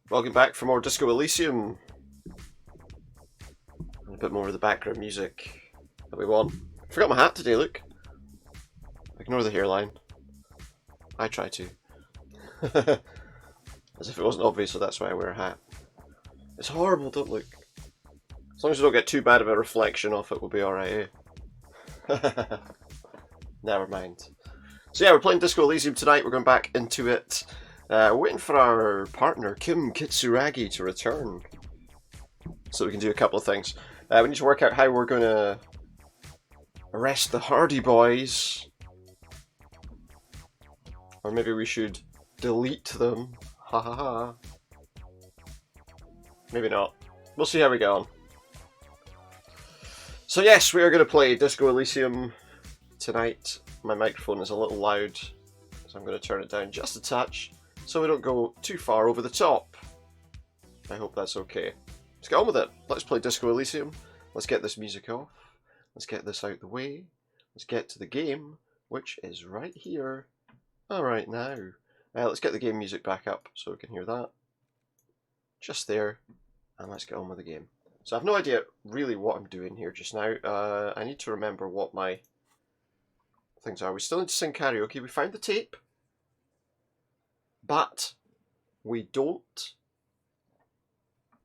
Welcome back for more Disco Elysium. And a bit more of the background music that we want. Forgot my hat today, look. Ignore the hairline. I try to. As if it wasn't obvious, so that's why I wear a hat. It's horrible, don't look. As long as we don't get too bad of a reflection off it, we'll be alright, eh? Never mind. So yeah, we're playing Disco Elysium tonight. We're going back into it. We're waiting for our partner, Kim Kitsuragi, to return. So we can do a couple of things. We need to work out how we're going to arrest the Hardy Boys. Or maybe we should delete them. Ha ha ha. Maybe not. We'll see how we get on. So yes, we are going to play Disco Elysium tonight. My microphone is a little loud, so I'm going to turn it down just a touch, so we don't go too far over the top. I hope that's okay. Let's get on with it. Let's play Disco Elysium. Let's get this music off. Let's get this out the way. Let's get to the game, which is right here. Alright now. Let's get the game music back up so we can hear that. Just there. And let's get on with the game. So I have no idea really what I'm doing here just now. I need to remember what my things are. We still need to sing karaoke. We found the tape. But we don't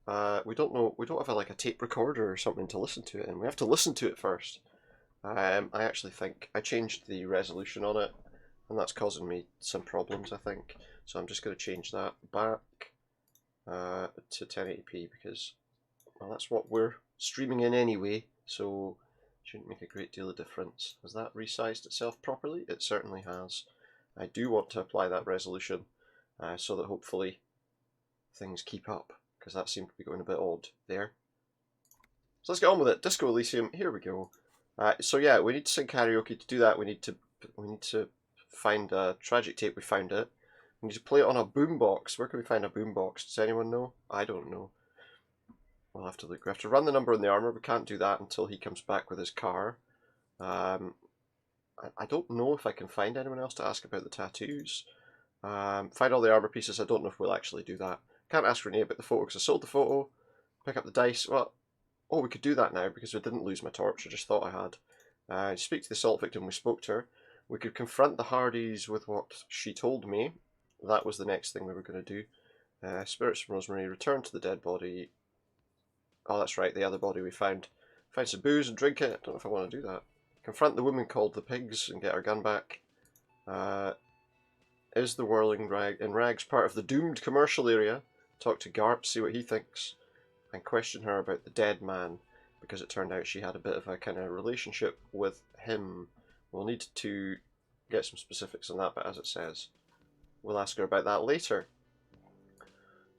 know, we don't have like a tape recorder or something to listen to it in. We have to listen to it first. I actually think I changed the resolution on it, and that's causing me some problems, I think. So I'm just going to change that back to 1080p because, well, that's what we're streaming in anyway, so it shouldn't make a great deal of difference. Has that resized itself properly? It certainly has. I do want to apply that resolution so that hopefully things keep up, because that seemed to be going a bit odd there. So let's get on with it. Disco Elysium, here we go. So yeah, we need to sing karaoke. To do that, we need to find a tragic tape. We found it. We need to play it on a boombox. Where can we find a boombox? Does anyone know? I don't know. We'll have to look. We have to run the number in the armor. We can't do that until he comes back with his car. I don't know if I can find anyone else to ask about the tattoos. Find all the armor pieces. I don't know if we'll actually do that. Can't ask Renee about the photo because I sold the photo. Pick up the dice. Well, oh, we could do that now because we didn't lose my torch. I just thought I had. Speak to the assault victim. We spoke to her. We could confront the Hardys with what she told me. That was the next thing we were going to do. Spirits from Rosemary. Return to the dead body. Oh, that's right. The other body we found. Find some booze and drink it. I don't know if I want to do that. Confront the woman called the pigs and get our gun back. Is the whirling rag in rags part of the doomed commercial area? Talk to Garp, see what he thinks, and question her about the dead man, because it turned out she had a bit of a kind of relationship with him. We'll need to get some specifics on that, but as it says, we'll ask her about that later.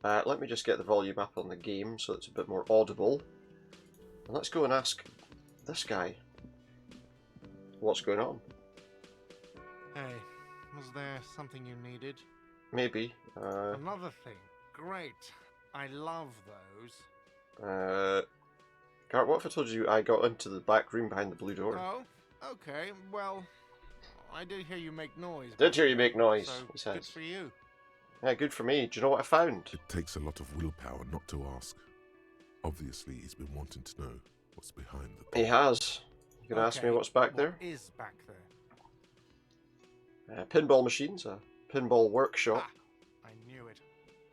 Let me just get the volume up on the game so it's a bit more audible. And let's go and ask this guy what's going on. Hey, was there something you needed? Maybe. Another thing. Great. I love those. Gart, what if I told you I got into the back room behind the blue door? Oh, okay. Well, I did hear you make noise. Did hear you make noise, so he says. good for you. Yeah, good for me. Do you know what I found? It takes a lot of willpower not to ask. Obviously, he's been wanting to know what's behind the... He has. You can ask me what's back there? What is back there? Pinball machines, a pinball workshop. Ah, I knew it.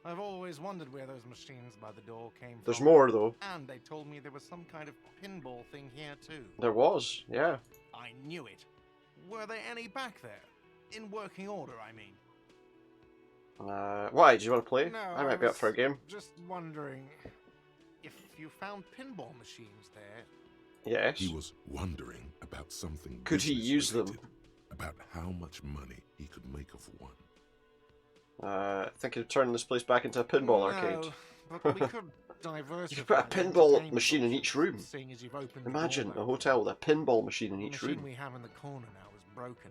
I've always wondered where those machines by the door came from. There's more, though. And they told me there was some kind of pinball thing here, too. There was, yeah. I knew it. Were there any back there? In working order, I mean. Why? Do you want to play? No, I might be up for a game. Just wondering if you found pinball machines there. Yes. He was wondering about something. Could he use them? About how much money he could make of one. Thinking of turning this place back into a pinball arcade. But we could diversify. You could put a pinball machine in each room. Seeing as you've opened Imagine the door, a hotel with a pinball machine in each the machine room. we have in the corner now is broken.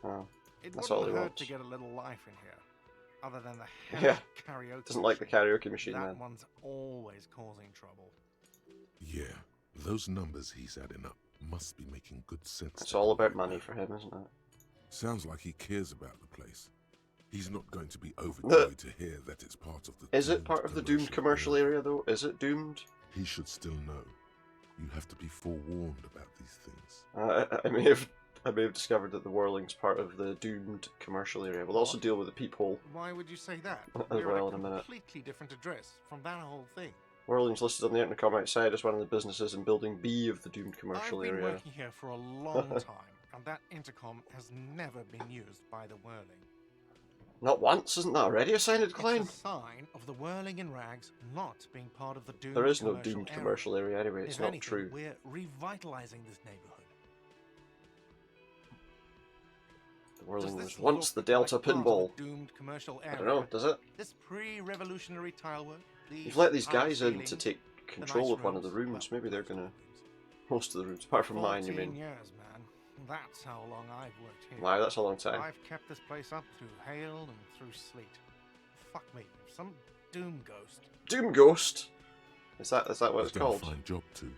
Oh, It that's all wouldn't he hurt wants. to get a little life in here. Other than the Yeah. karaoke. Doesn't like the karaoke machine, That then. one's always causing trouble. Yeah, those numbers he's adding up must be making good sense. It's to all him about right money now. for him, isn't it? Sounds like he cares about the place. He's not going to be overjoyed to hear that it's part of the Is it part of the doomed commercial area, though? Is it doomed? He should still know. You have to be forewarned about these things. I may have discovered that the Whirling's part of the doomed commercial area. We'll also deal with the peephole Why would you say that? as We're well at in a minute. completely different address from that whole thing. Whirling's listed on the intercom outside as one of the businesses in Building B of the doomed commercial I've been area. working here for a long time, and that intercom has never been used by the Whirling. Not once? Isn't that already a sign of decline? It's a sign of the Whirling in Rags not being part of the doomed There is no commercial doomed area. commercial area anyway, it's If not anything, true. We're revitalizing this neighborhood. The Whirling Does was this once the look Delta like part of a Pinball. doomed commercial I area? don't know, does it? This pre-revolutionary tile work. You've let these high guys in to ceilings, take the control nice of one of the rooms. rooms. Well, Maybe they're gonna... Most of the rooms, apart from mine, you 14 mean. years, man. That's how long I've worked here. Wow, that's a long time. I've kept this place up through hail and through sleet. Fuck me, some doom ghost. Doom Ghost? Is that what He's it's done a called? fine job too.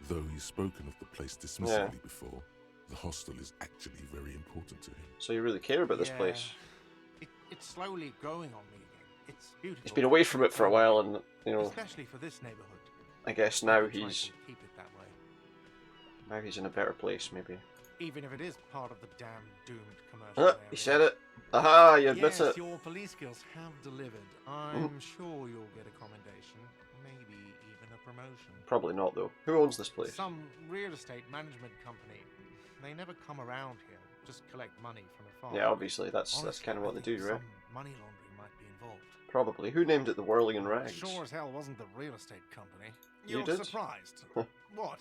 Though he's spoken of the place dismissively before, the hostel is actually very important to him. So you really care about this Yeah. place? It's slowly growing on me again. It's beautiful. He's been away from it for a while, and you know, especially for this neighborhood. I guess now I've tried he's to keep it that way. in a better place, maybe. Even if it is part of the damn doomed commercial Ah, area. he said it. Aha, you admit Yes, it. your police skills have delivered. I'm sure you'll get a commendation, maybe even a promotion. Probably not, though. Who owns this place? Some real estate management company. They never come around here, just collect money from afar. Yeah, obviously, that's Honestly, kind of what I they think do, right? Some money laundering might be involved. Probably. Who named it the Whirling in Rags? Sure as hell wasn't the real estate company. You You're did? surprised. What?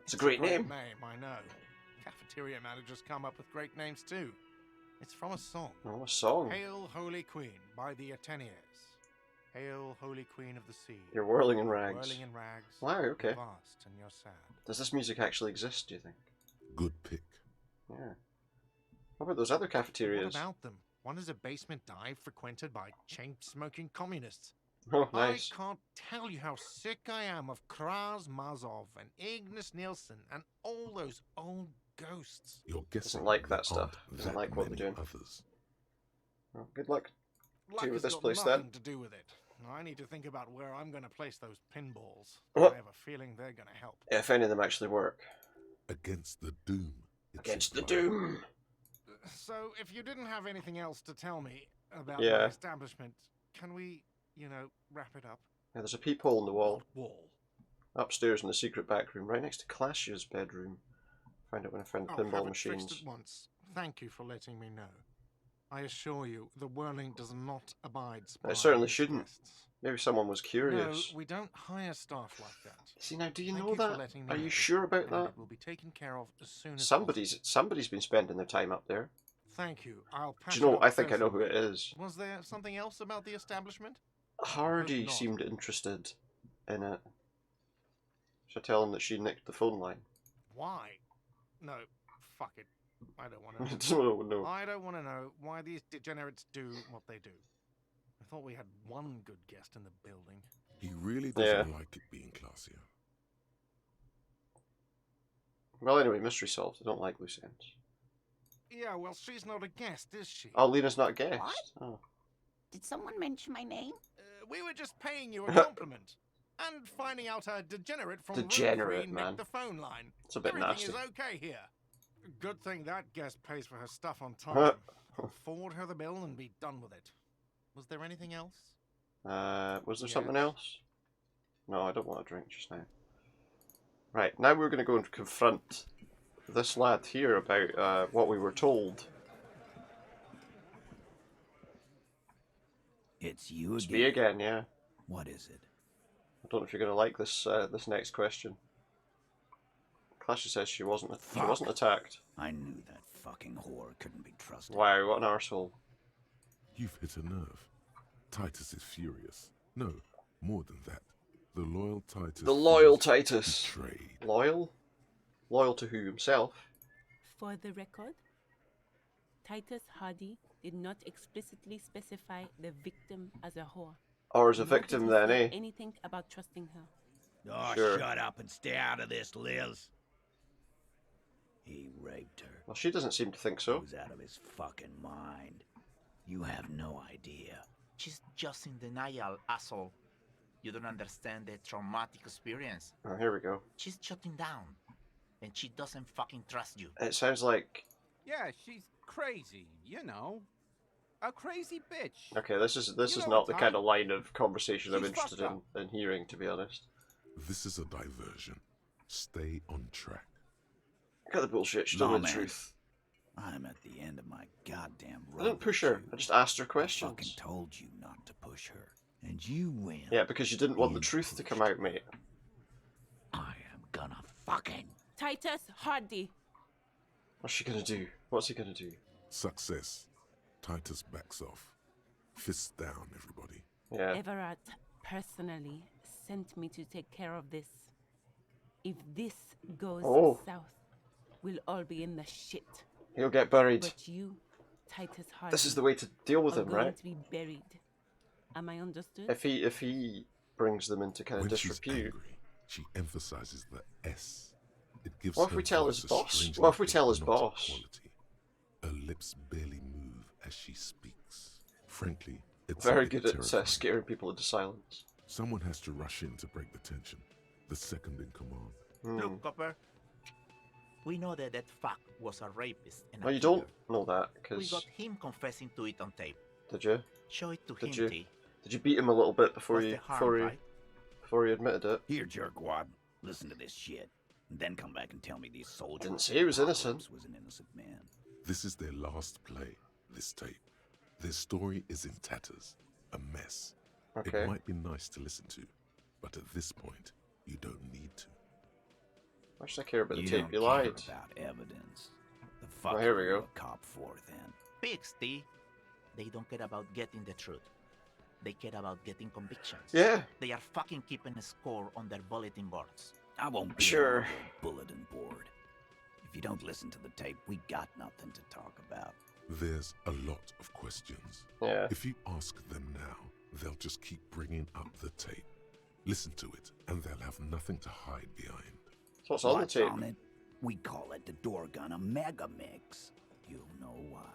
It's a great name. I know. Cafeteria managers come up with great names too. It's from a song. Oh, a song. Hail, Holy Queen, by the Ateneers. Hail, Holy Queen of the Sea. You're whirling in rags. Whirling in rags. Wow, okay. You're vast and you're sad. Does this music actually exist, do you think? Good pick. Yeah. What about those other cafeterias? What about them? One is a basement dive frequented by chain-smoking communists. Oh, nice. I can't tell you how sick I am of Kraz Mazov and Ignis Nielsen and all those old ghosts. You're guessing like that there stuff. aren't Doesn't that like what they're many doing. Others. Well, good luck. Luck with has this got place, nothing then. to do with it. I need to think about where I'm going to place those pinballs. Uh-huh. I have a feeling they're going to help. If any of them actually work. Against the doom. it's Against the implied. doom. So, if you didn't have anything else to tell me about Yeah. my establishment, can we, wrap it up? Yeah, there's a peephole in the wall. What wall? Upstairs in the secret back room, right next to Classia's bedroom. Find it when I find the I'll have pinball it fixed machines. at once. Thank you for letting me know. I assure you, the Whirling does not abide by certainly its shouldn't. Guests. Maybe someone was curious. No, we don't hire staff like that. See, now, do you Thank know you for that? letting me Are know, you sure about and that? It will be taken care of as soon as Somebody's been spending their time up there. Thank you. I'll pass Do you know? it on I think I know who personally. it is. Was there something else about the establishment? Hardy not. seemed interested in it. Should I tell him that she nicked the phone line? Why? No, fuck it. I don't want to know. Don't know. I don't want to know why these degenerates do what they do. I thought we had one good guest in the building. He really doesn't like it being classier. Well, anyway, mystery solved. I don't like loose ends. Yeah, well, she's not a guest, is she? Oh, Lena's not a guest. What? Oh. Did someone mention my name? We were just paying you a compliment. And finding out a degenerate from room Degenerate, 3 man. nicked the phone line. It's a bit Everything nasty. is okay here. Good thing that guest pays for her stuff on time. I'll forward her the bill and be done with it. Was there anything else? Was there Yes. something else? No, I don't want a drink just now. Right, now we're going to go and confront this lad here about what we were told. It's you It's again. me again, yeah. What is it? I don't know if you're going to like this this next question. Clashy says she wasn't attacked. I knew that fucking whore couldn't be trusted. Wow, what an arsehole. You've hit a nerve. Titus is furious. No, more than that. The loyal Titus. The loyal feels Titus. betrayed. Loyal? Loyal to who? Himself? For the record, Titus Hardy did not explicitly specify the victim as a whore. Or as a Nor did victim he then, say eh? anything about trusting her. Oh, Sure. shut up and stay out of this, Liz. He raped her. Well, she doesn't seem to think He so. was out of his fucking mind. You have no idea. She's just in denial, asshole. You don't understand the traumatic experience. Oh, here we go. She's shutting down. And she doesn't fucking trust you. It sounds like... Yeah, she's crazy, you know. A crazy bitch. Okay, this is know not the what kind time- of line of conversation I'm She's interested fucked in hearing, to be honest. This is a diversion. Stay on track. Cut the bullshit, she told me the man. truth. I'm at the end of my goddamn rope. I didn't push her, I just asked her I fucking questions. told you not to push her. And you win. Yeah, because you didn't want the You truth to come pushed. out, mate. I am gonna fucking... Titus Hardy. What's she gonna do? What's he gonna do? Success. Titus backs off. Fists down, everybody. Yeah. Everard personally sent me to take care of this. If this goes Oh. south, we'll all be in the shit. He'll get buried. But you, Titus Hardy, This is the way to deal with are him, going right? to be buried. Am I understood? If he brings them into kind of When she's disrepute. angry, she emphasizes the S. It gives What if her we tell voice his a boss? strangely What if we tell his hypnotic boss? quality. Her lips barely move as she speaks. Frankly, it's Very a bit good at terrifying. scaring people into silence. Someone has to rush in to break the tension. The second in command. Hmm. Look, Copper. We know that fuck was a rapist and a No, you killer. don't know that, We because... got him confessing to it on tape. Did you? Show it to Did him, you? T. Did you beat him a little bit before What's you the harm, right? before he admitted it? Here, jerkwad. Listen to this shit. And then come back and tell me these soldiers... Didn't say he was innocent. Was an innocent man. This is their last play, this tape. Their story is in tatters. A mess. Okay. It might be nice to listen to, but at this point, you don't need to. Why should I care about the You tape? don't You care lied. about evidence. The fuck Well, here are we you go. a cop for, then? Pigs, T. They don't care about getting the truth. They care about getting convictions. Yeah. They are fucking keeping a score on their bulletin boards. I won't be Sure. on your bulletin board. If you don't listen to the tape, we got nothing to talk about. There's a lot of questions. Yeah. If you ask them now, they'll just keep bringing up the tape. Listen to it, and they'll have nothing to hide behind. So what's on the What's tape? on it? We call it the door gun a mega mix. You'll know why.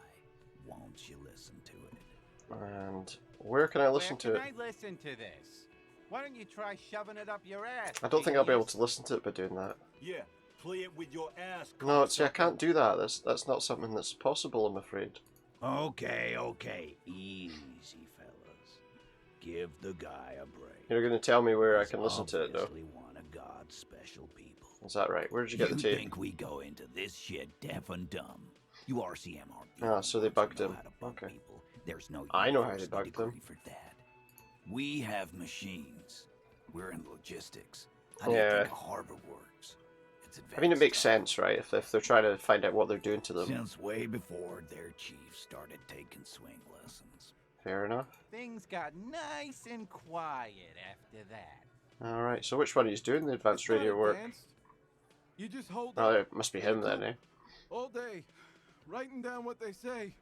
Won't you listen to it? And where can I listen to Where it? can I listen to this? Why don't you try shoving it up your ass? I don't think I'll be able genius? to listen to it by doing that. Yeah, play it with your ass. No, see, I can't do that. That's not something that's possible, I'm afraid. Okay, okay. Easy, fellas. Give the guy a break. You're going to tell me where I He's can listen to it, though. obviously one of God's special people. Is that right? Where did you get the tape? think we go into this shit deaf and dumb? You RCM aren't the Ah, only so they ones who bugged know him. how to bug Okay. people. There's no I know how they university bugged them. degree for that. We have machines. We're in logistics. How do you Yeah. think Harvard works? It's I mean, it advanced makes stuff. sense, right? If they're trying to find out what they're doing to them. Since way before their chief started taking swing lessons. Fair enough. Things got nice and quiet after that. Alright, so which one he's doing the advanced It's not radio work? advanced. You just hold Oh, up it must be him then, eh? all day, writing down what they say.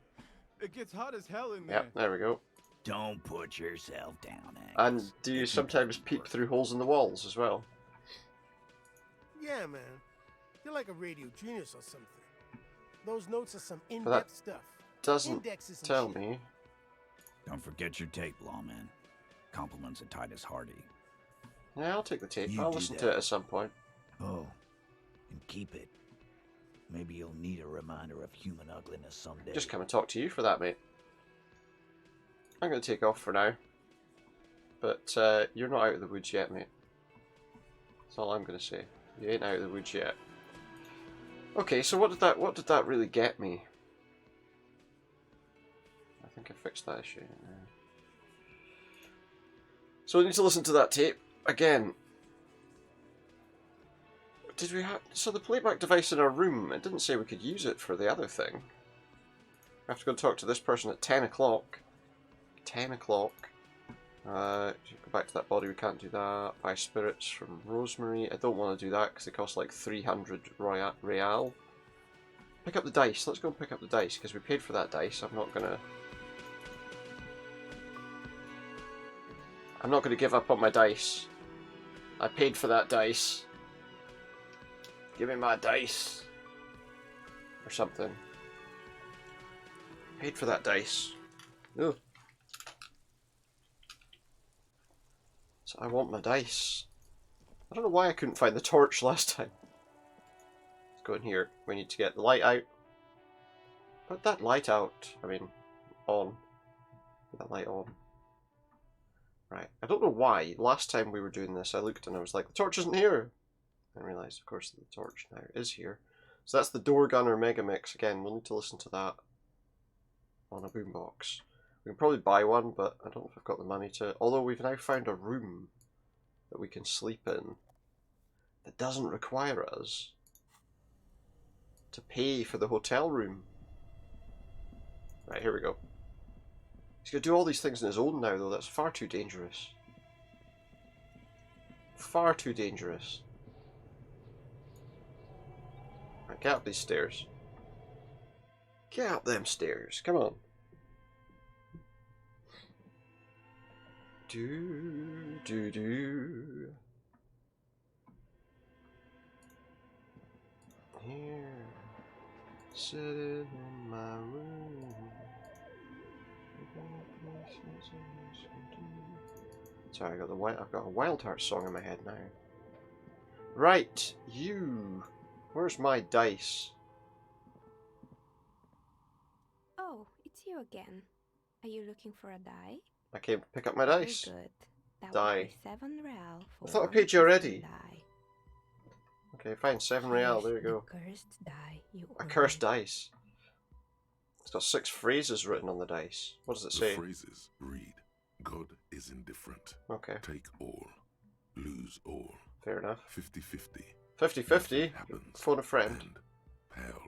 It gets hot as hell in there. Yep, there we go. Don't put yourself down, Angus. And do you It's sometimes important peep work. through holes in the walls as well? Yeah, man. You're like a radio genius or something. Those notes are some that in-depth stuff. Doesn't Indexes and tell shit. me. Don't forget your tape, lawman. Compliments of Titus Hardy. Yeah, I'll take the tape. You I'll do listen that. to it at some point. Oh, and keep it. Maybe you'll need a reminder of human ugliness someday. Just come and talk to you for that, mate. I'm going to take off for now. But you're not out of the woods yet, mate. That's all I'm going to say. You ain't out of the woods yet. Okay, so what did that really get me? I think I fixed that issue. Yeah. So we need to listen to that tape again. Did we have so the playback device in our room? It didn't say we could use it for the other thing. We have to go talk to this person at 10 o'clock. 10 o'clock. Go back to that body. We can't do that. Buy spirits from Rosemary. I don't want to do that because they cost like 300 real. Pick up the dice. Let's go and pick up the dice because we paid for that dice. I'm not gonna give up on my dice. I paid for that dice. Give me my dice. Or something. Paid for that dice. Ugh. So I want my dice. I don't know why I couldn't find the torch last time. Let's go in here. We need to get the light out. Put that light out. I mean, on. Put that light on. Right. I don't know why. Last time we were doing this, I looked and I was like, the torch isn't here. And realised, of course, that the torch now is here. So that's the Door Gunner Megamix. Again, we'll need to listen to that on a boombox. We can probably buy one, but I don't know if I've got the money to. Although we've now found a room that we can sleep in that doesn't require us to pay for the hotel room. Right, here we go. He's going to do all these things on his own now, though. That's far too dangerous. Far too dangerous. Right, get up these stairs. Get up them stairs. Come on. Do. Here, sitting in my room. Sorry, I've got a Wild Heart song in my head now. Right, you. Where's my dice? Oh, it's you again. Are you looking for a die? I came to pick up my dice. Very good. That Die. would be 7 real for I thought I one paid you already. die. Okay, fine, 7 real, there you The go. cursed die you A ordered. cursed dice. It's got 6 phrases written on the dice. What does it The say? phrases read, God is indifferent. Okay, Take all. Lose all. fair enough. 50-50. 50-50. Happens. Phone a friend. And pal.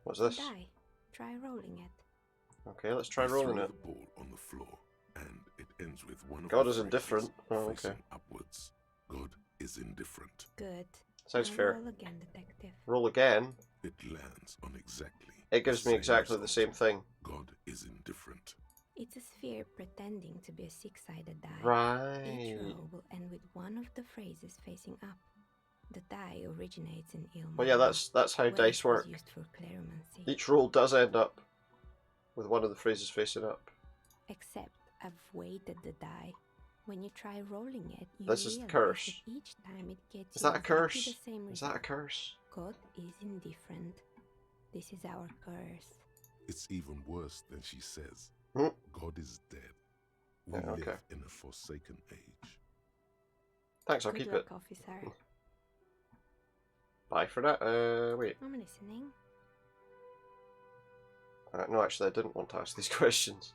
What's this? Die. Try rolling it. Okay, let's try You rolling throw it. the ball on the floor, and it ends with one of God the is phrases indifferent. Oh, okay. facing upwards. God is indifferent. Good. Sounds Now fair. Roll again, detective. Roll again. It lands on exactly. It gives me the exactly the result. same thing. God is indifferent. It's a sphere pretending to be a 6-sided die. Each Right. row will end with one of the phrases facing up. The die originates in Ilma. Well, yeah, that's how dice work. Used for cleromancy. Each roll does end up with one of the phrases facing up. Except I've weighted the die. When you try rolling it, you This is the realize curse. that each time it gets Is you that a exactly curse? the same Is that a result. curse? God is indifferent. This is our curse. It's even worse than she says. Hmm. God is dead. We Yeah, okay. live in a forsaken age. Thanks, I'll Good keep luck, it. officer. Bye for that. Wait. I'm listening. No, actually, I didn't want to ask these questions.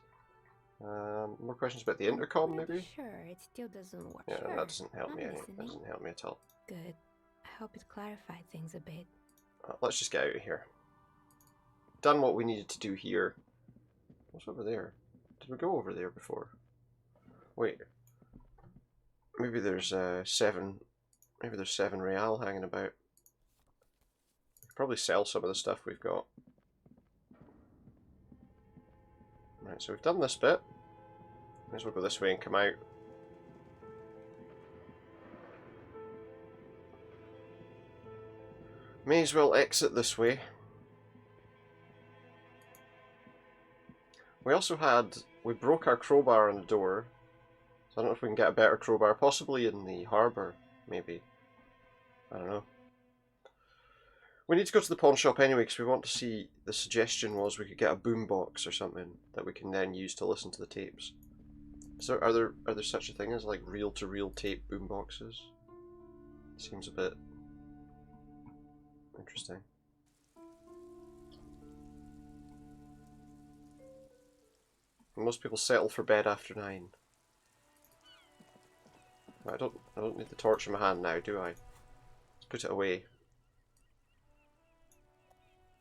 More questions about the intercom, Pretty maybe? Sure, it still doesn't work. Yeah, Sure. that doesn't help I'm me. That listening. doesn't help me at all. Good. I hope it clarified things a bit. Let's just get out of here. Done what we needed to do here. What's over there? Did we go over there before? Wait. Maybe there's 7. Maybe there's 7 real hanging about. We could probably sell some of the stuff we've got. Right, so we've done this bit. Might as well go this way and come out. May as well exit this way. We broke our crowbar on the door. So I don't know if we can get a better crowbar, possibly in the harbour, maybe. I don't know. We need to go to the pawn shop anyway, because we want to see, the suggestion was we could get a boombox or something that we can then use to listen to the tapes. So are there such a thing as like reel-to-reel tape boomboxes? Seems a bit interesting. Most people settle for bed after 9. I don't need the torch in my hand now, do I? Let's put it away.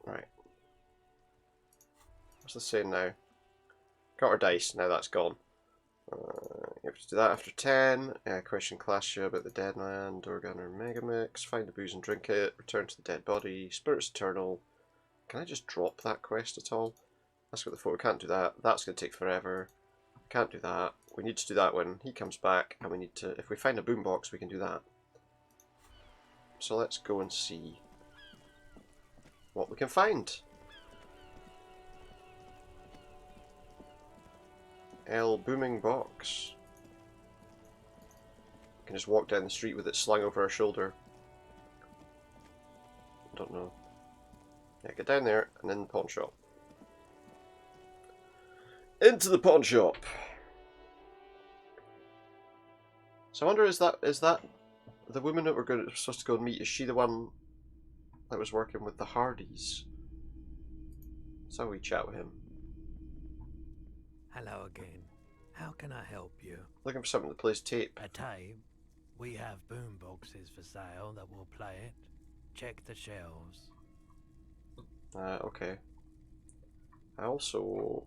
Right. What's this saying now? Got our dice, now that's gone. You have to do that after 10. Question class you about the dead man, door gunner megamix, find the booze and drink it, return to the dead body, spirits eternal. Can I just drop that quest at all? Let's go to the photo, can't do that. That's going to take forever. Can't do that. We need to do that when he comes back, and we need to, if we find a boombox, we can do that. So let's go and see what we can find. L booming box. You can just walk down the street with it slung over our shoulder. I don't know. Yeah, get down there and in the pawn shop. Into the pawn shop. So I wonder, is that the woman that we're supposed to go and meet? Is she the one that was working with the Hardys? So we chat with him. Hello again. How can I help you? Looking for something that plays tape. A tape? We have boom boxes for sale that will play it. Check the shelves. Okay. I also...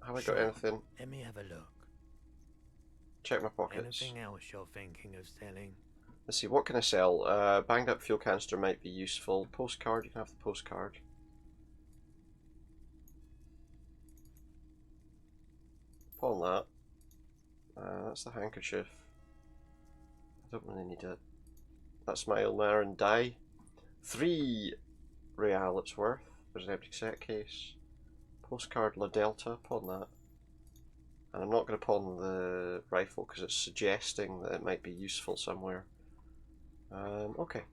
Have I got anything? Let me have a look. Check my pockets. Anything else you're thinking of selling? Let's see, what can I sell? Banged up fuel canister might be useful. Postcard, you can have the postcard. Pawn that. That's the handkerchief. I don't really need it. That's my Ilmarin die. 3 real it's worth. There's an empty set case. Postcard La Delta, pawn that. And I'm not going to pawn the rifle because it's suggesting that it might be useful somewhere. Okay.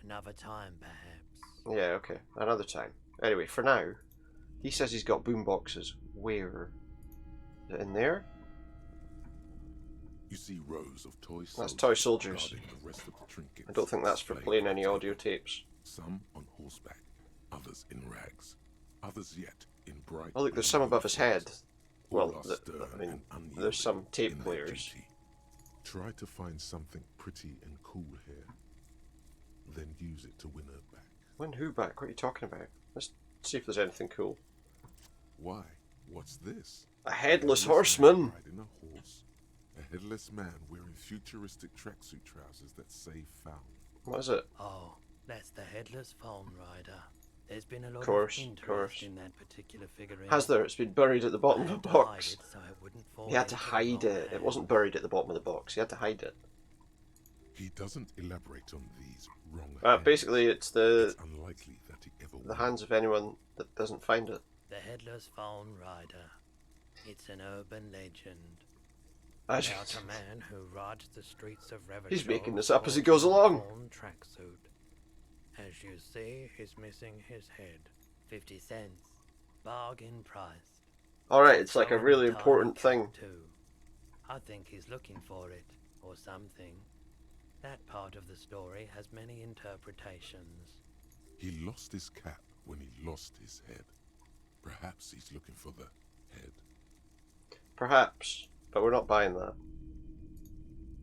Another time, perhaps. Yeah, okay. Another time. Anyway, for now, he says he's got boom boxes. Where? Is it in there? You see rows of toy soldiers. That's toy soldiers. Guarding the rest of the trinkets I don't think that's for playing any audio tapes. Some on horseback, others in rags, others yet in bright. Oh look, there's some above his head. Well, I mean, there's some tape in their players. duty. Try to find something pretty and cool here, then use it to win her back. Win who back? What are you talking about? Let's see if there's anything cool. Why? What's this? A headless man horseman! riding a horse. A headless man wearing futuristic tracksuit trousers that say found. What is it? Oh, that's the Headless Phone Rider. There's been a lot Course, of interest course. in that particular figurine. Has there? It's been buried at the bottom of the box. So it wouldn't fall He had to into the hide wrong it. It hands. wasn't buried at the bottom of the box. He had to hide it. He doesn't elaborate on these wrong hands. Basically, it's the It's unlikely that he ever the will. hands of anyone that doesn't find it. The Headless Phone Rider. It's an urban legend. I About just- a man who rides the streets of Reverchol. He's making this up as he goes along. In a tracksuit. As you see, he's missing his head. 50 cents. Bargain price. Alright, it's like a Someone really entirely important thing. cut too. I think he's looking for it, or something. That part of the story has many interpretations. He lost his cap when he lost his head. Perhaps he's looking for the head. Perhaps, but we're not buying that.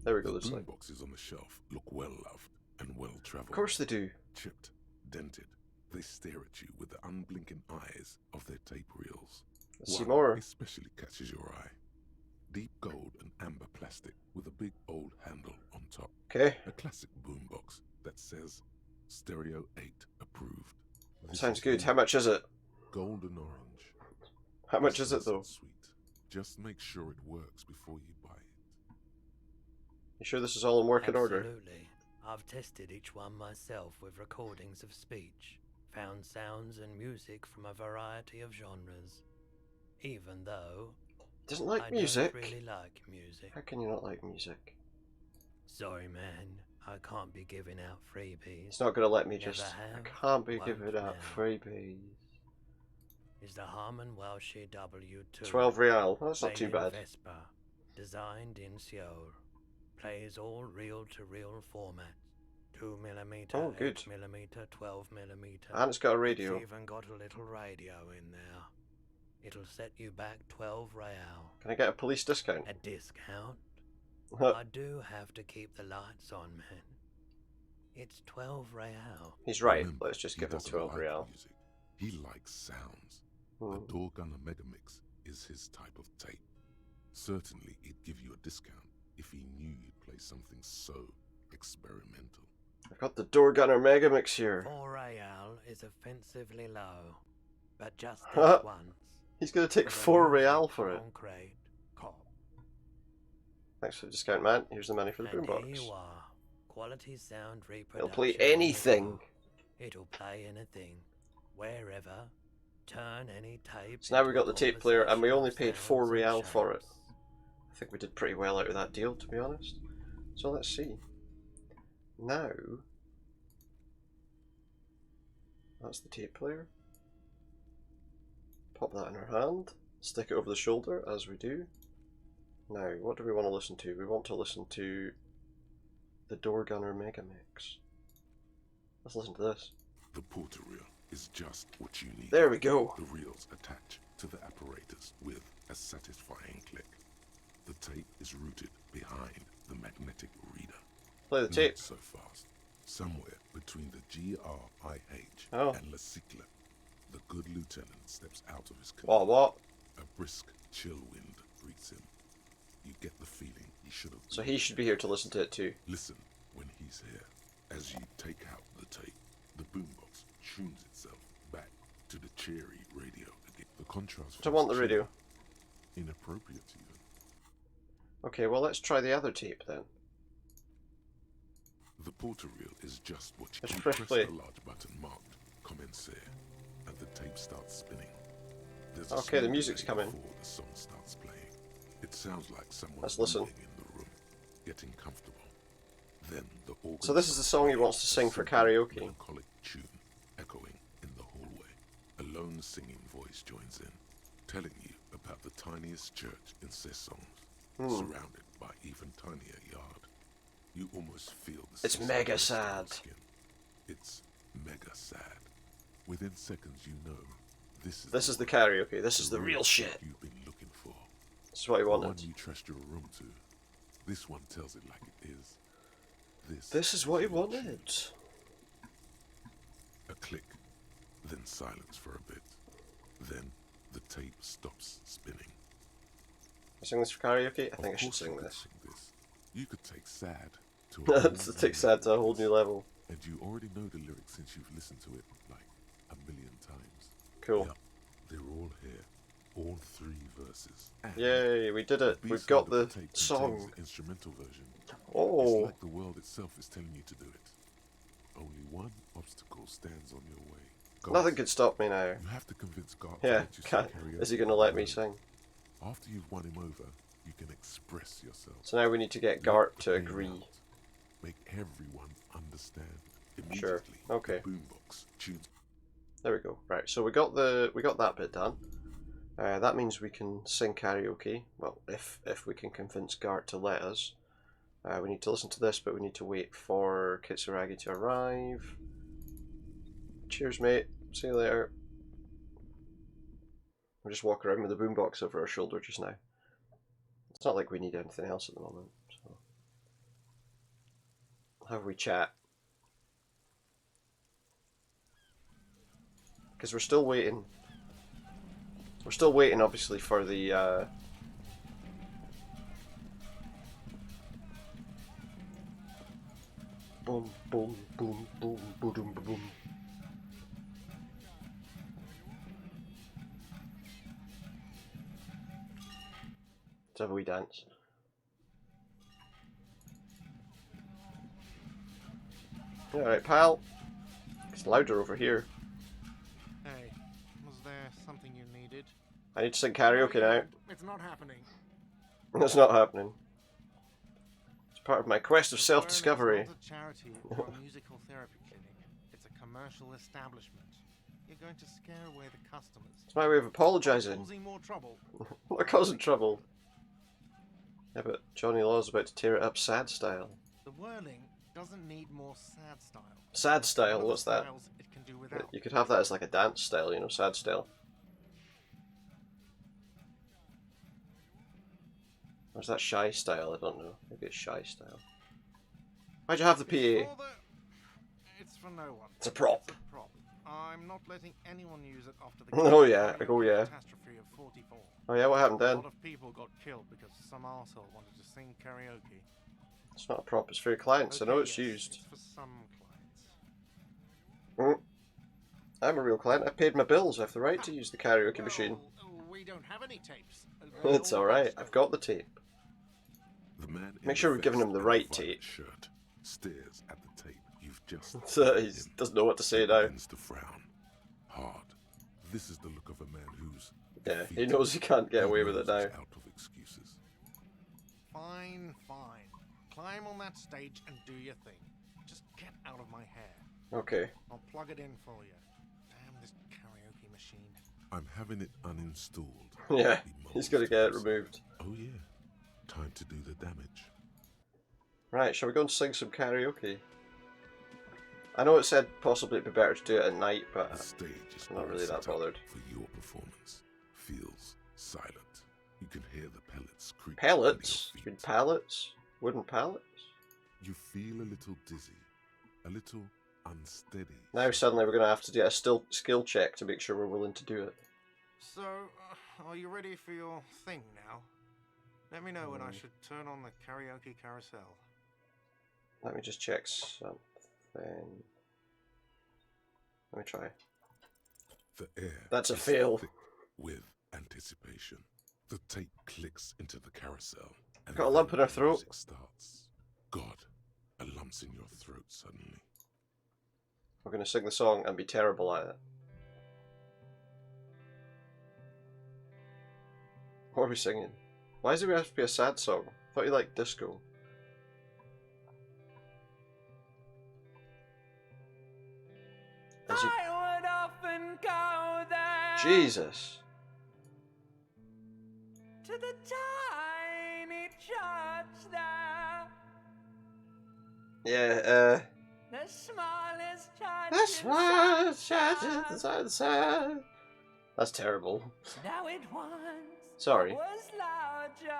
There we go, The there's like... boomboxes on the shelf look well loved and well traveled. Of course they do. Chipped, dented, they stare at you with the unblinking eyes of their tape reels. Let's see One more. especially catches your eye. Deep gold and amber plastic with a big old handle on top. Okay. A classic boombox that says Stereo 8 approved. This Sounds is good. the How much is it? Golden orange. How much is it though? Sweet. Just make sure it works before you buy it. You sure this is all in working order? Absolutely. I've tested each one myself with recordings of speech, found sounds and music from a variety of genres. Even though Doesn't like I music. don't really like music. How can you not like music? Sorry, man. I can't be giving out freebies. It's not going to let me Never just... I have, can't be won't giving out now. freebies. Is the Harman Welsh W2 12 real. That's not too made in bad. Vespa, designed in Seoul, plays all reel-to-reel formats. 2mm, Oh, good. 8mm, 12mm. And it's got a radio. It's even got a little radio in there. It'll set you back 12 real. Can I get a police discount? A discount? I do have to keep the lights on, man. It's 12 real. He's right. Remember, Let's just he give him doesn't 12 like real. music. He likes sounds. Hmm. A Doorgunner Megamix is his type of tape. Certainly, he'd give you a discount if he knew you'd play something so experimental. I've got the Doorgunner Megamix here. 4 real is offensively low, but just Huh. this once. He's going to take with a 4 music real for it. concrete cop. Thanks for the discount, man. Here's the money for the And here boombox. you are. Quality sound reproduction. It'll play on the anything. go. It'll play anything, wherever, Turn any tape. So now we got the into a tape player, and we only conversation paid of 4 sounds and real for it. shapes. I think we did pretty well out of that deal, to be honest. So let's see. Now, that's the tape player. Pop that in our hand, stick it over the shoulder, as we do. Now, what do we want to listen to? We want to listen to the Door Gunner Mega Mix. Let's listen to this. The porter reel is just what you need. There we go. The reels attach to the apparatus with a satisfying click. The tape is rooted behind the magnetic reader. Play the tape. Not so fast. Somewhere between the GRIH Oh. and La Cycle, the good lieutenant steps out of his Oh, canoe. what? A brisk, chill wind greets him. You get the feeling he should have. So he should be here to listen to it too. Listen when he's here. As you take out the tape, the boombox tunes itself back to the cheery radio again. The contrast. I want the radio. Inappropriate even. Okay, well let's try the other tape then. The porter reel is just what you Let's can press press play. the large button marked Commencer, and the tape starts spinning. There's a Okay, the small music's delay coming. before the song starts playing. It sounds like someone Let's listen. moving in the room, getting comfortable. Then the organ. So this is the song he wants to sing for karaoke. Melancholic tune echoing in the hallway. A lone singing voice joins in, telling you about the tiniest church in Cessons, surrounded by even tinier yard. You almost feel the It's sizzle mega burst on your sad. skin. It's mega sad. Within seconds, you know This is the karaoke. This is the real shit. you've been looking for. This is what he The one wanted. you trust your room to. This one tells it like it is. This is what he your tune. wanted. A click, then silence for a bit. Then the tape stops spinning. I sing this for karaoke? I Of think I should course sing you could this. sing this. You could take sad to a whole To new take sad to a level. whole new level. And you already know the lyrics since you've listened to it like a million times. Cool. Yep, they're all here. All 3 verses. And Yay, we did it. the We've B-side got of the tape contains song. the instrumental version. Oh. It's like the world itself is telling you to do it. Only one obstacle stands on your way. Nothing could stop me now. You have to convince God to Yeah, let you sing can't. karaoke Is he going to let me alone. sing? After you've won him over, you can express yourself. So now we need to get Let Gart the to pain agree. out. Make everyone understand. Sure. Immediately, Okay. the boombox tunes. There we go. Right, so we got that bit done. That means we can sing karaoke. Well, if we can convince Gart to let us. We need to listen to this, but we need to wait for Kitsuragi to arrive. Cheers, mate. See you later. We'll just walk around with the boombox over our shoulder just now. It's not like we need anything else at the moment. So. Have we chat? Because we're still waiting. We're still waiting, obviously, for the. Boom, boom, boom, boom, boom, boom, boom. Let's have a wee dance. Alright, pal. It's louder over here. Hey, was there something you needed? I need to sing karaoke now. It's not happening. That's not happening. It's part of my quest of The self-discovery. firm is not a charity or a musical therapy clinic. It's a commercial establishment. You're going to scare away the customers. It's my way of apologising. Causing more trouble. We're causing trouble. Yeah, but Johnny Law's about to tear it up sad style. The whirling doesn't need more sad style. Sad style, One of what's the that? styles it can do without. You could have that as like a dance style, you know, sad style. Or is that shy style? I don't know. Maybe it's shy style. Why'd you have the PA? It's for no one. It's a prop. It's a prop. I'm not letting anyone use it after the Oh yeah, oh yeah. catastrophe of 44. Oh yeah, what happened A then? lot of people got killed because some arsehole wanted to sing karaoke. It's not a prop, it's for your clients. I know Okay, it's yes, used. It's for some clients. I'm a real client. I paid my bills. I have the right to use the karaoke machine. We don't have any tapes. It's alright. I've got the tape. The man in Make sure the we've given vest him the and right violet tape. shirt stares at the tape you've just. So he doesn't know what to say now. Begins to frown. Hard. This is the look of a man who's... Yeah, he knows he can't get away with it now. Out of excuses. Fine, fine. Climb on that stage and do your thing. Just get out of my hair. Okay. I'll plug it in for you. Damn this karaoke machine. I'm having it uninstalled. Yeah, he's got to get it removed. Oh yeah, time to do the damage. Right, shall we go and sing some karaoke? I know it said possibly it'd be better to do it at night, but The stage is I'm not all really set that bothered. up for your performance. Feels silent. You can hear the pellets creak. Pellets? under You your mean feet. pallets? Wooden pallets? You feel a little dizzy, a little unsteady. Now suddenly we're going to have to do a skill check to make sure we're willing to do it. So, are you ready for your thing now? Let me know when I should turn on the karaoke carousel. Let me just check something. Let me try. The air That's a is fail. thick with anticipation. The tape clicks into the carousel. And Got a lump in her the throat. music starts. God, a lump's in your throat suddenly. We're going to sing the song and be terrible at it. What are we singing? Why does it have to be a sad song? I thought you liked disco. I would often go there. Jesus. To the tiny church there. Yeah, The smallest church. That's in why Southside. That's terrible. Now it once Sorry. was larger.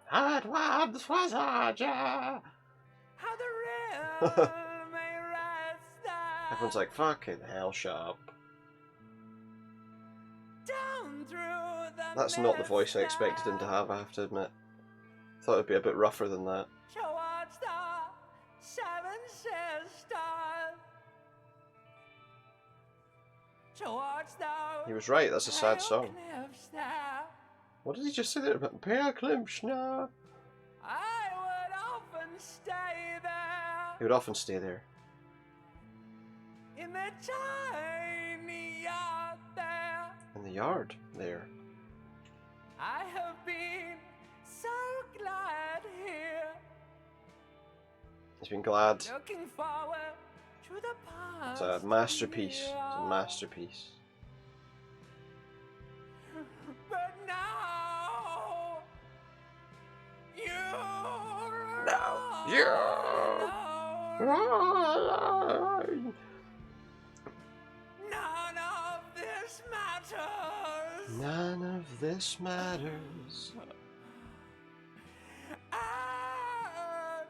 It once was larger. How the river may rest there. Everyone's like, fucking hell, shut up. Down through the That's not the voice I mist expected him to there. have, I have to admit. Thought it'd be a bit rougher than that. Towards the seven sisters. Towards the He was right, that's a sad pale song. cliffs there. What did he just say there about Pale Klimpschner? I would often stay there. He would often stay there. In the tiny yard there. In the yard, there. I have been so glad here. He's been glad. Looking forward to the It's past. a masterpiece. It's a masterpiece. But now you're Now alone. None of this matters. None of this matters. At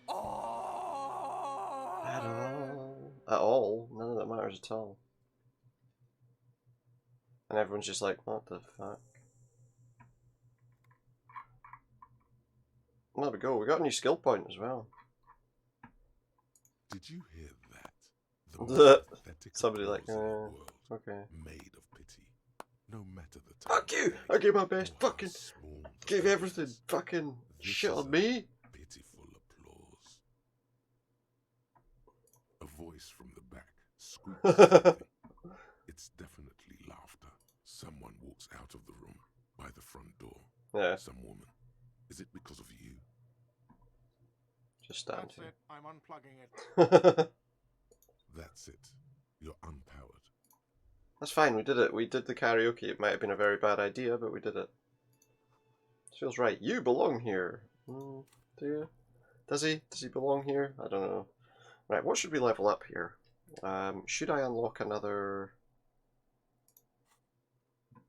all. At all? None of that matters at all. And everyone's just like, what the fuck? Well, there we go. We got a new skill point as well. Did you hear that? The The- most pathetic somebody like, applause in the world, okay. made of pity. No matter the time. Fuck you! of day I gave my best. or how Fucking small the gave size. everything. Fucking This shit is on a me. Pitiful applause. A voice from the back squeaks something. It's definitely laughter. Someone walks out of the room by the front door. Yeah, Some woman. Is it because of you? just stand That's it. I'm unplugging it. here. That's it. You're unpowered. That's fine, we did it. We did the karaoke. It might have been a very bad idea, but we did it. Feels right. You belong here. Do you? Does he? Does he belong here? I don't know. Right, what should we level up here? Should I unlock another...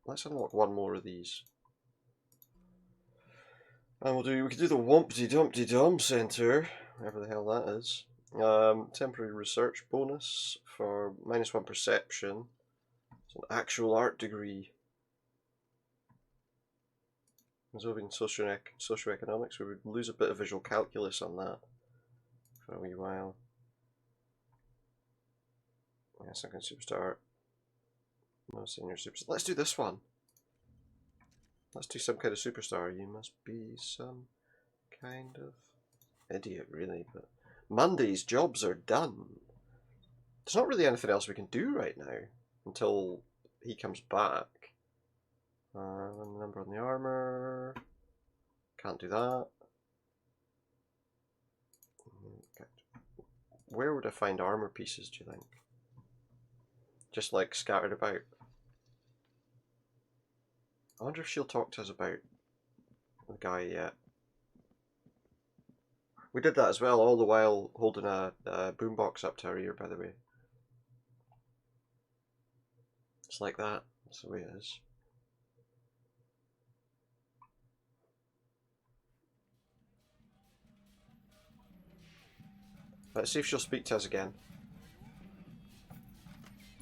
Let's unlock one more of these. And we can do the Wumpty Dumpty Dum Center, whatever the hell that is. Temporary research bonus for -1 perception. It's an actual art degree. Resolving socioeconomics, we would lose a bit of visual calculus on that for a wee while. Yeah, second superstar. No senior superstar. Let's do this one. Let's do some kind of superstar. You must be some kind of idiot, really. But Monday's jobs are done. There's not really anything else we can do right now. until he comes back. Number on the armor. Can't do that. Okay. Where would I find armor pieces, do you think? Just like scattered about. I wonder if she'll talk to us about the guy yet. We did that as well, all the while holding a boombox up to our ear, by the way. It's like that. That's the way it is. Let's see if she'll speak to us again.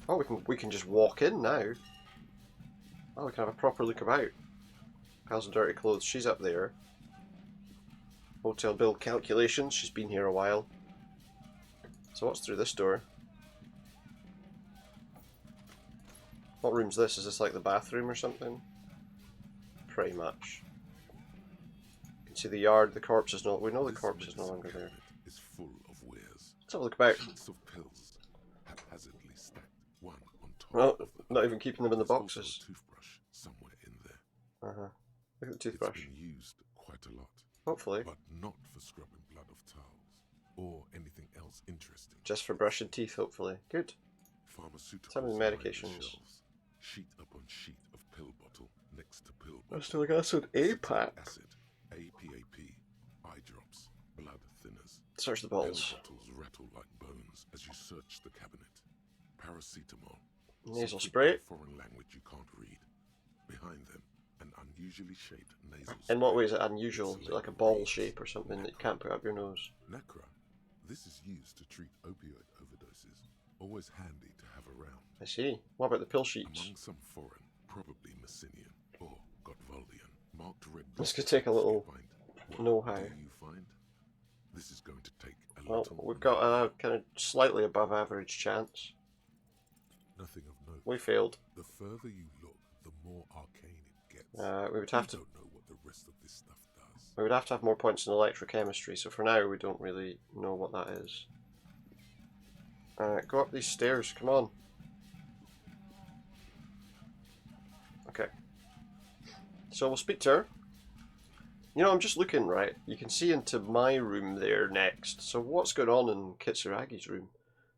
Oh, we can just walk in now. Oh, we can have a proper look about. Pals in dirty clothes. She's up there. Hotel bill calculations. She's been here a while. So what's through this door? What room's this? Is this like the bathroom or something? Pretty much. You can see the yard. The corpse is not. We know the corpse is no longer there. Is full of wares. Let's have a look about. Sheets of pills, haphazardly stacked one on top. Well, of the not other. even keeping them in the There's boxes. also a toothbrush somewhere in there. Look at the toothbrush. It's been used quite a lot. Hopefully. But not for scrubbing blood off towels or anything else interesting. Just for brushing teeth, hopefully. Good. Pharmaceuticals. Some of the line medications. shelves, sheet upon sheet of pill bottle next to pill bottle. Acetic acid, A pack. Acid, APAP, eye drops, blood thinners. Search the Pill bottles. bottles rattle like bones as you search the cabinet. Paracetamol. Nasal some spray. foreign language you can't read. Behind them, an unusually shaped nasal spray. In what way is it unusual? Its Is it like a label ball reads shape or something that you can't put up your nose? Necra. This is used to treat opioid overdoses. Always handy to have around. I see. What about the pill sheets? Among some foreign, probably Messinian or Gotvaldian, marked red This dots. could take a little Find. What know-how. do you find? This is going to take a Well, little. we've got a kind of slightly above average chance. Nothing of note. We failed. The further you look, the more arcane it gets. We would have You to. don't know what the rest of this stuff does. We would have to have more points in electrochemistry. So for now, we don't really know what that is. Go up these stairs. Come on. Okay. So we'll speak to her. You know, I'm just looking, right? You can see into my room there next. So what's going on in Kitsuragi's room?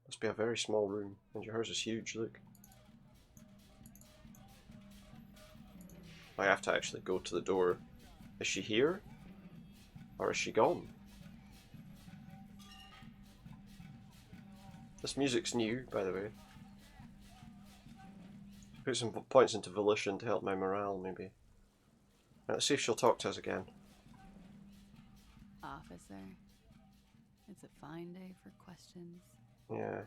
Must be a very small room. And hers is huge, look. I have to actually go to the door. Is she here? Or is she gone? This music's new, by the way. Put some points into volition to help my morale, maybe. Right, let's see if she'll talk to us again. Officer, it's a fine day for questions. Yeah.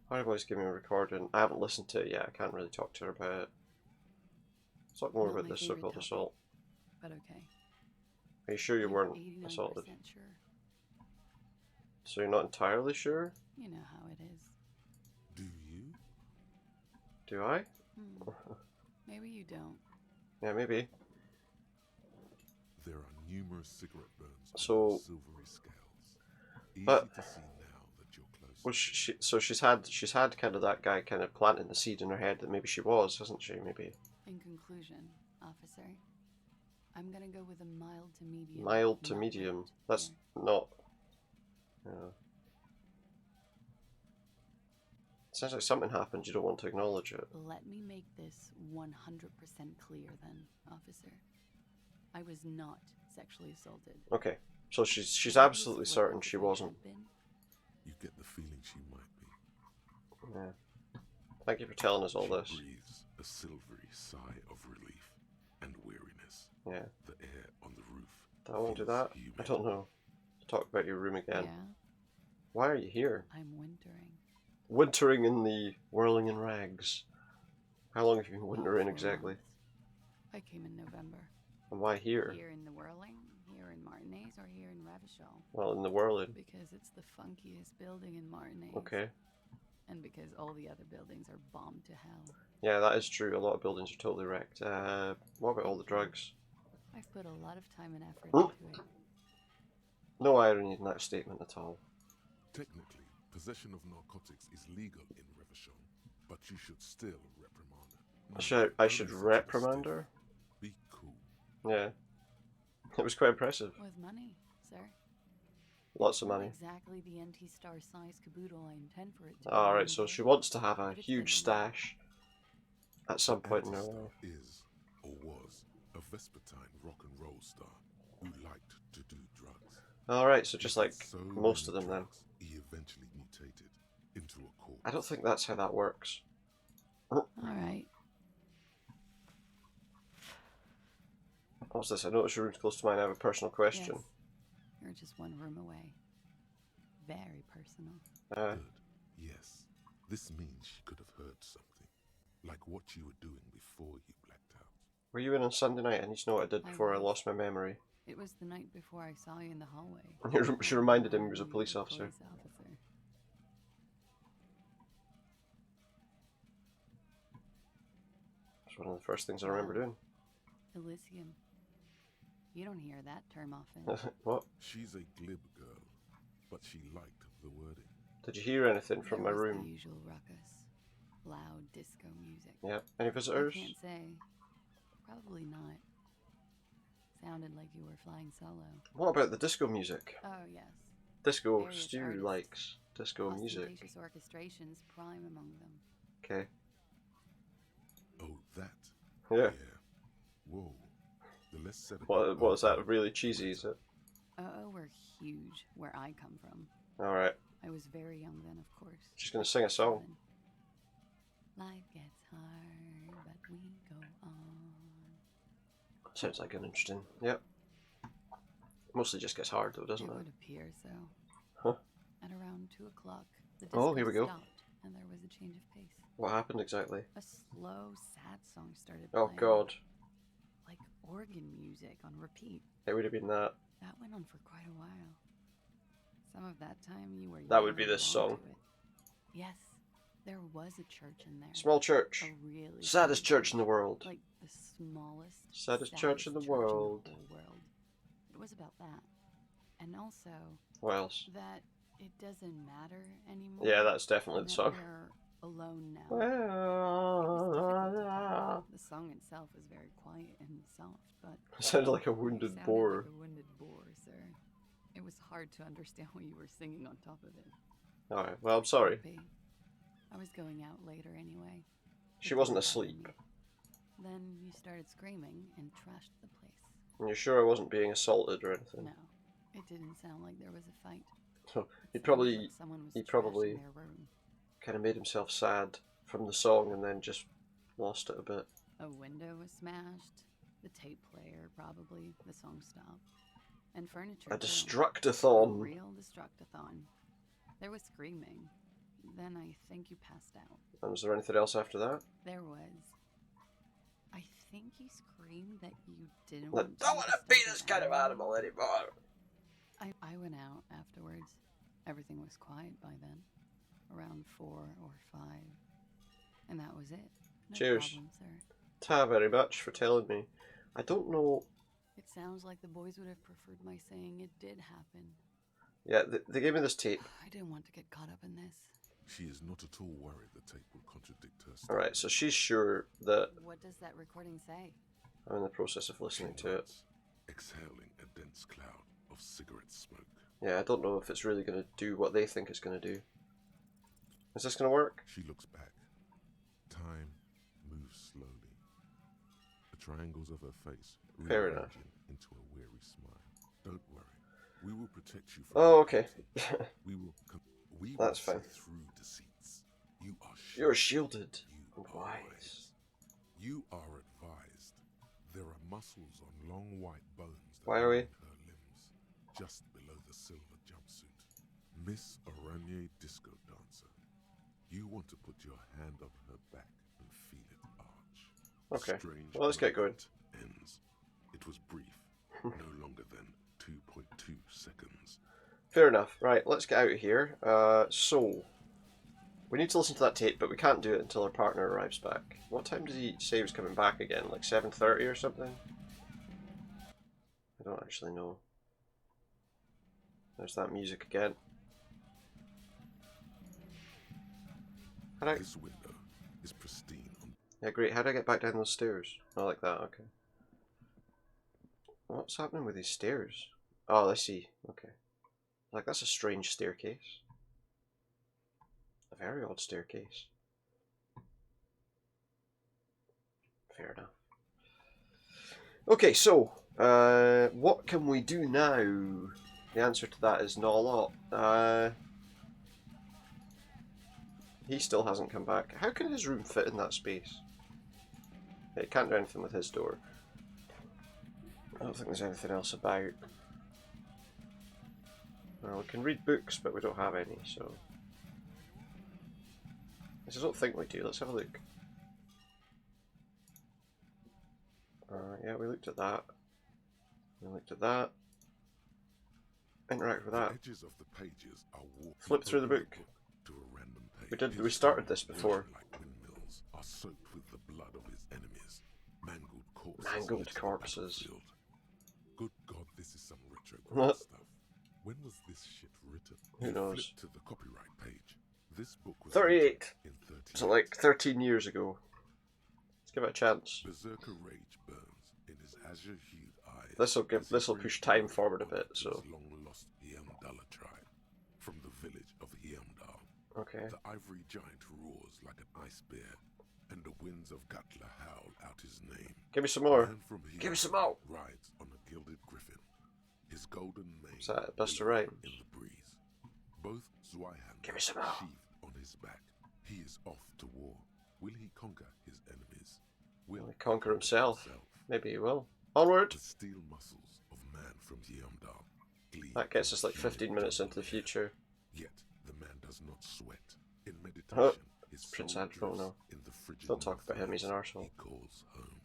Hardy Boy's giving me a recording. I haven't listened to it yet. I can't really talk to her about it. Let's talk more Not about my this favorite so-called topic, assault. But okay. Are you sure you I'm weren't 89% assaulted? Sure. So you're not entirely sure? You know how it is. Do you? Do I? Maybe you don't. Yeah, maybe. There are numerous cigarette burns So- on silvery scales. Easy but- to see now that you're close. Well, so she's had kind of that guy kind of planting the seed in her head that maybe she was, hasn't she? Maybe. In conclusion, officer, I'm gonna go with a mild to medium. Mild to not medium. mild That's here. not. Sounds like something happened. You don't want to acknowledge it. Let me make this 100% clear then, officer. I was not sexually assaulted. Okay, so she's Maybe absolutely it's certain what she I wasn't. had been. You get the feeling she might be. Yeah. Thank you for telling us all She this. breathes a silvery sigh of relief and weariness. Yeah. The air on the roof. I won't do feels that. I humid. don't know. Talk about your room again. Yeah, Why are you here? I'm wintering. Wintering in the whirling in rags. How long have you been Not wintering 4 exactly? months. I came in November. And why here? Here in the Whirling, here in Martinez, or here in Ravishall? Well, in the whirling. Because it's the funkiest building in Martinez. Okay. And because all the other buildings are bombed to hell. Yeah, that is true. A lot of buildings are totally wrecked. What about all the drugs? I've put a lot of time and effort Hmm? into it. No irony in that statement at all. Technically, Possession of narcotics is legal in Revachon, but you should still reprimand her. I should reprimand her? Be cool. Yeah. It was quite impressive. With money, sir. Lots of money. Exactly the NT star size caboodle I intend for it to be. Alright, so she wants to have a huge stash at some point in her life. Is, or was, a Vespertine rock and roll star who liked to do drugs. Alright, so just like most of them then. He eventually mutated into a corpse. I don't think that's how that works. Alright. What's this? I noticed your room's close to mine. I have a personal question. Yes. You're just one room away. Very personal. Good. Yes. This means she could have heard something. Like what you were doing before you blacked out. Were you in on Sunday night? I need to know what I did before I lost my memory. It was the night before I saw you in the hallway. She reminded him he was a police officer. It's one of the first things I remember doing. Elysium. You don't hear that term often. What? She's a glib girl, but she liked the wording. Did you hear anything from my There was room? the usual ruckus. Loud disco music. Yeah. Any visitors? I can't say. Probably not. Sounded like you were flying solo. What about the disco music? Oh, yes. Disco Various Stu artists. likes disco music. Ostentatious orchestrations prime among them. Okay. Oh, that? Yeah. Whoa. The less said What is that? Really cheesy, is it? Oh, we're huge where I come from. Alright. I was very young then, of course. She's gonna sing a song. Life gets hard, but we go on. Sounds like an interesting. Yep. Mostly just gets hard though, doesn't It it? would appear so. Huh? At around 2 o'clock, the Oh, disco here we go. stopped, and there was a change of pace. What happened exactly? A slow, sad song started Oh playing. god. Like organ music on repeat. It would have been that. That went on for quite a while. Some of that time you were That would be yelling this along song. to it. Yes, there was a church in there. Small church. A really Saddest small church in the world. Like the smallest, Saddest church in the saddest church world. In the whole world. It was about that. And also What else? that it doesn't matter anymore. Yeah, that's definitely and the that song. We're alone now. Well, The song itself is very quiet and soft, but it sounded like a it wounded sounded boar. Like a wounded boar, sir. It was hard to understand what you were singing on top of it. Alright, well, I'm sorry. I was going out later anyway. She wasn't asleep. Then you started screaming and trashed the place. And you're sure I wasn't being assaulted or anything? No, it didn't sound like there was a fight. So he It sounded probably like someone was he trashing probably their room. kind of made himself sad from the song and then just lost it a bit. A window was smashed. The tape player probably. The song stopped. And furniture. A too. destructathon. A real destructathon. There was screaming. Then I think you passed out. And was there anything else after that? There was. I think you screamed that you didn't I don't want to be this kind of animal anymore. I went out afterwards. Everything was quiet by then. Around 4 or 5. And that was it. No Cheers. problem, sir. Ta very much for telling me. I don't know. It sounds like the boys would have preferred my saying it did happen. Yeah, they gave me this tape. I didn't want to get caught up in this. She is not at all worried the tape will contradict her. Alright, so she's sure that What does that recording say? I'm in the process of listening to it. Exhaling a dense cloud of cigarette smoke. Yeah, I don't know if it's really going to do what they think it's going to do. Is this going to work? She looks back. Time moves slowly. The triangles of her face Fair enough. rearranging into a weary smile. Don't worry. We will protect you from Oh, okay. we will That's see fine. through deceits. You are You're shielded. You and wise. You are advised. There are muscles on long white bones that Why are we? line her limbs, just below the silver jumpsuit. Miss Aranye Disco Dancer. You want to put your hand on her back and feel it arch. Okay. Strange Well, let's get going. ends. It was brief, no longer than 2.2 seconds. Fair enough. Right, let's get out of here. So, we need to listen to that tape, but we can't do it until our partner arrives back. What time did he say he was coming back again? Like 7:30 or something? I don't actually know. There's that music again. How do I... This window is pristine. Yeah, great. How do I get back down those stairs? Oh, like that, okay. What's happening with these stairs? Oh, I see. Okay. Like, that's a strange staircase. A very odd staircase. Fair enough. Okay, so, what can we do now? The answer to that is not a lot. He still hasn't come back. How can his room fit in that space? It can't do anything with his door. I don't think there's anything else about. Well, we can read books, but we don't have any, so... I don't think we do. Let's have a look. Yeah, we looked at that. We looked at that. Interact with that. Edges of the pages are Flip through the book. To a random page. We started this before. Like windmills are soaked with the blood of his enemies. Mangled corpses. Mangled corpses. Good God, this is some retro stuff. When was this shit written? Who knows? Flip to the copyright page. This book was 38. In 30 so like 13 years ago. Let's give it a chance. Berserker rage burns in his azure-hued eyes. This'll push time forward a bit. So. Long lost Heimdall tribe from the village of Heimdall. Okay. The ivory giant roars like an ice bear, and the winds of Gatla howl out his name. Give me some more. Give me some more. Rides on a gilded griffin. His golden mane. Is that Buster Rhymes? In the breeze. Both Zweihan Give me some more. sheathed on his back. He is off to war. Will he conquer his enemies? Will he conquer himself? Maybe he will. Onward! The steel muscles of man from Heimdall. That gets us like 15 minutes into the future. Yet the man does not sweat. In meditation, his Prince soul Andrew, drifts no. in the frigid Don't talk about him, he's an arsehole. he calls home.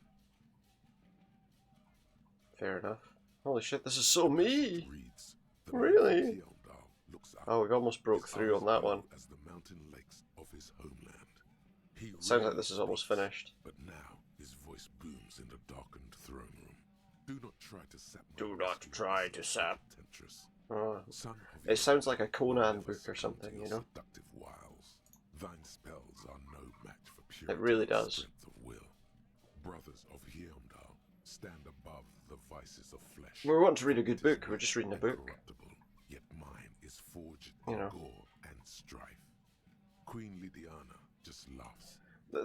Fair enough. Holy shit, this is so me! Reads, Really? Oh, we almost broke through on that one. As the mountain lakes of his homeland. He Sounds like this is almost finished. But now his voice booms in the darkened throne room. Do not try to sap. Do not try to sap. Temptress. Oh. It sounds like a Conan book or something, you know? Seductive wiles. Thine spells are no match for purity. It really does. Strength of will. Brothers of Heimdall stand above the vices of flesh. We want to read a good book, we're just reading a book. Yet mine is forged you in know. gore and strife. Queen Lydiana just laughs.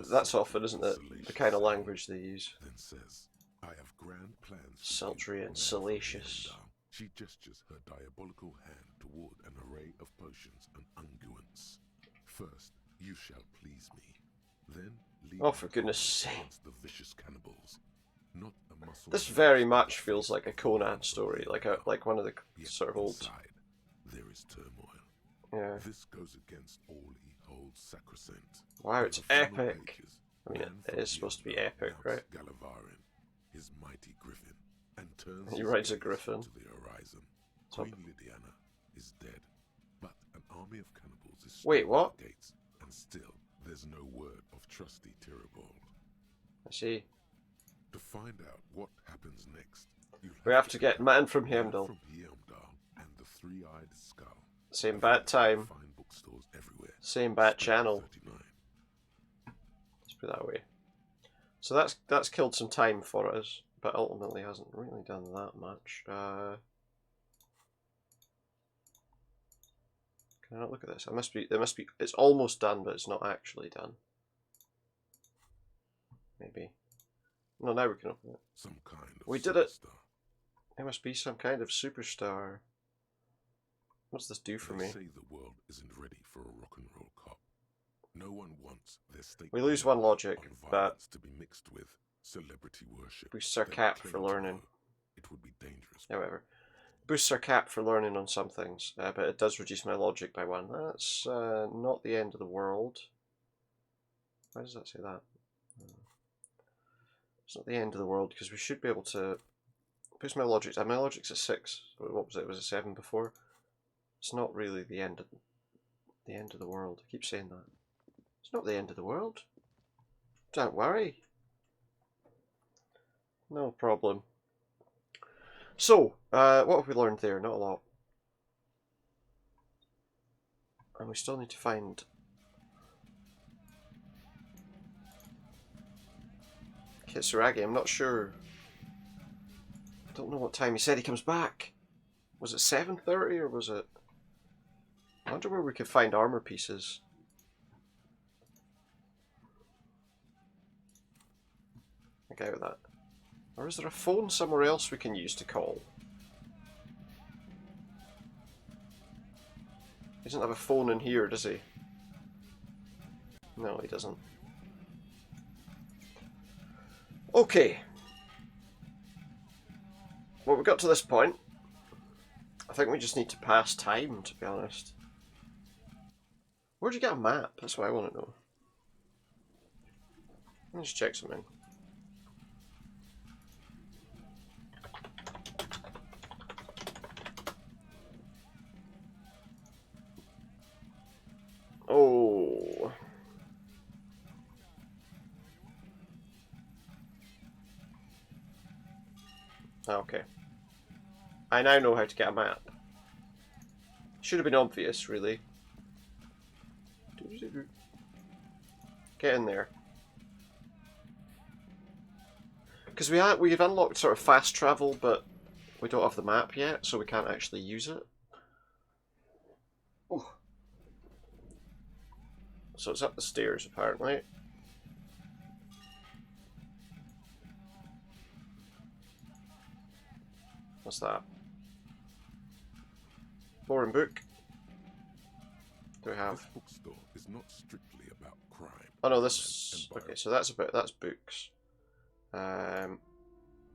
That's often, isn't it? The kind of language they use. Then says, I have grand plans. Sultry and salacious. She gestures her diabolical hand toward an array of potions and unguents. First, you shall please me. Then, lead oh, for goodness sake. The vicious cannibals. Not a muscle. This very much feels like a Conan story, like one of the sort of old. Inside, there is turmoil. Yeah. This goes against all he holds sacrosanct. Wow, it's epic. I mean, it is supposed to be epic, right? Galavarin, his mighty griffin, and turns He rides a griffin. to the horizon. Top. Queen Lydiana is dead, but an army of cannibals is Wait, what? at the gates, and still there's no word of trusty Tyribald. I see. To find out what happens next, We have to get Man from Heimdall. And the three-eyed skull. Same bad time. Fine bookstores everywhere. Same bad channel. 39. Let's put it that way. So that's killed some time for us, but ultimately hasn't really done that much. Can I not look at this? It's almost done, but it's not actually done. Maybe. No, now we can open it. Some kind of we did it! superstar. It must be some kind of superstar. What's this do for They me? say the world isn't ready for a rock and roll cop. No one wants their state. We lose one logic, on but violence to be mixed with celebrity worship. boosts our They cap claim for to learning. know It would be dangerous. However, boosts our cap for learning on some things, but it does reduce my logic by one. That's not the end of the world. Why does that say that? It's not the end of the world because we should be able to boost my logic. My logic's at 6. What was it? Was it 7 before? It's not really the end of the world. I keep saying that. It's not the end of the world. Don't worry. No problem. So, what have we learned there? Not a lot. And we still need to find Kitsuragi, I'm not sure. I don't know what time he said he comes back. Was it 7:30 or was it... I wonder where we could find armor pieces. Get out of that. Or is there a phone somewhere else we can use to call? He doesn't have a phone in here, does he? No, he doesn't. Okay. Well, we got to this point. I think we just need to pass time, to be honest. Where'd you get a map? That's what I want to know. Let me just check something. Oh. Okay. I now know how to get a map. Should have been obvious, really. Get in there. Because we've unlocked sort of fast travel, but we don't have the map yet, so we can't actually use it. Oh. So it's up the stairs, apparently. What's that? Boring book. Do we have? This bookstore is not strictly about crime. Oh no, this. Okay, so that's books. I'm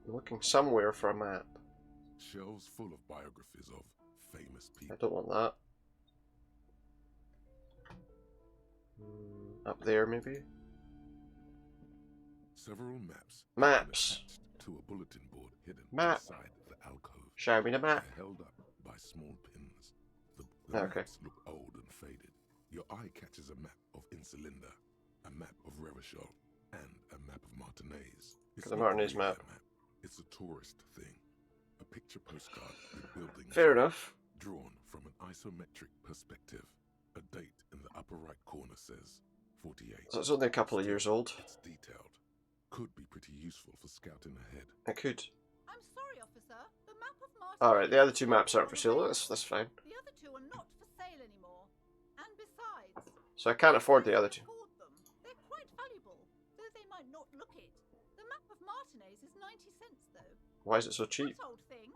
looking somewhere for a map. Shelves full of biographies of famous people. I don't want that. Up there, maybe. Several maps. Maps. To a bulletin board hidden Map. inside the alcove. Show me the map. They're held up by small pins. The Okay. maps look old and faded. Your eye catches a map of Insulinda, a map of Revachol, and a map of Martinez. It's The not Martinez really a map. It's a tourist thing. A picture postcard with buildings. Fair enough. Drawn from an isometric perspective. A date in the upper right corner says 48. So it's only a couple of years old. It's detailed. Could be pretty useful for scouting ahead. It could. I'm sorry, officer. The map of Martinez. Alright, the other two maps aren't for sale. That's fine. The other two are not for sale anymore. And besides, So I can't afford the other two. they're quite valuable, though they might not look it. The map of Martinez is 90 cents, though. Why is it so cheap? That old thing.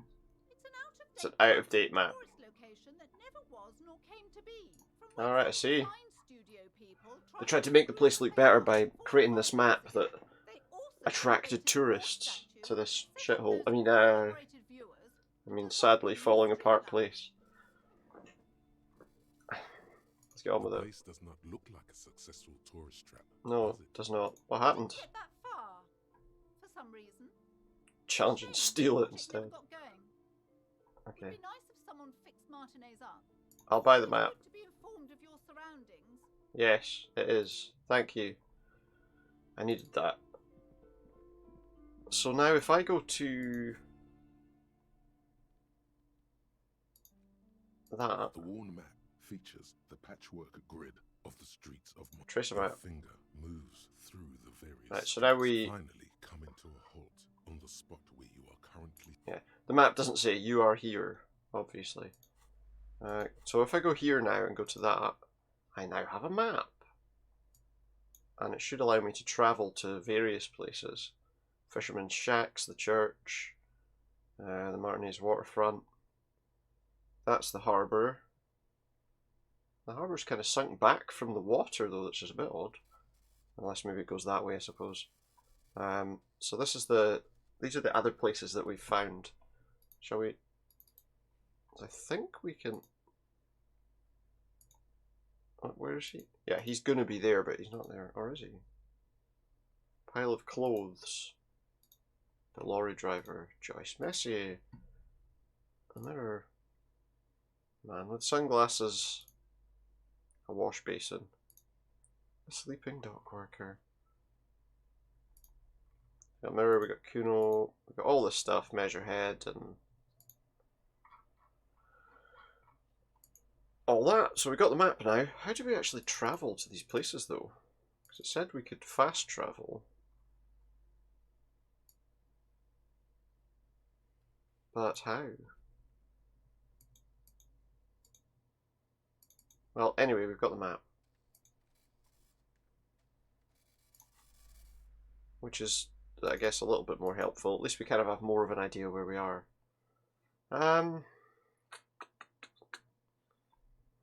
It's an out-of-date map. Tourist location that never was nor came to be. Alright, I see. They tried to make the place look better by creating this map that attracted tourists to this shithole. I mean, sadly falling apart place. Let's get on with The it. place does not look like a successful tourist trap. No, does it does not. What happened? Get that far, for some reason. Challenge and steal it It's never instead. got going. Okay. It'd be nice if someone fixed Martinez up. I'll buy the map. To be informed of your surroundings. Yes, it is. Thank you. I needed that. So now if I go to that, The worn map features the patchwork grid of the streets of Trace them Your out. finger moves through the various Right, so now streets, we- finally coming to a halt on the spot where you are currently. yeah, the map doesn't say you are here, obviously. So if I go here now and go to that, I now have a map. And it should allow me to travel to various places. Fisherman's Shacks, the church, the Martinez waterfront. That's the harbour. The harbour's kind of sunk back from the water though, which is a bit odd. Unless maybe it goes that way, I suppose. So this is these are the other places that we've found. Shall we? I think we can... Oh, where is he? Yeah, he's going to be there, but he's not there. Or is he? Pile of clothes. The lorry driver. Joyce Messier. A mirror. Man with sunglasses. A wash basin. A sleeping dock worker. We got mirror, we got Kuno. We got all this stuff. Measurehead and... all that. So we got the map now. How do we actually travel to these places though? Because it said we could fast travel. But how? Well, anyway, we've got the map. Which is, I guess, a little bit more helpful. At least we kind of have more of an idea where we are. I don't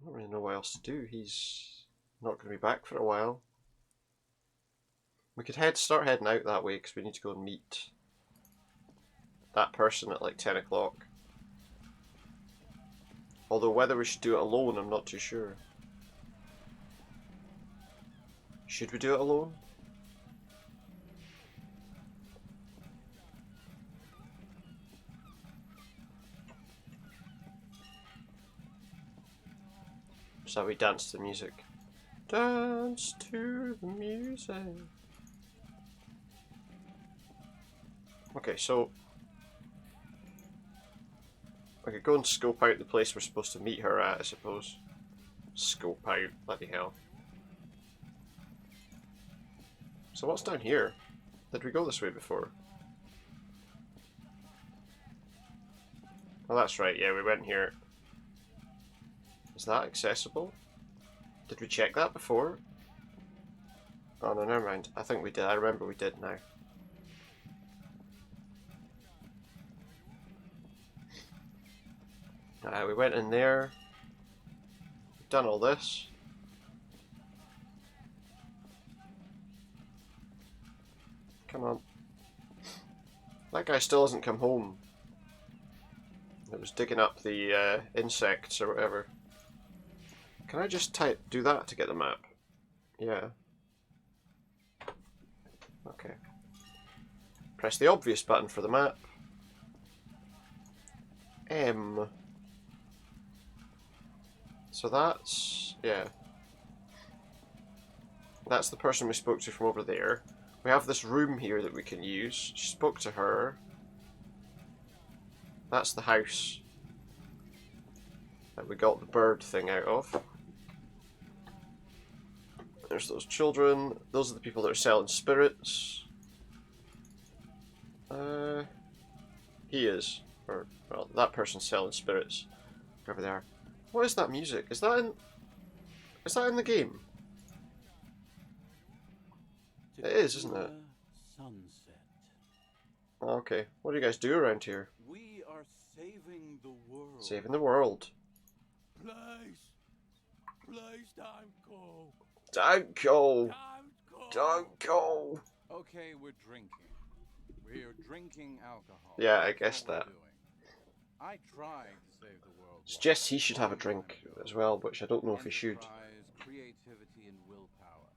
really know what else to do. He's not going to be back for a while. We could start heading out that way because we need to go and meet that person at like 10 o'clock. Although whether we should do it alone, I'm not too sure. Should we do it alone? So we dance to the music. Dance to the music. Okay, so I could go and scope out the place we're supposed to meet her at, I suppose. Scope out, bloody hell. So what's down here? Did we go this way before? Oh, that's right, yeah, we went here. Is that accessible? Did we check that before? Oh no, never mind. I think we did. I remember we did now. We went in there. We've done all this. Come on. That guy still hasn't come home. It was digging up the insects or whatever. Can I just do that to get the map? Yeah. Okay. Press the obvious button for the map. M. So that's... yeah. That's the person we spoke to from over there. We have this room here that we can use. She spoke to her. That's the house that we got the bird thing out of. There's those children. Those are the people that are selling spirits. He is. Or, well, that person's selling spirits. Wherever they are. What is that music? Is that in the game? It is, isn't it? Sunset. Okay. What do you guys do around here? We are saving the world. Saving the world. Please don't go. Don't go. Don't go. Okay, we're drinking. We're drinking alcohol. Yeah, I That's guessed what we're that. doing. I tried to save the world. Suggests he should have a drink as well, which I don't know if he should. Enterprise, creativity, and willpower.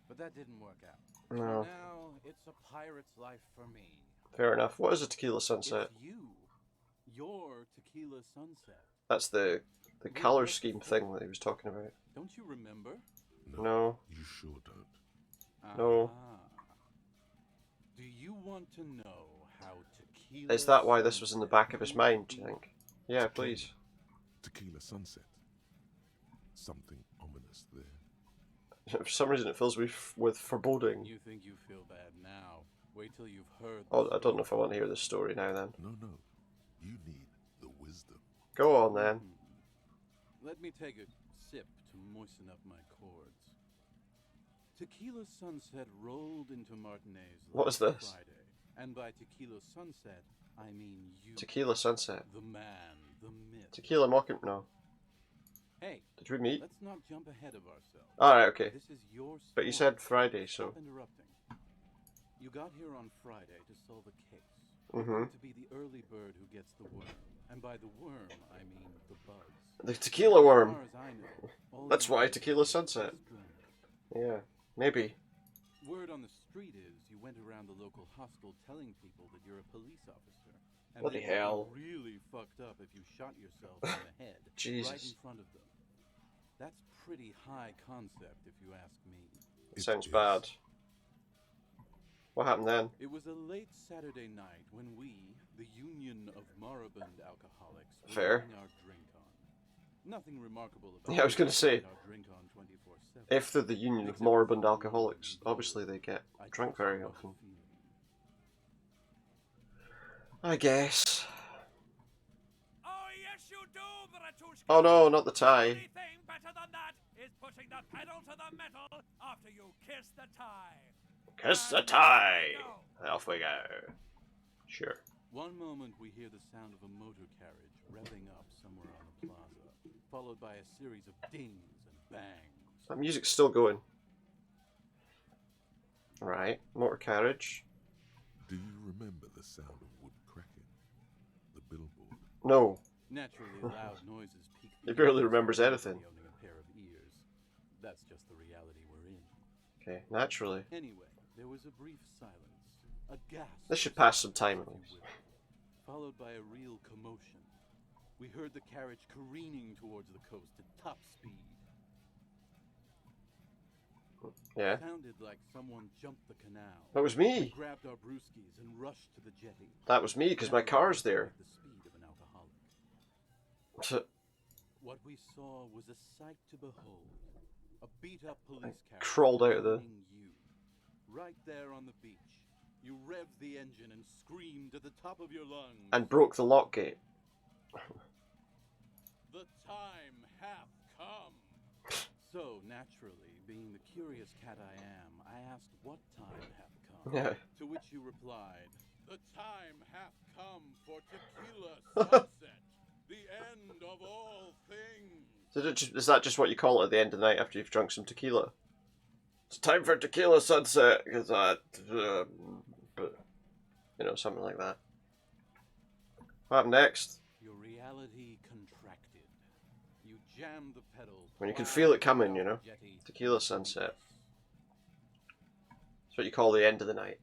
But that didn't work out. No. So now it's a pirate's life for me. Fair enough. What is a tequila sunset? It's you. Your tequila sunset. That's the color scheme thing that he was talking about. Don't you remember? No. You sure don't. No. Do you want to know how tequila... Is that why this was in the back of his mind, do you think? Yeah, please. Tequila sunset. Something ominous there. For some reason it fills me with foreboding. You think you feel bad now. Wait till you've heard... Oh, I don't know if I want to hear this story now then. No. You need the wisdom. Go on then. Let me take a sip to moisten up my cords. Tequila sunset rolled into Martinez What is this? Friday. And by tequila sunset, I mean you. Tequila sunset. The man, the myth. Tequila mocking... no. Hey, did we meet? Let's not jump ahead of ourselves. Alright, okay. This is your story. But you said Friday, so... Stop interrupting. You got here on Friday to solve a case. Mm-hmm. To be the early bird who gets the worm. And by the worm, I mean the buzz. The tequila worm. As far as I know, That's why tequila sunset. Yeah, maybe. Word on the street is you went around the local hostel telling people that you're a police officer. And Bloody they hell. would be really fucked up if you shot yourself in the head. Jesus. Right in front of them. That's pretty high concept if you ask me. It sounds bad. What happened then? It was a late Saturday night when we, the Union of Moribund Alcoholics, were Fair. getting our drink on. Nothing remarkable about Yeah, I was going to say, our drink on 24/7. if they're the Union of Moribund Alcoholics, obviously they get drunk very often. I guess. Yes, you do, Bratushka. Oh no, not the The tie. only thing better than that is putting the pedal to the metal after you kiss the tie. Kiss the And tie. go. Off we go. Sure. One moment we hear the sound of a motor carriage revving up somewhere on the plaza, followed by a series of dings and bangs. That music's still going. Right, motor carriage. Do you remember the sound of wood cracking? The billboard? No. Naturally, loud noises pique He barely remembers anything. owning a pair of ears. That's just the reality we're in. Okay, naturally. Anyway, there was a brief silence, a gasp. This should pass some time at if you least. will, followed by a real commotion. We heard the carriage careening towards the coast at top speed. Yeah. Sounded like someone jumped the canal. That was me. We grabbed our brewskis and rushed to the jetty. That was me, because my car's there. The speed of an alcoholic. What we saw was a sight to behold. A beat-up police carriage crawled out of the... carrying you. Right there on the beach. You revved the engine and screamed at the top of your lungs. And broke the lock gate. The time hath come. So, naturally, being the curious cat I am, I asked what time hath come. Yeah. To which you replied, the time hath come for tequila sunset, the end of all things. Is that just what you call it at the end of the night after you've drunk some tequila? It's time for tequila sunset, because you know, something like that. What happened next? Your reality contracted. You jammed the pedal. When you can feel it coming, you know? Tequila sunset. That's what you call the end of the night.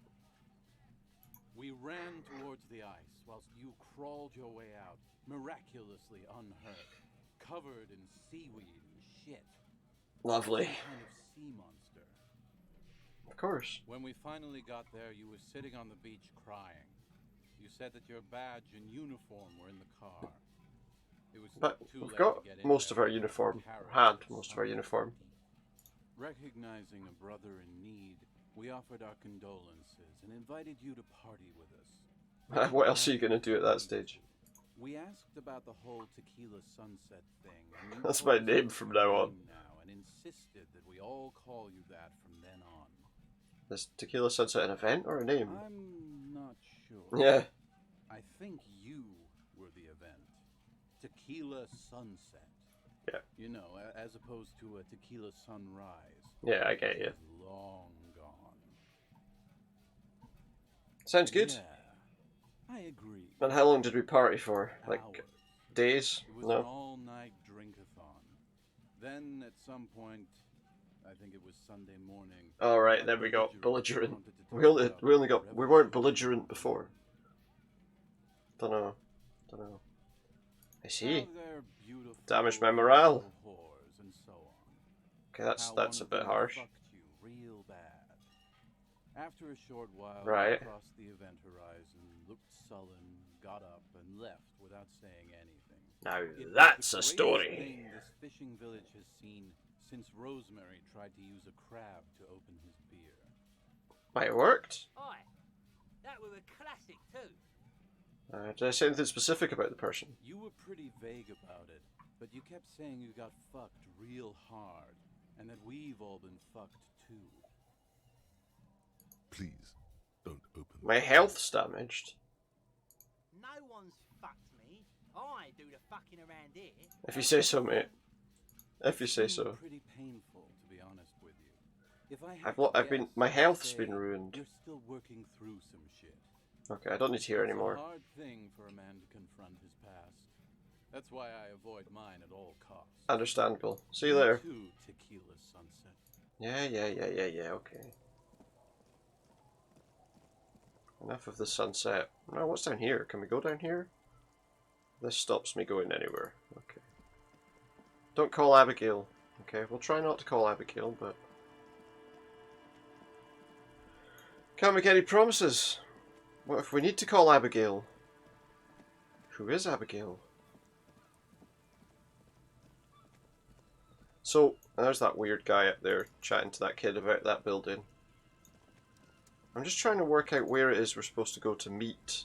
We ran towards the ice whilst you crawled your way out, miraculously unhurt, covered in seaweed and shit. Lovely. Some kind of sea monster. Of course. When we finally got there, you were sitting on the beach crying. You said that your badge and uniform were in the car. It was But too we've late got to get in most there. of our uniform. Had most of our uniform. Recognizing a brother in need, we offered our condolences and invited you to party with us. What else are you going to do at that stage? We asked about the whole tequila sunset thing. And you That's told my us name it from was now your on. name now and insisted that we all call you that from then on. Is tequila sunset an event or a name? I'm not sure. Yeah. I think you were the event. Tequila sunset. Yeah. You know, as opposed to a tequila sunrise. Yeah, I get you. Long gone. Sounds good. Yeah, I agree. And how long did we party for? Like Hours. days? It was an No. all-night drink-a-thon. Then, at some point, I think it was Sunday morning. All right, there we go. Belligerent. We weren't belligerent before. Don't know. I see. Damaged my morale. And so on. Okay, that's a bit harsh. Fucked you real bad. After a short while, Right. you crossed the event horizon, looked sullen, got up, and left without saying anything. Now It was that's the a greatest story. thing this fishing village has seen since Rosemary tried to use a crab to open his beer. Might have worked. Aye, that was a classic too. Did I say anything specific about the person? You were pretty vague about it, but you kept saying you got fucked real hard, and that we've all been fucked too. Please, don't open My health's damaged. No one's fucked me. I do the fucking around here. If you say so, mate. If you say so. Pretty painful, to be honest with you. If I My guess, health's I'd been say ruined. You're still working through some shit. Okay, I don't need to hear It's anymore. a hard thing for a man to confront his past. That's why I avoid mine at all costs. Understandable. See you later. Too, tequila sunset. Yeah, okay. Enough of the sunset. No, what's down here? Can we go down here? This stops me going anywhere. Okay. Don't call Abigail. Okay, we'll try not to call Abigail, but... Can't make any promises. What if we need to call Abigail? Who is Abigail? So, there's that weird guy up there chatting to that kid about that building. I'm just trying to work out where it is we're supposed to go to meet.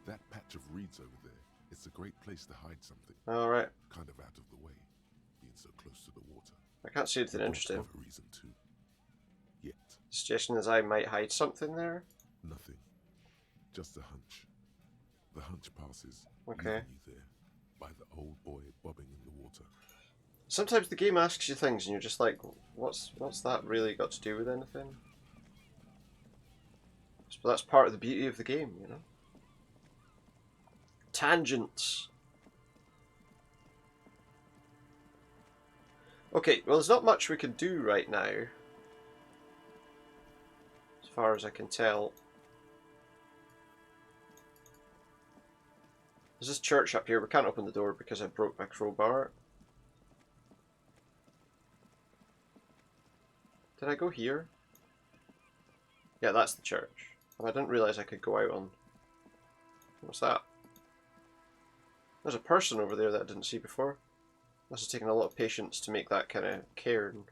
That patch of reeds over there. It's a great place to hide something. Alright. Kind of out of the way, being so close to the water. I can't see anything interesting. Don't have a reason to. Yet. Suggestion is I might hide something there? Nothing. Just a hunch. The hunch passes, okay, leaving you there by the old boy bobbing in the water. Sometimes the game asks you things and you're just like, what's that really got to do with anything? But that's part of the beauty of the game, you know? Tangents. Okay, well there's not much we can do right now. As far as I can tell. There's this church up here. We can't open the door because I broke my crowbar. Did I go here? Yeah, that's the church. Oh, I didn't realise I could go out on... What's that? There's a person over there that I didn't see before. Must have taken a lot of patience to make that kind of cairn.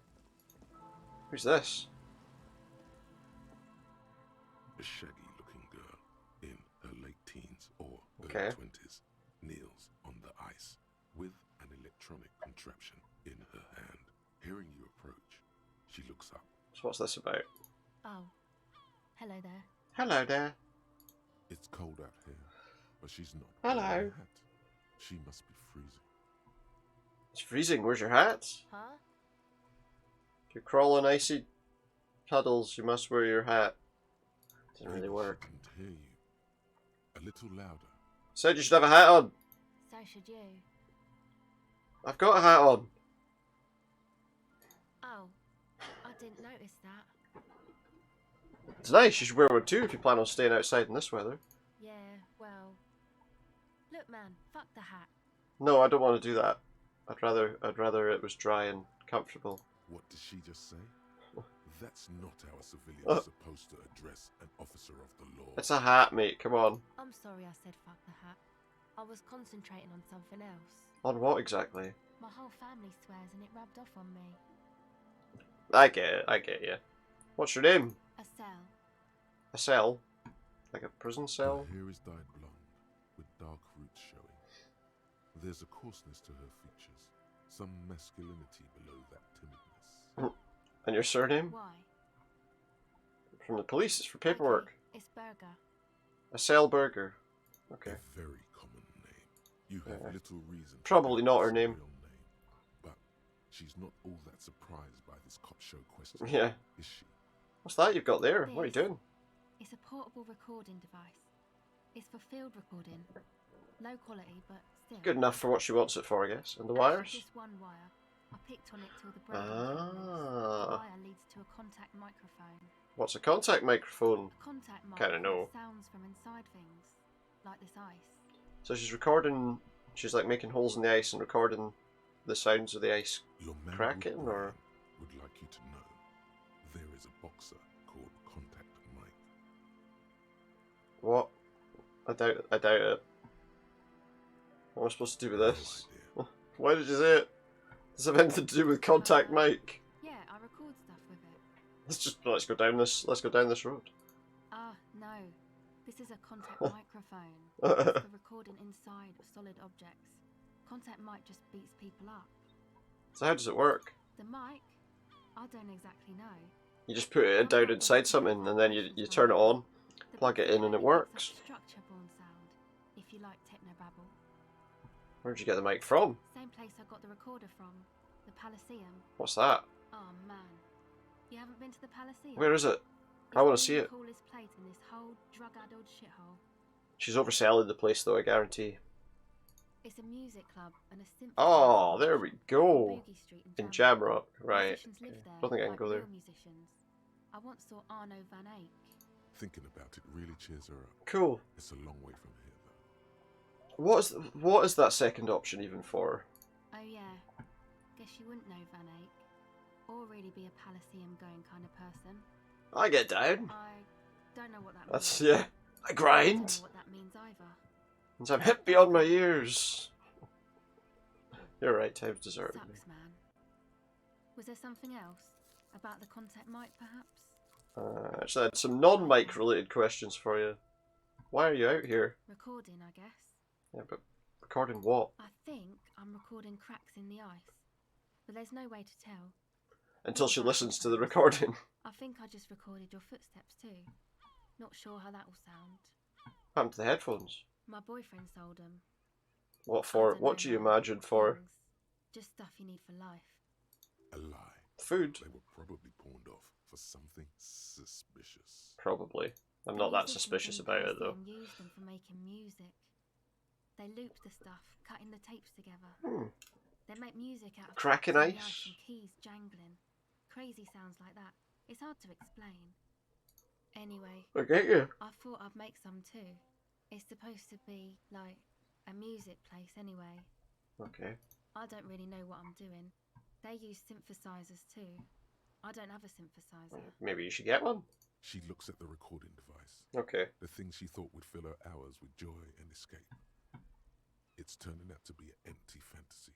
Who's this? A shaggy-looking girl in her late teens or okay, early 20s kneels on the ice with an electronic contraption in her hand. Hearing you approach, she looks up. So what's this about? Oh, hello there. Hello there. It's cold out here, but she's not. Hello. Wearing a hat. She must be freezing. It's freezing. Where's your hat? Huh? If you crawl in icy puddles, you must wear your hat. Doesn't really work. I couldn't hear you. A little louder. Said you should have a hat on. So should you. I've got a hat on. Oh, I didn't notice that. It's nice. You should wear one too if you plan on staying outside in this weather. Yeah, well... Look man, fuck the hat. No, I don't want to do that. I'd rather it was dry and comfortable. What did she just say? That's not how a civilian is supposed to address an officer of the law. It's a hat, mate. Come on. I'm sorry I said fuck the hat. I was concentrating on something else. On what exactly? My whole family swears and it rubbed off on me. I get it. I get you. What's your name? A cell. A cell? Like a prison cell? Her hair is dyed blonde, with dark roots showing. There's a coarseness to her features, some masculinity below that timidness. And your surname? Why? From the police, it's for paperwork. Okay, it's Burger. A cell burger. Okay. A very common name. You have little reason. Probably not her name. But she's not all that surprised by this cop show question. Yeah. Is she? What's that you've got there? What are you doing? It's a portable recording device. It's for field recording. Low quality, but still. Good enough for what she wants it for, I guess. And the wires? Just one wire. I picked on it till the break. The wire leads to a contact microphone. What's a contact microphone? A contact mic Kinda know. sounds from inside things, like this ice. So she's recording, she's like making holes in the ice and recording the sounds of the ice cracking, or? Would like you to know, there is a boxer called Contact Mike. What? I doubt it. What am I supposed to do with this? Why did you say it? Does it have anything to do with Contact Mike? Yeah, I record stuff with it. Let's go down this road. Ah, no. This is a contact microphone. It's for recording inside of solid objects. Contact mic just beats people up. So how does it work? The mic? I don't exactly know. You just put it down inside something and then you turn it on, plug it in and it works. Structure-born sound, if you like technobabble. Where'd you get the mic from? Same place I got the recorder from. The Palaceum. What's that? Oh man. You haven't been to the Palaceum? Where is it? I want to see it. It's the coolest place in this whole drug-addled shithole. She's overselling the place though, I guarantee. It's a music club and a symphony. Oh, there we go. Boogie Street In Jamrock, right. Musicians live there, Don't think I can like go there. real musicians. I once saw Arno van Eyck. Thinking about it really cheers her up. Cool. It's a long way from here, though. What is that second option even for? Oh yeah. Guess you wouldn't know Van Eyck. Or really be a Palaceum going kind of person. I get down. I don't know what that That's means. yeah. I grind. I don't know what that means either. And I'm hip beyond my ears. You're right, time's deserted me. Sucks, man. Was there something else? About the contact mic, perhaps? Actually, I had some non-mic related questions for you. Why are you out here? Recording, I guess. Yeah, but Recording what? I think I'm recording cracks in the ice, but there's no way to tell. Until she listens to the recording. I think I just recorded your footsteps too. Not sure how that will sound. What happened to the headphones? My boyfriend sold them. What for? What do you imagine for? Just stuff you need for life. A lie. Food. They were probably pawned off for something suspicious. Probably. I'm not that suspicious about it though. Used them for making music. They loop the stuff, cutting the tapes together. They make music out of cracking ice and keys jangling. Crazy sounds like that. It's hard to explain. Anyway, I get you. I thought I'd make some too. It's supposed to be like a music place anyway. Okay. I don't really know what I'm doing. They use synthesizers too. I don't have a synthesizer. Maybe you should get one. She looks at the recording device. Okay. The thing she thought would fill her hours with joy and escape. It's turning out to be an empty fantasy.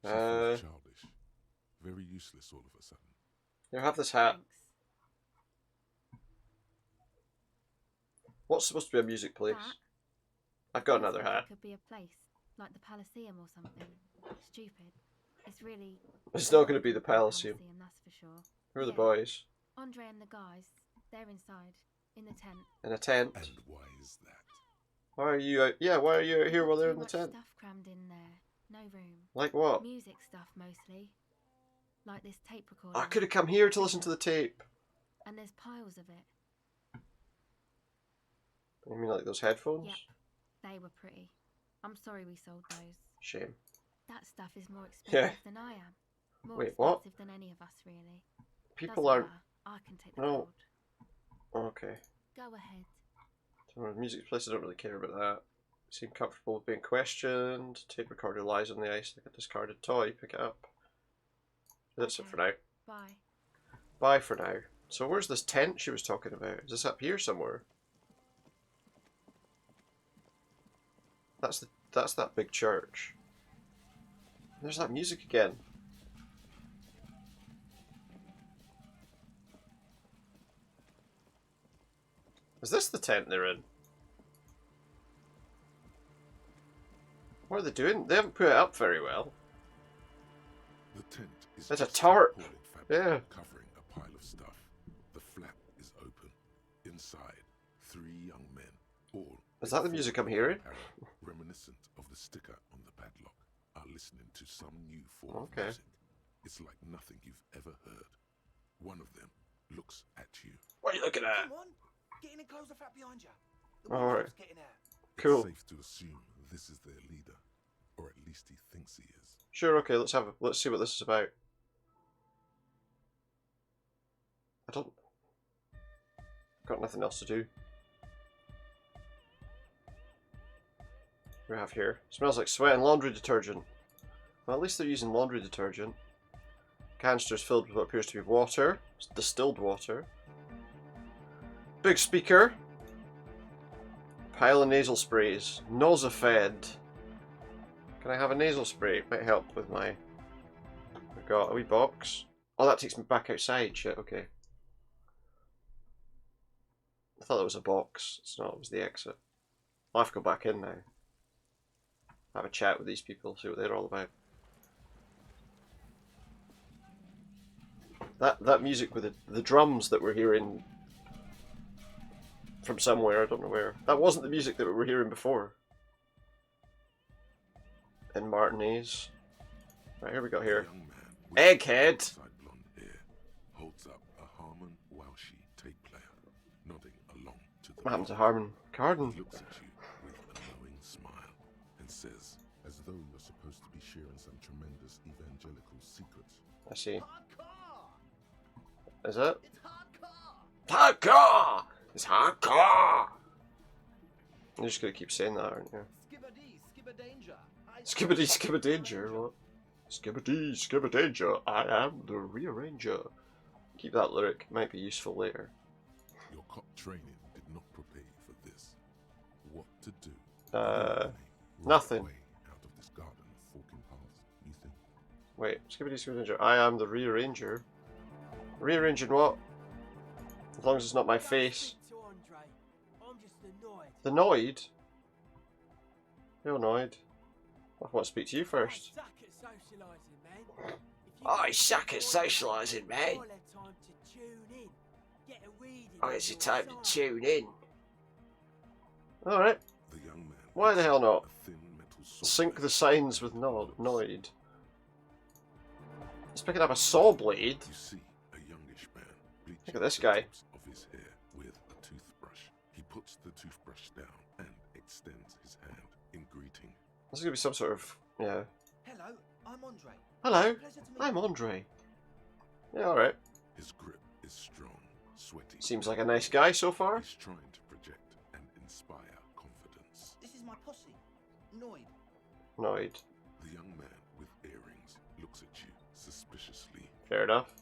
She feels childish. Very useless all of a sudden. Here, have this hat. Thanks. What's supposed to be a music place? I've got another hat. It could be a place, like the Palaceum or something. Stupid. It's really... It's not going to be the Palaceum. That's for sure. Who are the boys? Andre and the guys. They're inside, in the tent. In a tent? And why is that? Why are you out? Yeah, why are you out here while they're in the tent? Stuff crammed in there. No room. Like what? Music stuff mostly. Like this tape recorder. I could have come here to listen to the tape. And there's piles of it. You mean like those headphones? Yep. They were pretty. I'm sorry we sold those. Shame. That stuff is more expensive than I am. More Wait, expensive what? than any of us, really. People Doesn't aren't... matter. I can take the No. gold. Okay. Go ahead. So, music place, I don't really care about that. Seem comfortable with being questioned. Tape recorder lies on the ice like a discarded toy. Pick it up. That's it for now. Bye. Bye for now. So where's this tent she was talking about? Is this up here somewhere? That's that big church. There's that music again. Is this the tent they're in? What are they doing? They haven't put it up very well. The tent is There's a tarp. Yeah. Covering a pile of stuff. The flap is open. Inside, 3 young men, all... Is that the music I'm hearing? Reminiscent of the sticker on the padlock, are listening to some new form of music. It's like nothing you've ever heard. One of them looks at you. What are you looking at? Come on, get in and close the flap behind you. Alright. Getting out. Cool. It's safe to assume this is their leader, or at least he thinks he is. Sure, okay, let's see what this is about. Got nothing else to do. What do we have here? Smells like sweat and laundry detergent. Well, at least they're using laundry detergent. Canisters filled with what appears to be water. It's distilled water. Big speaker. Pile of nasal sprays. Nosafed. Can I have a nasal spray? It might help with my... I've got a wee box. Oh, that takes me back outside. Shit, okay. I thought it was a box. It's not, it was the exit. I'll have to go back in now. Have a chat with these people, see what they're all about. That music with the drums that we're hearing from somewhere, I don't know where. That wasn't the music that we were hearing before. In Martinez. Right, here we go here. Egghead! Holds up a Harman Welshi tape player, nodding along to the... What happened to Harman Kardon? He looks at you with a knowing smile and says, as though you're supposed to be sharing some tremendous evangelical secrets. I see. Is it? Hardcore! It's hardcore! You're just gonna keep saying that, aren't you? Skibbity, skibbidanger, what? Skibbity, skibbidanger, I am the rearranger. Keep that lyric, might be useful later. Your cop training did not prepare you for this. What to do? Nothing. Out of this garden of forking paths, you think? Wait, skibbity, skibbidanger, I am the rearranger. Rearranging what? As long as it's not my face. I'm just annoyed. The Noid? You're annoyed. I want to speak to you first. I suck at socialising, man. Oh, it's your time to tune in. Alright. Why the hell not? Sync the signs with Noid. He's picking up a saw blade. You see a youngish man bleaching Look at this the guy. tips of his hair with a toothbrush. He puts the toothbrush down and extends his hand in greeting. This is gonna be some sort of Hello, I'm Andre. Hello, Pleasure to meet I'm you. Andre. Yeah, alright. His grip is strong, sweaty. Seems like a nice guy so far. He's trying to project and inspire confidence. This is my posse, Noid. Noid. The young man with earrings looks at you suspiciously. Fair enough.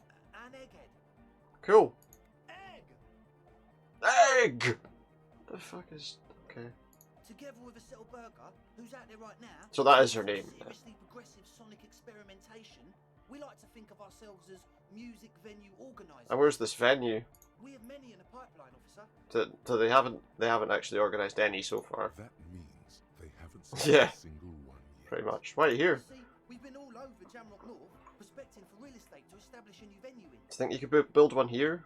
And Egghead. Cool. Egg! Egg! The fuck is... Okay. Together with a Settle Burger, who's out there right now. So that is her name. Seriously progressive sonic experimentation. We like to think of ourselves as music venue organisers. And where's this venue? We have many in the pipeline, officer. So they haven't actually organised any so far. That means they haven't seen Yeah. a single one yet. Pretty much. Why are you here? See, we've been all over Jamrock North, prospecting for real estate to establish a new venue in. Do you think you could build one here?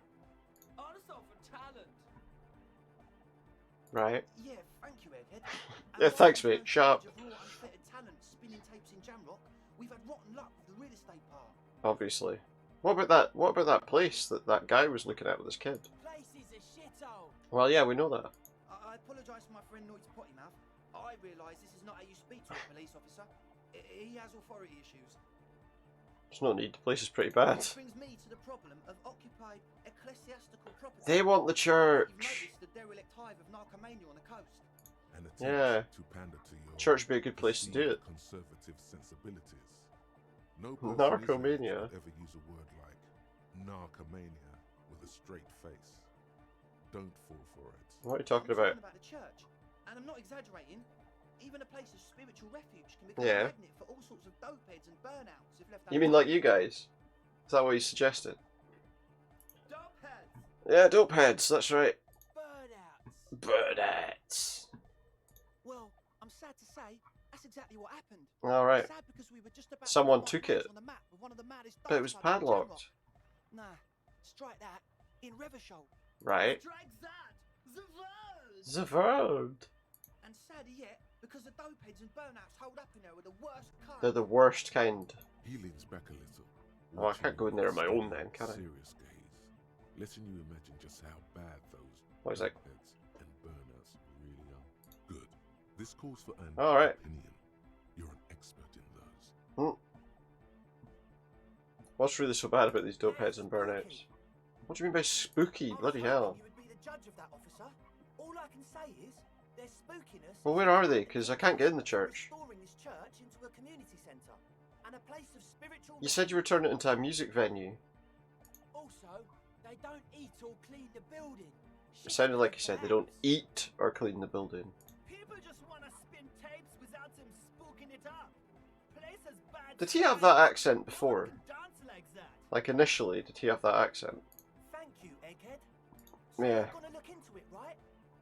Honest for talent. Right. Yeah, thank you, Egghead. Yeah, thanks, mate. Shut up. Talent spinning tapes in Jamrock. We've had rotten luck with the real estate part. Obviously. What about that place that guy was looking at with his kid? Place is a shithole. Well, yeah, we know that. I apologise for my friend Noid's potty mouth. I realise this is not how you speak to a police officer. He has authority issues. There's no need. The place is pretty bad. Which brings me to the problem of occupied ecclesiastical property. They want the You've church. noticed the derelict hive of narcomania on the coast. An attempt Yeah. to pander to your Church would be a good place to do it. conservative sensibilities. No person Narcomania. would ever use a word like narcomania with a straight face. Don't fall for it. What are you talking I'm about? talking about the church, and I'm not exaggerating. Even a place of spiritual refuge can become Yeah. a magnet for all sorts of dopeheads and burnouts if left You mean like you guys? Is that what you suggested? Dopeheads! Yeah, dope heads. That's right. Burnouts! Burnouts. Well, I'm sad to say, that's exactly what happened. All right. Sad because we were just about to Someone put our took nose it. on the map with one of the maddest But it was dope clubs in Jamrock. padlocked. Nah, strike that. In Revachol. Right. Strike that! The world! The world. And sadder yet, because the dopeheads and burnouts hold up in there with the worst kind. They're the worst kind. He leans back a little. Oh, I can't go in there on my own then, can I? Serious gaze, letting you imagine just how bad those What is that? dopeheads and burnouts really are. Good. This calls for an All right. opinion. You're an expert in those. Hmm. What's really so bad about these dope heads and burnouts? What do you mean by spooky? Bloody hell. You would be the judge of that, officer. All I can say is, their spookiness. Well, where are they? Because I can't get in the church. Restoring this church into a community centre and a place of spiritual. You said you were turning it into a music venue. Also, they don't eat or clean the building. It sounded like you said they don't eat or clean the building. People just want to spin tapes without them spooking it up. Place has bad. Did he have that accent before? Dance like that. Like initially, did he have that accent? Thank you, Egghead. Yeah. You're gonna look into it, right?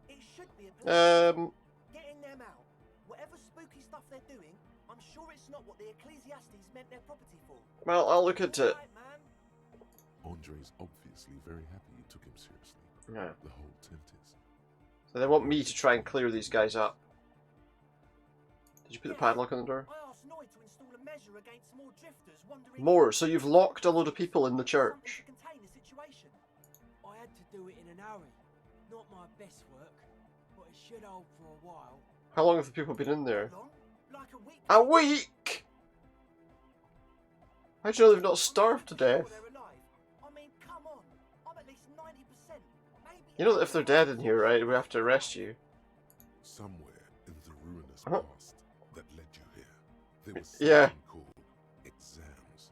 It should be a police. Getting them out. Whatever spooky stuff they're doing, I'm sure it's not what the Ecclesiastes meant their property for. Well, I'll look into it. Right, man. Andre's obviously very happy you took him seriously. Yeah. The whole tent is. So they want me to try and clear these guys up. Did you put the padlock on the door? I asked Noid to install a measure against more drifters wandering. More. So you've locked a load of people in the church. To contain the situation. I had to do it in an hurry. Not my best work, but it should hold for a while. How long have the people been in there? Like a week. A week! How do you know they've not starved to death? I mean, come on. I'm at least 90%. Maybe. You know that if they're dead in here, right, we have to arrest you. Somewhere in the ruinous Uh-huh. past that led you here, there was Yeah. something called exams.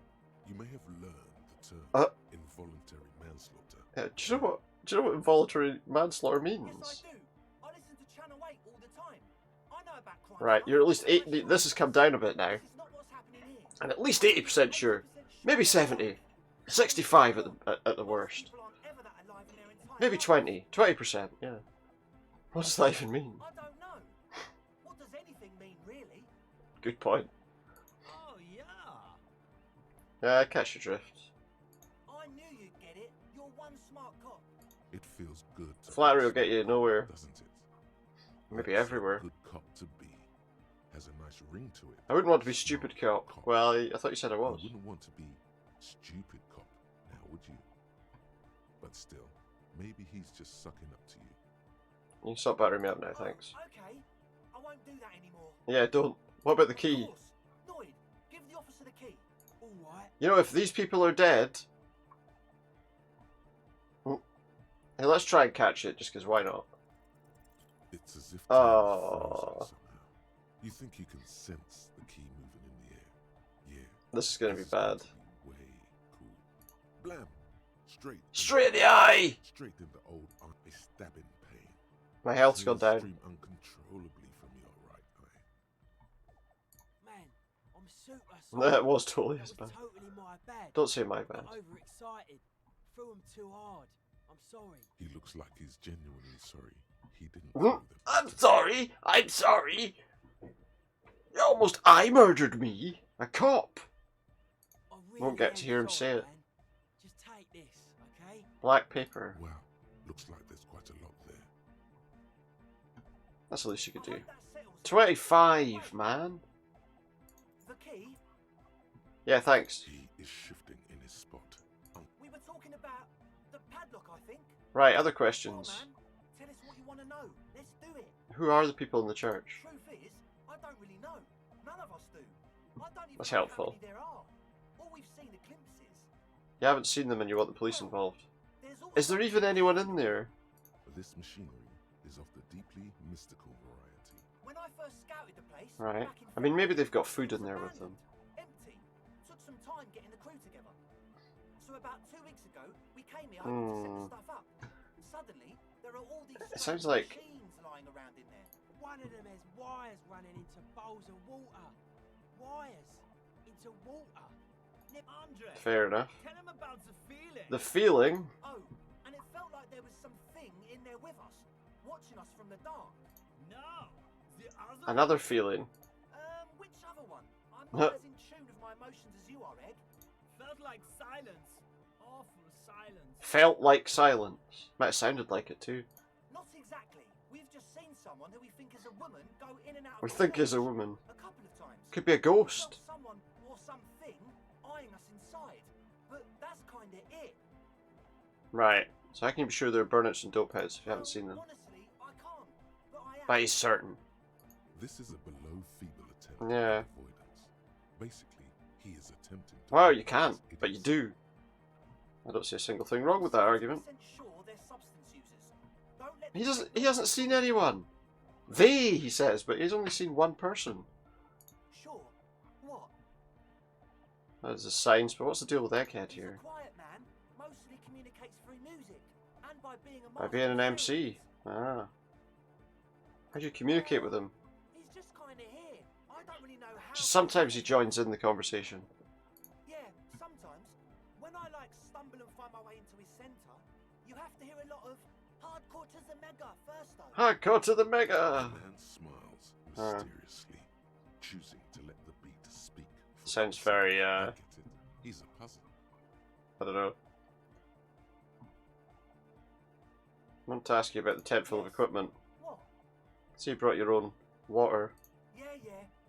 You may have learned the term involuntary manslaughter. Yeah, do you know what involuntary manslaughter means? Yes, I do. I listen to Channel 8 all the time. I know about crime. Right, you're at least 80. This has come down a bit now. And at least 80% sure. Maybe 70. 65 at the worst. Maybe 20. 20%, yeah. What does that even mean? I don't know. What does anything mean, really? Good point. Oh, yeah. Yeah, I catch your drift. I knew you'd get it. You're one smart cop. It feels good. Flattery will get you nowhere. Doesn't it? Maybe everywhere. Good cop to be. Has a nice ring to it. I wouldn't want to be stupid cop. Well, I thought you said I was. You wouldn't want to be stupid cop, now would you? But still, maybe he's just sucking up to you. You can stop buttering me up now, thanks. Okay, I won't do that anymore. Yeah, don't. What about the key? Lloyd, give the officer the key. All right. You know, if these people are dead... Hey, let's try and catch it, just because why not? It's as if oh. You think you can sense the key moving in the air? Yeah. This is going to be bad. Way cool. Blam! Straight in the eye! Straight in the old eye. A stabbing pain. My health's gone down. Stream uncontrollably from your right eye. Man, I'm super sorry. That was totally his bad. Totally my bad. Don't say my bad. Got overexcited. Threw him too hard. I'm sorry. He looks like he's genuinely sorry. He didn't throw them. I'm sorry! I'm sorry! You almost eye-murdered me! A cop! Really Won't get to hear him say it. Man. Just take this, okay? Black paper. Wow, looks like there's quite a lot there. That's the least you could do. 25, man! The key? Yeah, thanks. He is shifting in his spot. We were talking about the padlock, I think. Right, other questions. Oh, man. Tell us what you want to know. Let's do it. Who are the people in the church? Truth is, I don't really know. None of us do. I don't even That's know helpful. how many there are. All we've seen are glimpses. You haven't seen them and you want the police involved. Is there even anyone in there? This machinery is of the deeply mystical variety. When I first scouted the place, Right. back in I mean, maybe February, they've got food it was in there with them. Empty. Took some time getting the crew together. So about 2 weeks ago, we came here hoping to set the stuff up. Suddenly, there are all these It sounds like... machines lying around in there. One of them has wires running into bowls of water. Wires into water. Andre, Fair enough. tell him about the feeling. The feeling? Oh, and it felt like there was something in there with us, watching us from the dark. No, the other Another feeling. which other one? I'm not as in tune with my emotions as you are, Egg. Felt like silence. Awful silence. Felt like silence. Might have sounded like it too. Not exactly. We've just seen someone who we think is a woman go in and out of We the think church is a woman. a couple of times. Could be a We ghost. felt someone or something eyeing us inside, but that's kind of it. Right. So how can you be sure they're burnouts and dope heads if you haven't seen them? Honestly, I can't. But I am. But he's certain. This is a below feeble attempt Yeah. at avoidance. Basically, he is attempting to... Well, you can't, but you do. I don't see a single thing wrong with that argument. Sure they're substance users. Don't let He hasn't seen anyone. They, he says, but he's only seen one person. Sure. What? There's a signs, but what's the deal with Egghead here? Quiet man mostly communicates through music and by being a By being an master of MC. Ah. How do you communicate with him? He's just kind of here. I don't really know how. Just sometimes he joins in the conversation. Yeah, sometimes. When I stumble and find my way into his center, you have to hear a lot of hardcore to the mega first though. Hardcore to the The mega! man smiles mysteriously, choosing to let the beat speak. for Sounds himself. very, I get it. He's a puzzle. I don't know. I want to ask you about the tent full of equipment. What? So you brought your own water. Yeah,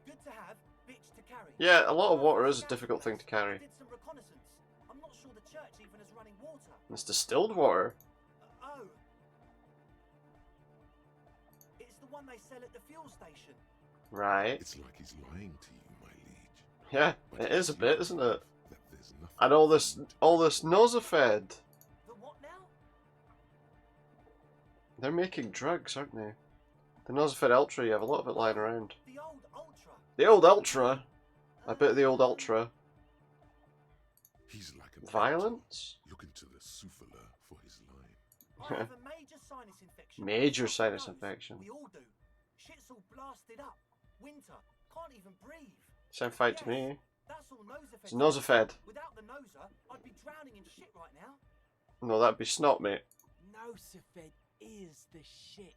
good to have, bitch to carry. Yeah, a lot of water is a difficult thing to carry. Did some reconnaissance. I'm not sure the church even is running water. It's distilled water. Oh. It's the one they sell at the fuel station. Right. It's like he's lying to you, my liege. Yeah, it is a bit, isn't it? That there's nothing And all this nosafed. The what now? They're making drugs, aren't they? The Nosafed Ultra, you have a lot of it lying around. The old Ultra. The old Ultra? A bit of the old Ultra. He's like a Violence? looking to the souffleur for his line. I have a major sinus infection. Major Soft sinus nose. infection. We all do. Shit's all blasted up. Winter. Can't even breathe. Sound fine to me. That's all Nosafed. It's Nosafed. Without the Noser, I'd be drowning in shit right now. No, that'd be snot, mate. Nosafed is the shit.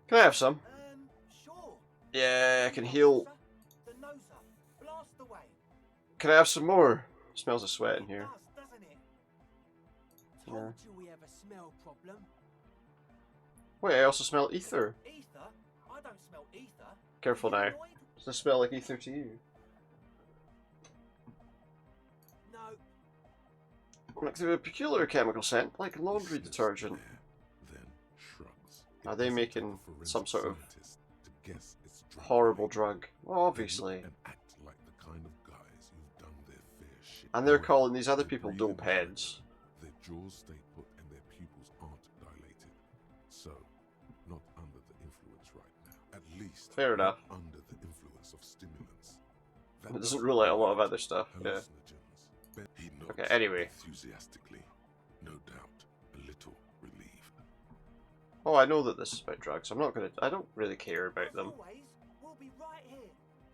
Can I have some? Sure. Yeah, I can heal. The noser. Blast away. Can I have some more? Smells of sweat in here. Does, doesn't it? Yeah. Told you we have a smell problem. Wait, I also smell ether. Ether? I don't smell ether. Careful now. Does this smell like ether to you? No. Like through a peculiar chemical scent, like laundry detergent. Are they making some sort of horrible drug? Well, obviously. And they're calling these other people dope heads. Their jaws stay put and their pupils aren't dilated. So, not under the influence right now. At least, fair enough. Under the influence of stimulants. It doesn't rule out a lot of other stuff. Yeah. Okay. Anyway. Enthusiastically, no doubt, a little relieved. Oh, I know that this is about drugs. I'm not gonna. I don't really care about them. Always, we'll be right here,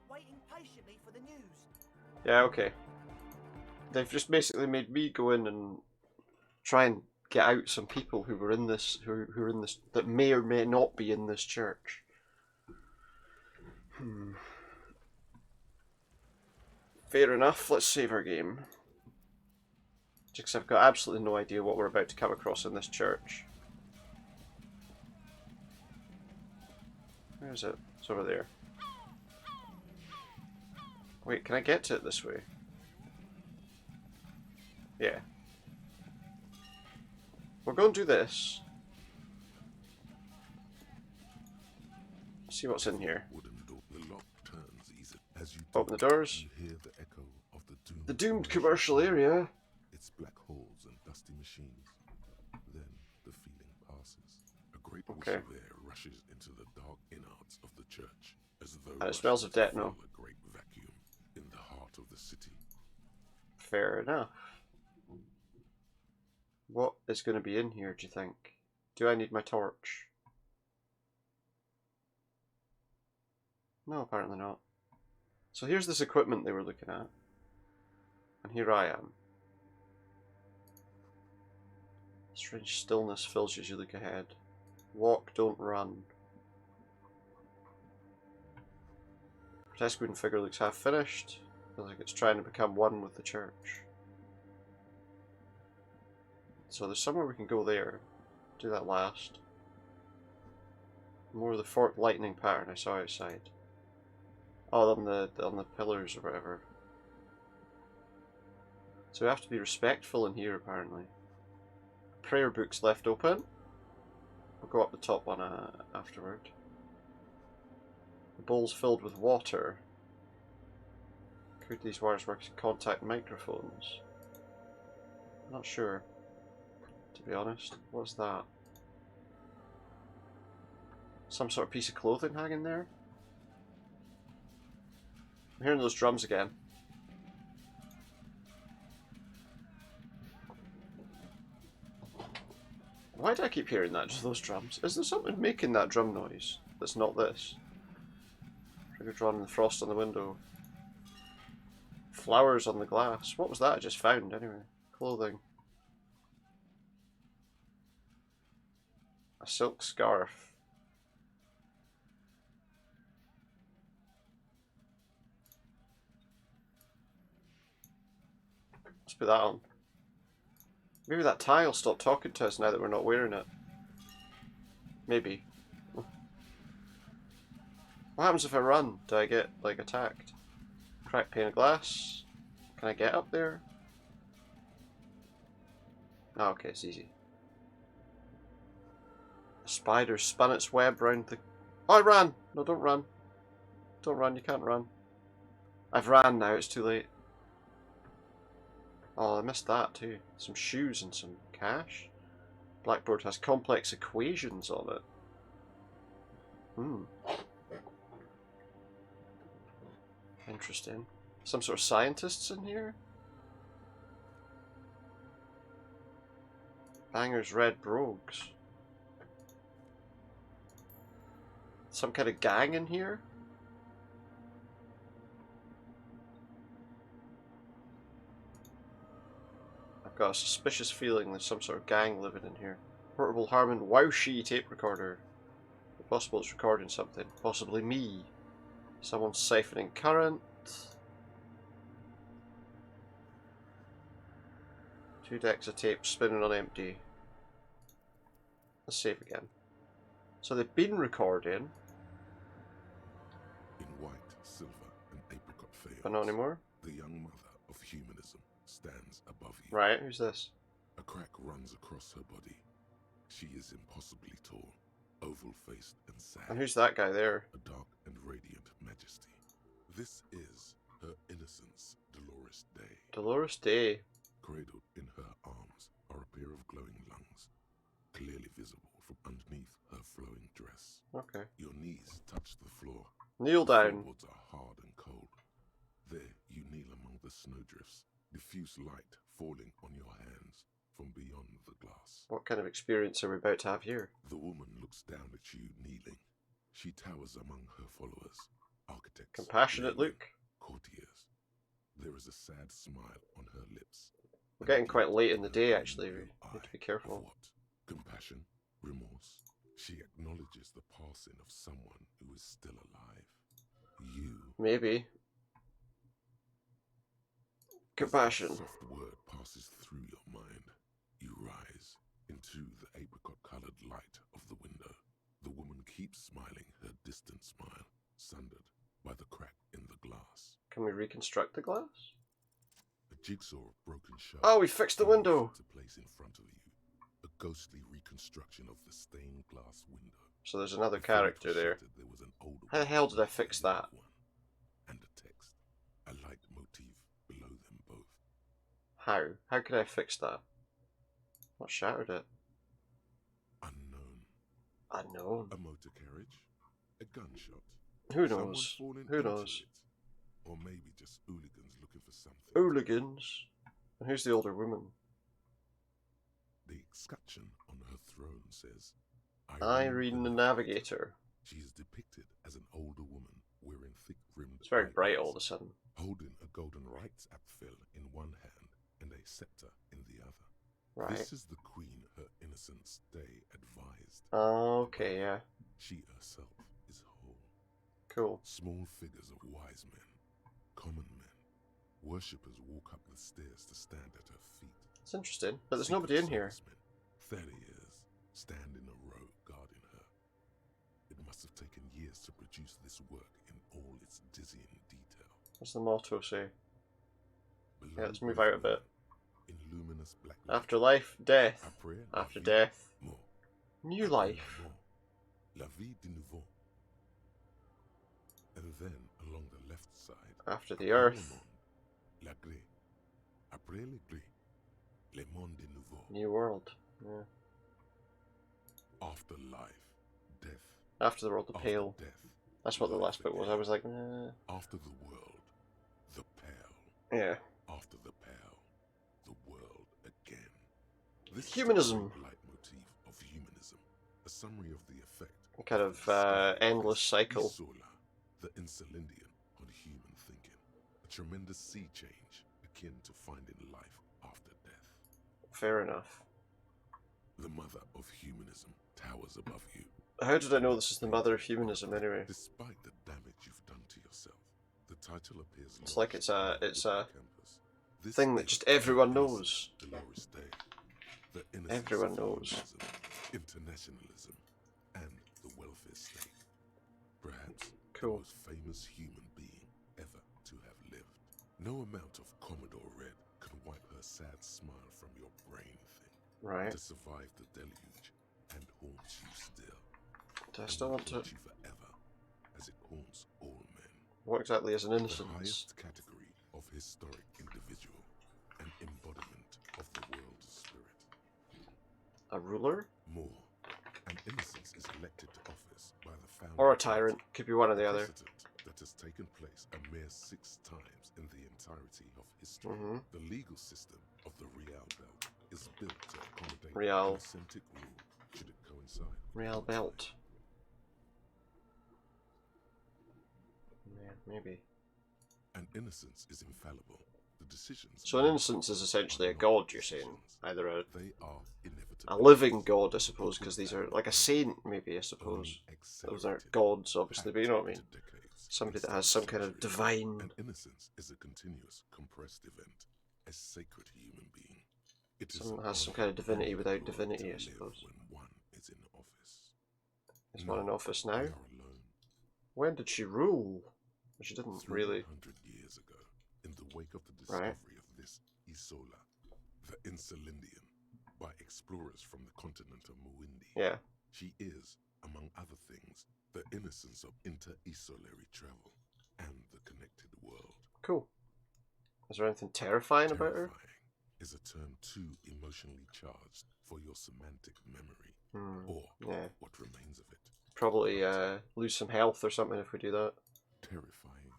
waiting patiently for the news. Yeah. Okay. They've just basically made me go in and try and get out some people who were in this, who are in this, that may or may not be in this church. Fair enough. Let's save our game. Just 'cause I've got absolutely no idea what we're about to come across in this church. Where is it? It's over there. Wait, can I get to it this way? Yeah. We're going to do this. See what's in here. Open the doors. The doomed commercial area. It's black holes and dusty machines. Then the feeling passes. A great okay. whistle there rushes into the dark innards of the church, as though and it smells of death now. A great vacuum in the heart of the city. Fair enough. What is going to be in here, do you think? Do I need my torch? No, apparently not. So here's this equipment they were looking at. And here I am. Strange stillness fills you as you look ahead. Walk, don't run. Grotesque wooden figure looks half finished. Feels like it's trying to become one with the church. So there's somewhere we can go there. Do that last. More of the forked lightning pattern I saw outside. Oh, on the pillars or whatever. So we have to be respectful in here apparently. Prayer book's left open. We'll go up the top one afterward. The bowl's filled with water. Could these wires work as contact microphones? Not sure. To be honest. What's that? Some sort of piece of clothing hanging there? I'm hearing those drums again. Why do I keep hearing that? Just those drums? Is there something making that drum noise that's not this? Trigger drawn in the frost on the window. Flowers on the glass. What was that I just found anyway? Clothing. A silk scarf. Let's put that on. Maybe that tie will stop talking to us now that we're not wearing it. Maybe. What happens if I run? Do I get, like, attacked? Cracked pane of glass? Can I get up there? Oh, okay, it's easy. A spider spun its web round the... Oh, I ran! No, don't run. Don't run, you can't run. I've ran now, it's too late. Oh, I missed that too. Some shoes and some cash. Blackboard has complex equations on it. Interesting. Some sort of scientists in here? Banger's red brogues. Some kind of gang in here? Got a suspicious feeling there's some sort of gang living in here. Portable Harman Wowshee tape recorder. Possible it's recording something. Possibly me. Someone's siphoning current. 2 decks of tape spinning on empty. Let's save again. So they've been recording. In white, silver, and apricot faience, But not anymore. the young mother of humanism stands above you. Right, who's this? A crack runs across her body. She is impossibly tall, oval-faced and sad. And who's that guy there? A dark and radiant majesty. This is her innocence, Dolores Day. Dolores Day. Cradled in her arms are a pair of glowing lungs, clearly visible from underneath her flowing dress. Okay. Your knees touch the floor. Kneel down. The floorboards are hard and cold. There you kneel among the snowdrifts, diffuse light falling on your hands from beyond the glass. What kind of experience are we about to have here? The woman looks down at you kneeling. She towers among her followers, architects, Compassionate laymen, look. courtiers. There is a sad smile on her lips. We're getting quite late in the day, actually. We need to be careful. What? Compassion? Remorse? She acknowledges the passing of someone who is still alive. You. Maybe. Compassion. A soft word passes through your mind. You rise into the apricot-colored light of the window. The woman keeps smiling her distant smile, sundered by the crack in the glass. Can we reconstruct the glass? A jigsaw of broken shards. Oh, we fixed the window! To place in front of you. A ghostly reconstruction of the stained glass window. So there's another character there. There was an older How the hell did I fix that? and a text, a light motif below them both. How? How could I fix that? What shattered it? Unknown. Unknown. A motor carriage, a gunshot. Who Someone knows? falling Who into knows? it. Or maybe just hooligans looking for something. Hooligans. And who's the older woman? The escutcheon on her throne says, Irene the Navigator. She is depicted as an older woman wearing thick-rimmed. It's very bright all of a sudden. Holding a golden rights apfel in one hand and a scepter in the other. Right. This is the queen her innocence day advised. Okay, yeah. She herself is whole. Cool. Small figures of wise men, common men, worshippers walk up the stairs to stand at her feet. It's interesting, but there's nobody in here. 30 years, stand in a row guarding her. It must have taken years to produce this work in all its dizzying detail. What's the motto say? Below Yeah, let's move out a bit. in luminous black After life, death. Après After la vie, death, mort. new Après life. la mort, la vie de nouveau. And then along the left side, After the après le earth, monde, la gré. Après le gré, le monde de nouveau. new world. Yeah. After life, death. After the world, the After pale. death, That's what the life last bit was. again. I was like, After the world, the pale. yeah. After the pale, the world again. This Humanism. is the leitmotif of humanism, a summary of the effect. Kind of endless cycle. Isola, the insulindian on human thinking, a tremendous sea change akin to finding life after death. Fair enough. The mother of humanism towers above you. How did I know this is the mother of humanism anyway? Despite the damage you've done to yourself, the title appears. It's like it's a campus. This thing that is just everyone the knows. Dolores Day, the innocence Everyone of knows. humanism, internationalism, and the welfare state. Perhaps Cool. the most famous human being ever to have lived. No amount of Commodore Red can wipe her sad smile from your brain thing. Right. To survive the deluge and haunts you still. Do I And still will want to... haunt you forever, as it haunts all men. What exactly is an The innocence? highest category of historic individual, an embodiment of the world's spirit. A ruler? More, an innocence is elected to office by the founder. Or a tyrant? Could be one or the other. Precedent that has taken place a mere 6 times in the entirety of history. Mhm. The legal system of the Real Belt is built to accommodate Real. an authentic rule should it coincide. Real belt. Yeah, maybe. An innocence is infallible. The decisions. So an innocence is essentially a god, you're saying? Either a They are inevitable. a living god, I suppose, because these are like a saint, maybe, I suppose. Those aren't gods, obviously, but you know what I mean. somebody that has some kind of divine... And innocence is a continuous, compressed event, a sacred human being. It is Someone has some kind of divinity without divinity, I suppose. when one is in office. Is one in office now? We are alone. When did she rule? She didn't really... 300 years ago, in the wake of the discovery of this Isola, the Insulindian, by explorers from the continent of Muindi. Yeah. She is, among other things, the innocence of inter-isolary travel and the connected world. Cool. Is there anything terrifying about her? Is a term too emotionally charged for your semantic memory, or what remains of it. Probably lose some health or something if we do that. Terrifying.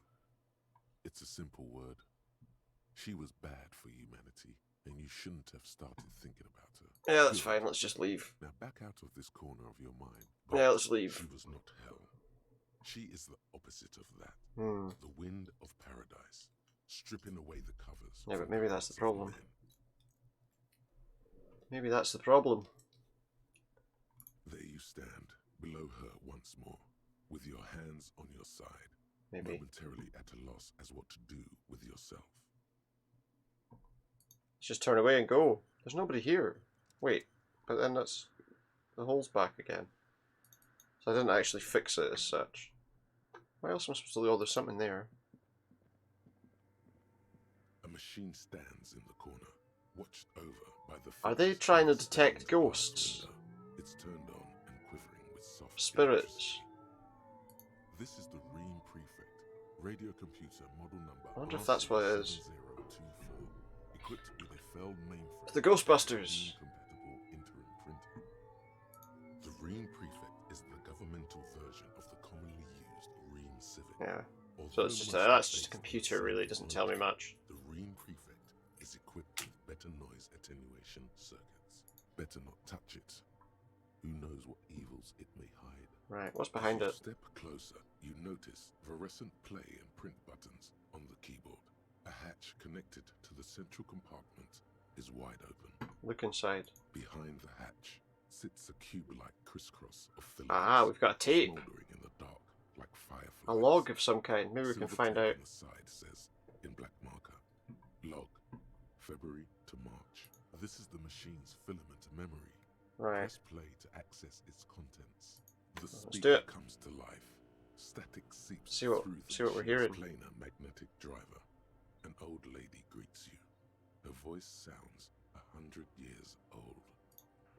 It's a simple word. She was bad for humanity, and you shouldn't have started thinking about her. Yeah, that's fine. Let's just leave. Now back out of this corner of your mind. Yeah, let's leave. She was not hell. She is the opposite of that. The wind of paradise, stripping away the covers. Yeah, but maybe that's the problem. Maybe that's the problem. There you stand, below her once more, with your hands on your side, momentarily at a loss as what to do with yourself. Let's just turn away and go. There's nobody here. Wait, but then that's... the hole's back again. So I didn't actually fix it as such. Why else am I supposed to do? Oh, there's something there. A machine stands in the corner, watched over by the... Are they trying to detect ghosts? It's turned on and quivering with soft spirits. This is the Ream Prefect, radio computer model number... I wonder if that's what it is. 7024, equipped with a Feld mainframe. It's the Ghostbusters! Compatible interim printer. The Ream Prefect is the governmental version of the commonly used Ream Civic. Yeah. So it's just that's just a computer, really. It doesn't tell me much. The Ream Prefect is equipped with better noise attenuation circuits. Better not touch it. Who knows what evils it may hide. Right, what's behind it? Step closer, you notice fluorescent play and print buttons on the keyboard. A hatch connected to the central compartment is wide open. Look inside. Behind the hatch sits a cube-like crisscross of filaments. Ah, we've got a tape. Smoldering in the dark, like fireflies. A log of some kind. Maybe we can find out. On the side says, in black marker, log, February to March. This is the machine's filament memory. Right. Press play to access its contents. The Let's do it. Comes to life. Static seeps See what we're hearing. Planar magnetic driver. An old lady greets you. Her voice sounds 100 years old.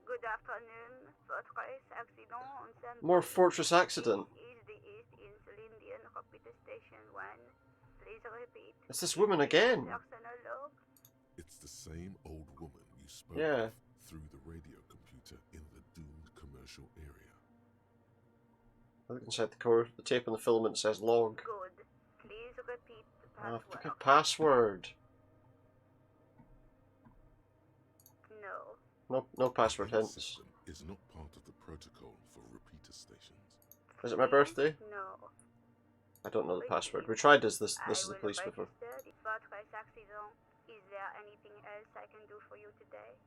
Good afternoon. Fortress accident. More fortress accident. Is the East Insulindian Repeater Station 1. Please repeat. It's this woman again. Personal log. It's the same old woman you spoke with through the radio computer in the doomed commercial area. I look inside the core. The tape on the filament says log. Good. Please repeat the password. Ah, fucking password. No. No password hints. System is not part of the protocol for repeater stations. Is it my birthday? No. I don't know the password. We tried this is the police before. Fortress accident. Is there anything else I can do for you today?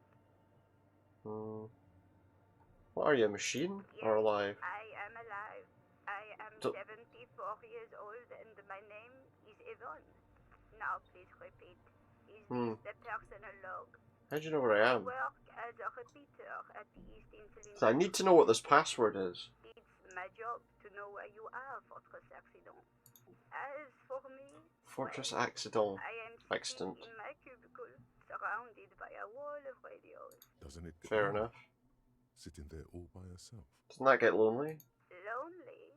What are you, a machine or alive? I am alive. I am 74 years old and my name is Yvonne. Now please repeat. Is this the personal log? How do you know where I am? I work as a repeater at the East Insulindian. So I need to know what this password is. It's my job to know where you are, Fortress Accident. As for me... Fortress Accident. I am Accident. in my cubicle, surrounded by a wall of radios. Doesn't it? Fair enough. Sitting there all by herself. Doesn't that get lonely? Lonely?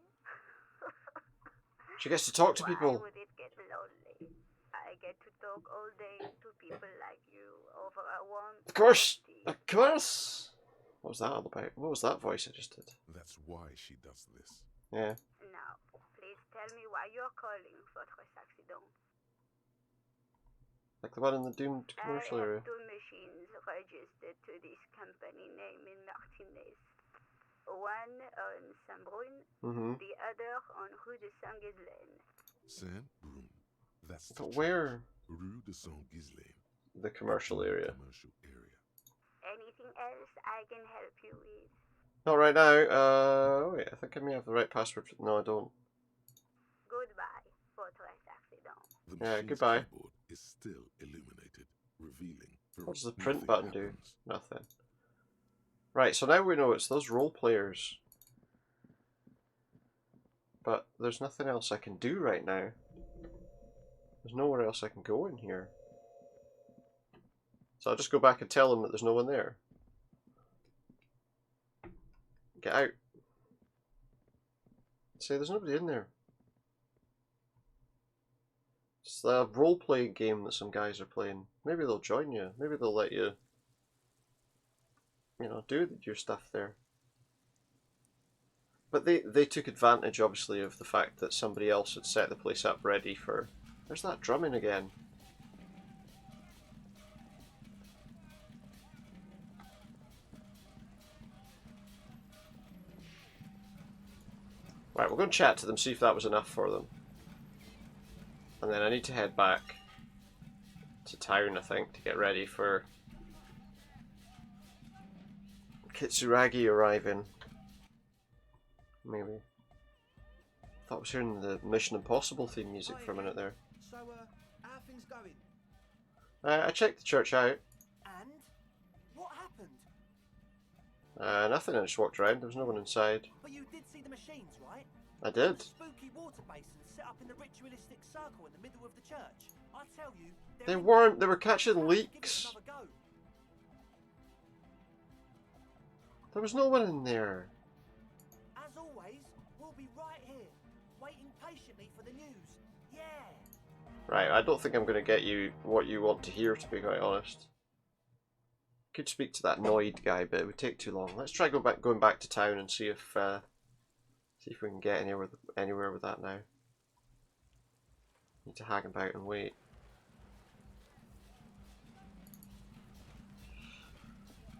She gets to talk to people. Why would it get lonely? I get to talk all day to people like you over a warm... Of course! Of course! What was that all about? What was that voice I just did? That's why she does this. Yeah. Now, please tell me why you're calling Fortress Accident. Like the one in the doomed commercial area. I have two machines registered to this company name in Martinez. One on Saint-Brun, the other on Rue de Saint-Ghislaine. Saint-Brun. That's but where? Rue de Saint-Ghislaine. The commercial area. Anything else I can help you with? Not right now. Wait, I think I may have the right password. No, I don't. Goodbye. The Yeah, machine's goodbye. keyboard is still illuminated, revealing What does the print nothing button do? happens. Nothing. Right, so now we know it's those role players. But there's nothing else I can do right now. There's nowhere else I can go in here. So I'll just go back and tell them that there's no one there. Get out. Say there's nobody in there. It's the role-playing game that some guys are playing. Maybe they'll join you. Maybe they'll let you, you know, do your stuff there. But they took advantage, obviously, of the fact that somebody else had set the place up ready for... There's that drumming again. Right, we're going to chat to them, see if that was enough for them. And then I need to head back to town, I think, to get ready for Kitsuragi arriving. Maybe. Thought I was hearing the Mission Impossible theme music for a minute there. So, how are things going? I checked the church out. And? What happened? Nothing, I just walked around, there was no one inside. But you did see the machines, right? I did. Spooky water basins set up in the ritualistic circle in the middle of the church. I tell you, They weren't, they were catching leaks. There was no one in there. As always, we'll be right here, waiting patiently for the news. Yeah. Right, I don't think I'm going to get you what you want to hear, to be quite honest. Could speak to that Noid guy, but it would take too long. Let's try going back to town and see if we can get anywhere with that now. Need to hang about and wait.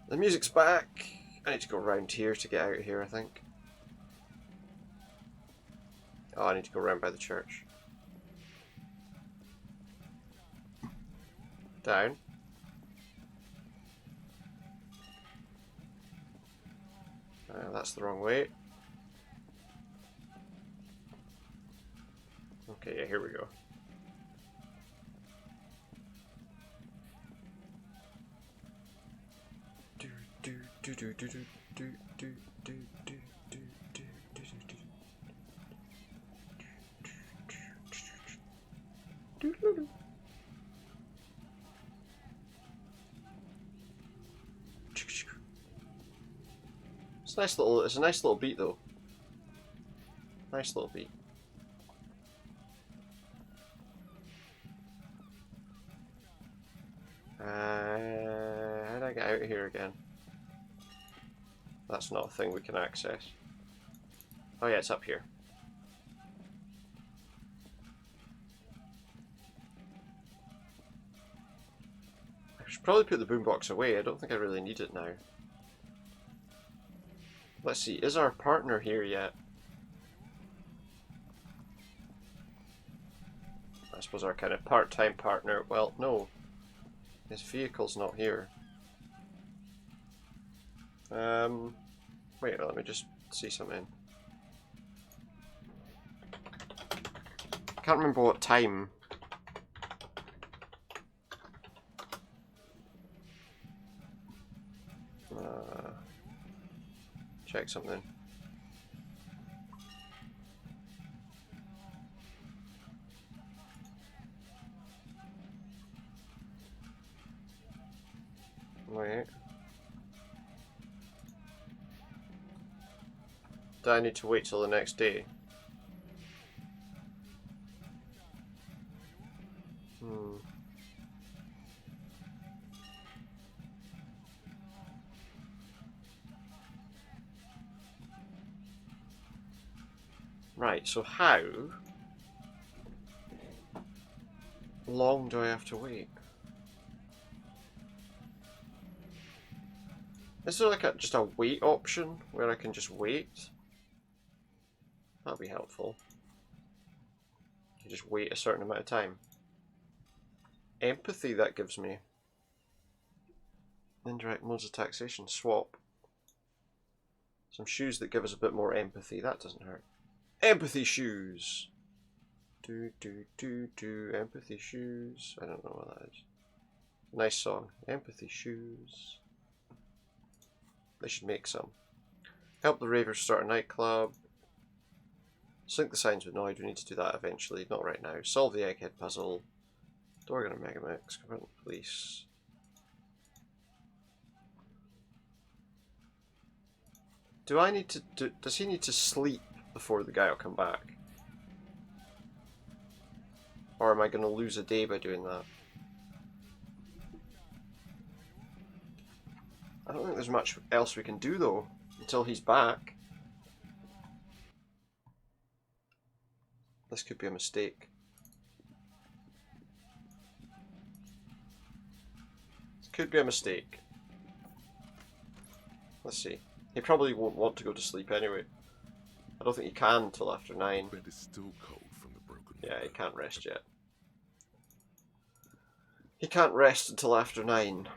The music's back. I need to go around here to get out of here, I think. Oh, I need to go around by the church. Down. That's the wrong way. Okay, yeah, here we go. Do do do do do do do do do do do do do do do. It's a nice little beat though. Nice little beat. How do I get out of here again? That's not a thing we can access. Oh yeah, it's up here. I should probably put the boombox away. I don't think I really need it now. Let's see, is our partner here yet? I suppose our kind of part-time partner. Well, no. His vehicle's not here. Wait, let me just see something. I can't remember what time. Check something. Wait. Do I need to wait till the next day? Right, so how long do I have to wait? Is there like just a wait option where I can just wait? That'd be helpful. You just wait a certain amount of time. Empathy that gives me. Indirect modes of taxation, swap. Some shoes that give us a bit more empathy, that doesn't hurt. Empathy shoes! Empathy shoes. I don't know what that is. Nice song. Empathy shoes. They should make some. Help the ravers start a nightclub. Sync the signs with Noid. We need to do that eventually. Not right now. Solve the Egghead Puzzle. Dorgan and Megamix. Confront the police. Do I need to... does he need to sleep before the guy will come back? Or am I going to lose a day by doing that? I don't think there's much else we can do though, until he's back. This could be a mistake. This could be a mistake. Let's see. He probably won't want to go to sleep anyway. I don't think he can until after 9. Bed is still cold from the broken Yeah, he can't rest yet. He can't rest until after 9.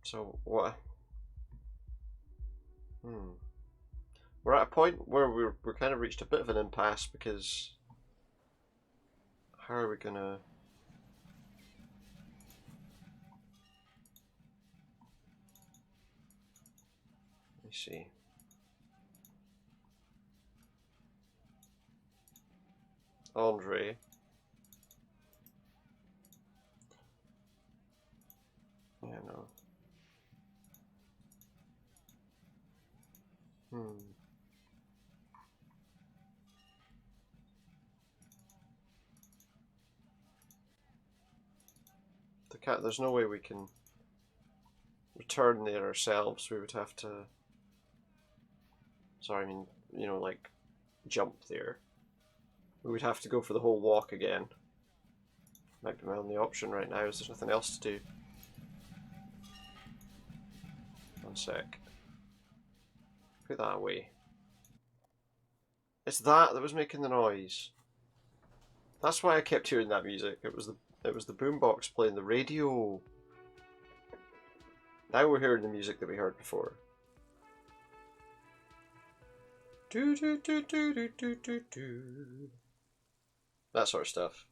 So what? We're at a point where we're kind of reached a bit of an impasse because how are we gonna? Let me see. Andre. Yeah, no. The cat. There's no way we can return there ourselves. We would have to. Sorry, I mean, you know, like jump there. We would have to go for the whole walk again. Might be my only option right now, is there's nothing else to do. One sec. Put that away. It's that was making the noise. That's why I kept hearing that music. It was the boombox playing the radio. Now we're hearing the music that we heard before. Do do do do do do do do. That sort of stuff.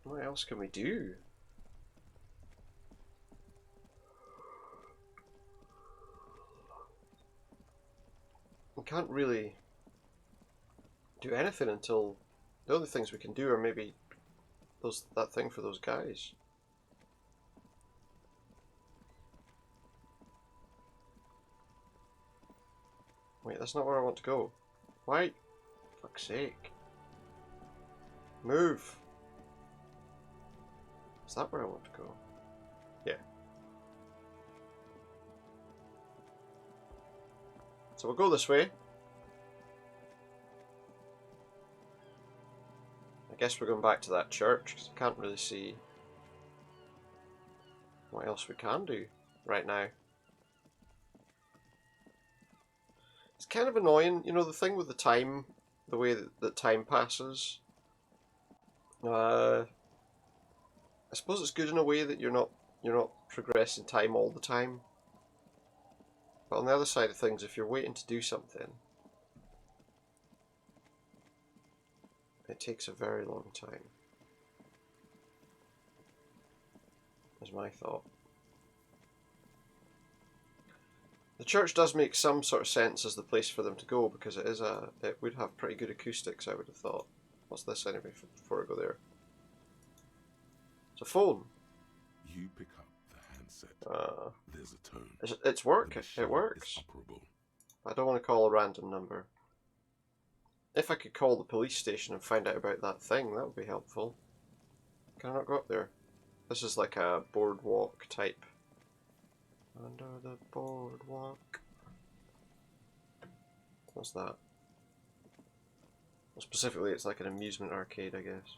What else can we do? We can't really do anything until the only things we can do are maybe that thing for those guys. Wait, that's not where I want to go. Why? Fuck's sake. Move. Is that where I want to go? Yeah. So we'll go this way. I guess we're going back to that church because I can't really see what else we can do right now. It's kind of annoying, you know, the thing with the time, the way that time passes. I suppose it's good in a way that you're not progressing time all the time. But on the other side of things, if you're waiting to do something, it takes a very long time. Is my thought. The church does make some sort of sense as the place for them to go because it would have pretty good acoustics, I would have thought. What's this anyway before I go there? It's a phone. You pick up the handset. There's a tone. It's work. It works. I don't want to call a random number. If I could call the police station and find out about that thing, that would be helpful. Can I not go up there? This is like a boardwalk type. Under the boardwalk. What's that? Well, specifically, it's like an amusement arcade, I guess.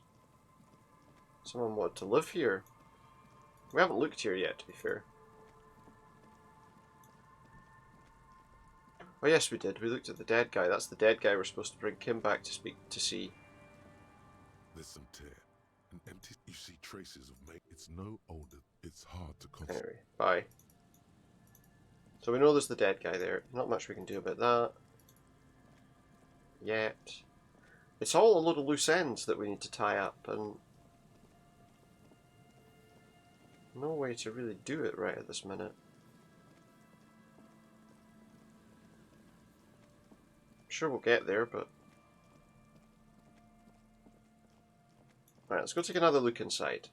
Someone wanted to live here. We haven't looked here yet, to be fair. Oh yes, we did. We looked at the dead guy. That's the dead guy we're supposed to bring Kim back to see. There's some tear. An empty. You see traces of make. It's no older. It's hard to concentrate. Anyway, bye. So we know there's the dead guy there. Not much we can do about that. Yet. It's all a load of loose ends that we need to tie up, and no way to really do it right at this minute. I'm sure we'll get there, but... Alright, let's go take another look inside.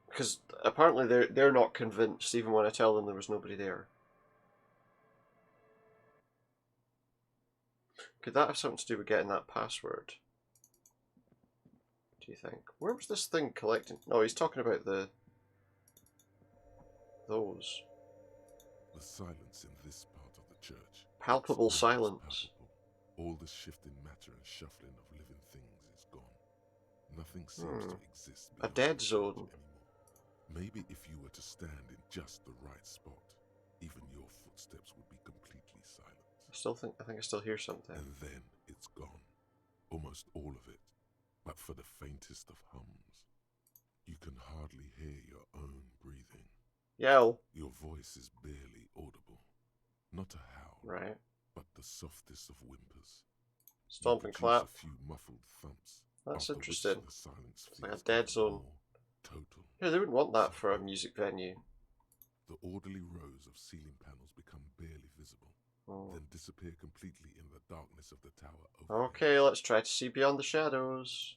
Because apparently they're not convinced, even when I tell them there was nobody there. Could that have something to do with getting that password? Do you think? Where was this thing collecting? No, he's talking about those. The silence in this part of the church. Palpable silence. Palpable. All the shifting matter and shuffling of living things is gone. Nothing seems to exist. A dead zone. Anymore. Maybe if you were to stand in just the right spot, even your footsteps would be completely silent. I think I still hear something. And then it's gone. Almost all of it. But for the faintest of hums, you can hardly hear your own breathing. Yell. Your voice is barely audible. Not a howl. Right. But the softest of whimpers. Stomp and clap. A few muffled thumps. That's interesting. The silence it's like a dead zone. Total. Yeah, they wouldn't want that for a music venue. The orderly rows of ceiling panels become barely visible, then disappear completely in the darkness of the tower. Okay, let's try to see beyond the shadows.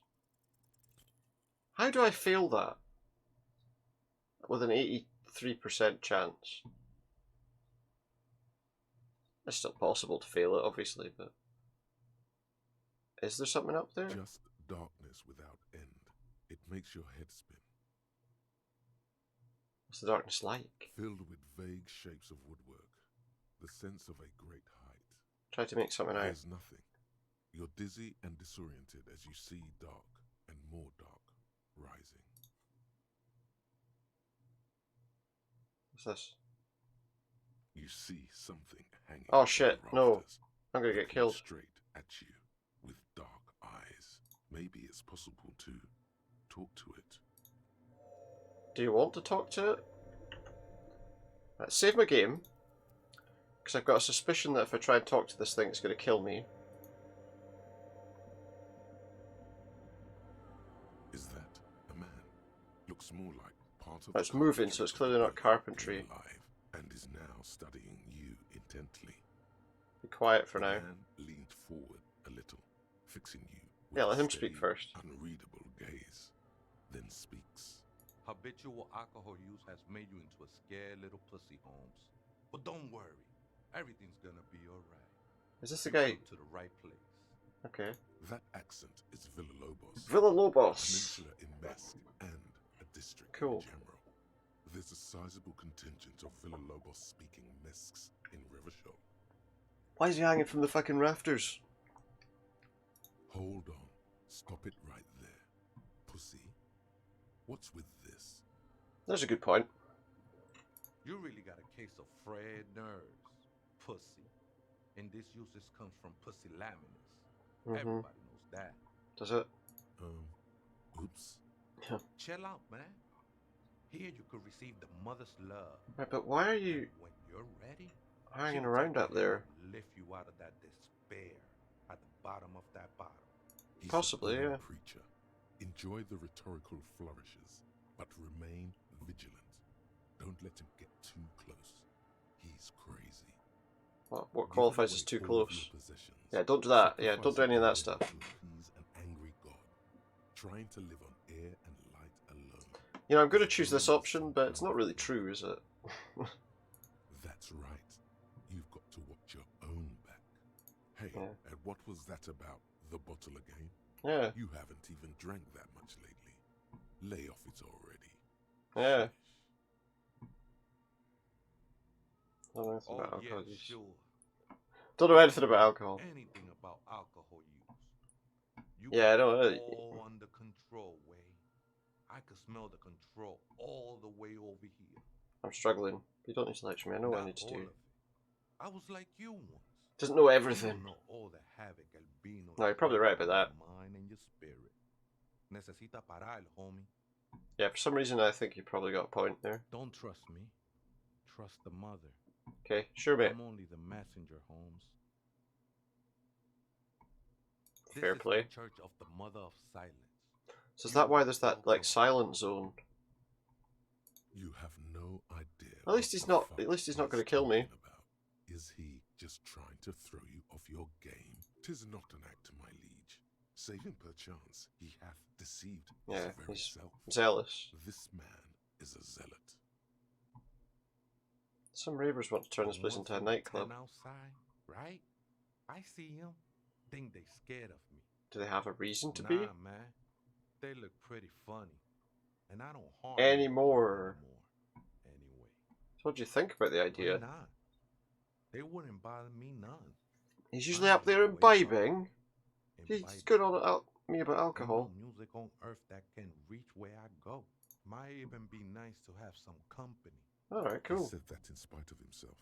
How do I fail that? With an 83% chance. It's still possible to fail it, obviously, but... Is there something up there? Just darkness without end. It makes your head spin. What's the darkness like? Filled with vague shapes of woodwork. The sense of a great height. Try to make something out. There's nothing. You're dizzy and disoriented as you see dark and more dark rising. What's this? You see something hanging. Oh shit, no. I'm gonna get killed. Straight at you with dark eyes. Maybe it's possible to talk to it. Do you want to talk to it? Let's save my game. Because I've got a suspicion that if I try and talk to this thing, it's going to kill me. Is that a man? Looks more like part of. It's moving, so it's clearly not carpentry. Alive and is now studying you intently. Be quiet for now. The man leaned forward a little, fixing you. Yeah, let him speak first. Unreadable gaze, then speaks. Habitual alcohol use has made you into a scared little pussy, Holmes. But don't worry, everything's gonna be alright. Is this the guy? To the right place. Okay. That accent is Villa-Lobos. Villa-Lobos. Peninsula in Mesk and a district in general. There's a sizable contingent of Villa-Lobos speaking Mesks in Rivershoal. Why is he hanging from the fucking rafters? Hold on. Stop it right there. Pussy. What's with this? There's a good point. You really got a case of frayed nerves, pussy. And this usage comes from pusillanimous. Everybody knows that. Does it? Oops. Chill out, man. Here you could receive the mother's love. Right, but why are you when you're ready, hanging around up there? Lift you out of that despair at the bottom of that bottle. Possibly, yeah. Preacher. Enjoy the rhetorical flourishes, but remain vigilant. Don't let him get too close. He's crazy. What qualifies as too close? Yeah, don't do that. Yeah, don't do any of that stuff. He's an angry god, trying to live on air and light alone. You know, I'm going to choose this option, but it's not really true, is it? That's right. You've got to watch your own back. Hey, and what was that about? The bottle again? Yeah. You haven't even drank that much lately. Lay off it already. Yeah. Don't know anything about alcohol use. Sure. Don't know anything about alcohol. Anything about alcohol use. Yeah, I don't know. All under control, Way. I could smell the control all the way over here. I'm struggling. You don't need to lecture me. I know what I need to do. I was like you once. Doesn't know everything. You know all the havoc albino. No, you're probably right about that. Mind and your spirit. Necesita parar, homie. Yeah, for some reason I think you probably got a point there. Don't trust me. Trust the mother. Okay, sure, mate. I'm only the messenger, Holmes. Fair This play. is the Church of the Mother of Silence. So is that why there's that like silent zone? You have no idea. At least he's not. At least he's not going to kill me. Is he just trying to throw you off your game? 'Tis not an act, my liege. Save him perchance he hath deceived his Yeah, very he's self. zealous. This man is a zealot. Some ravers want to turn this place into a nightclub. Outside, right? I see him. Think they scared of me. Do they have a reason to Nah, be? man. They look pretty funny. And I don't harm Anymore. Anyway. So what do you think about the Why idea? not? They wouldn't bother me none. He's usually up there imbibing. He's good on me about alcohol. No music on earth that can reach where I go. Might even be nice to have some company. Alright, He cool. said that in spite of himself.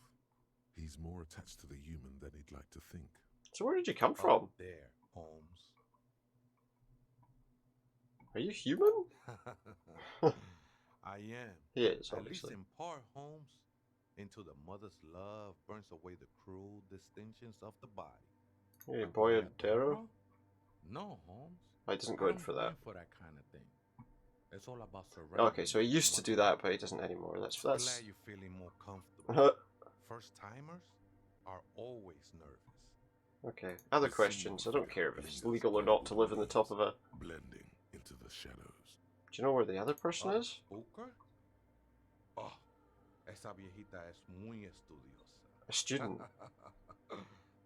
He's more attached to the human than he'd like to think. So where did you come from? Up there, Holmes. Are you human? I am. He is, At least obviously. in part, Holmes. Into the mother's love burns away the cruel distinctions of the body. Hey, boy, Adero? No, Holmes. Oh, he doesn't go in for that. For that kind of thing. It's all about surrender. Okay, so he used to do that, but he doesn't anymore. That's Glad you're feeling more comfortable. First timers are always nervous. Okay. Other questions. I don't care if it's legal or not to live in the top of a. Blending into the shadows. Do you know where the other person is? Booker? Oh, esa viejita es muy estudiosa. A student.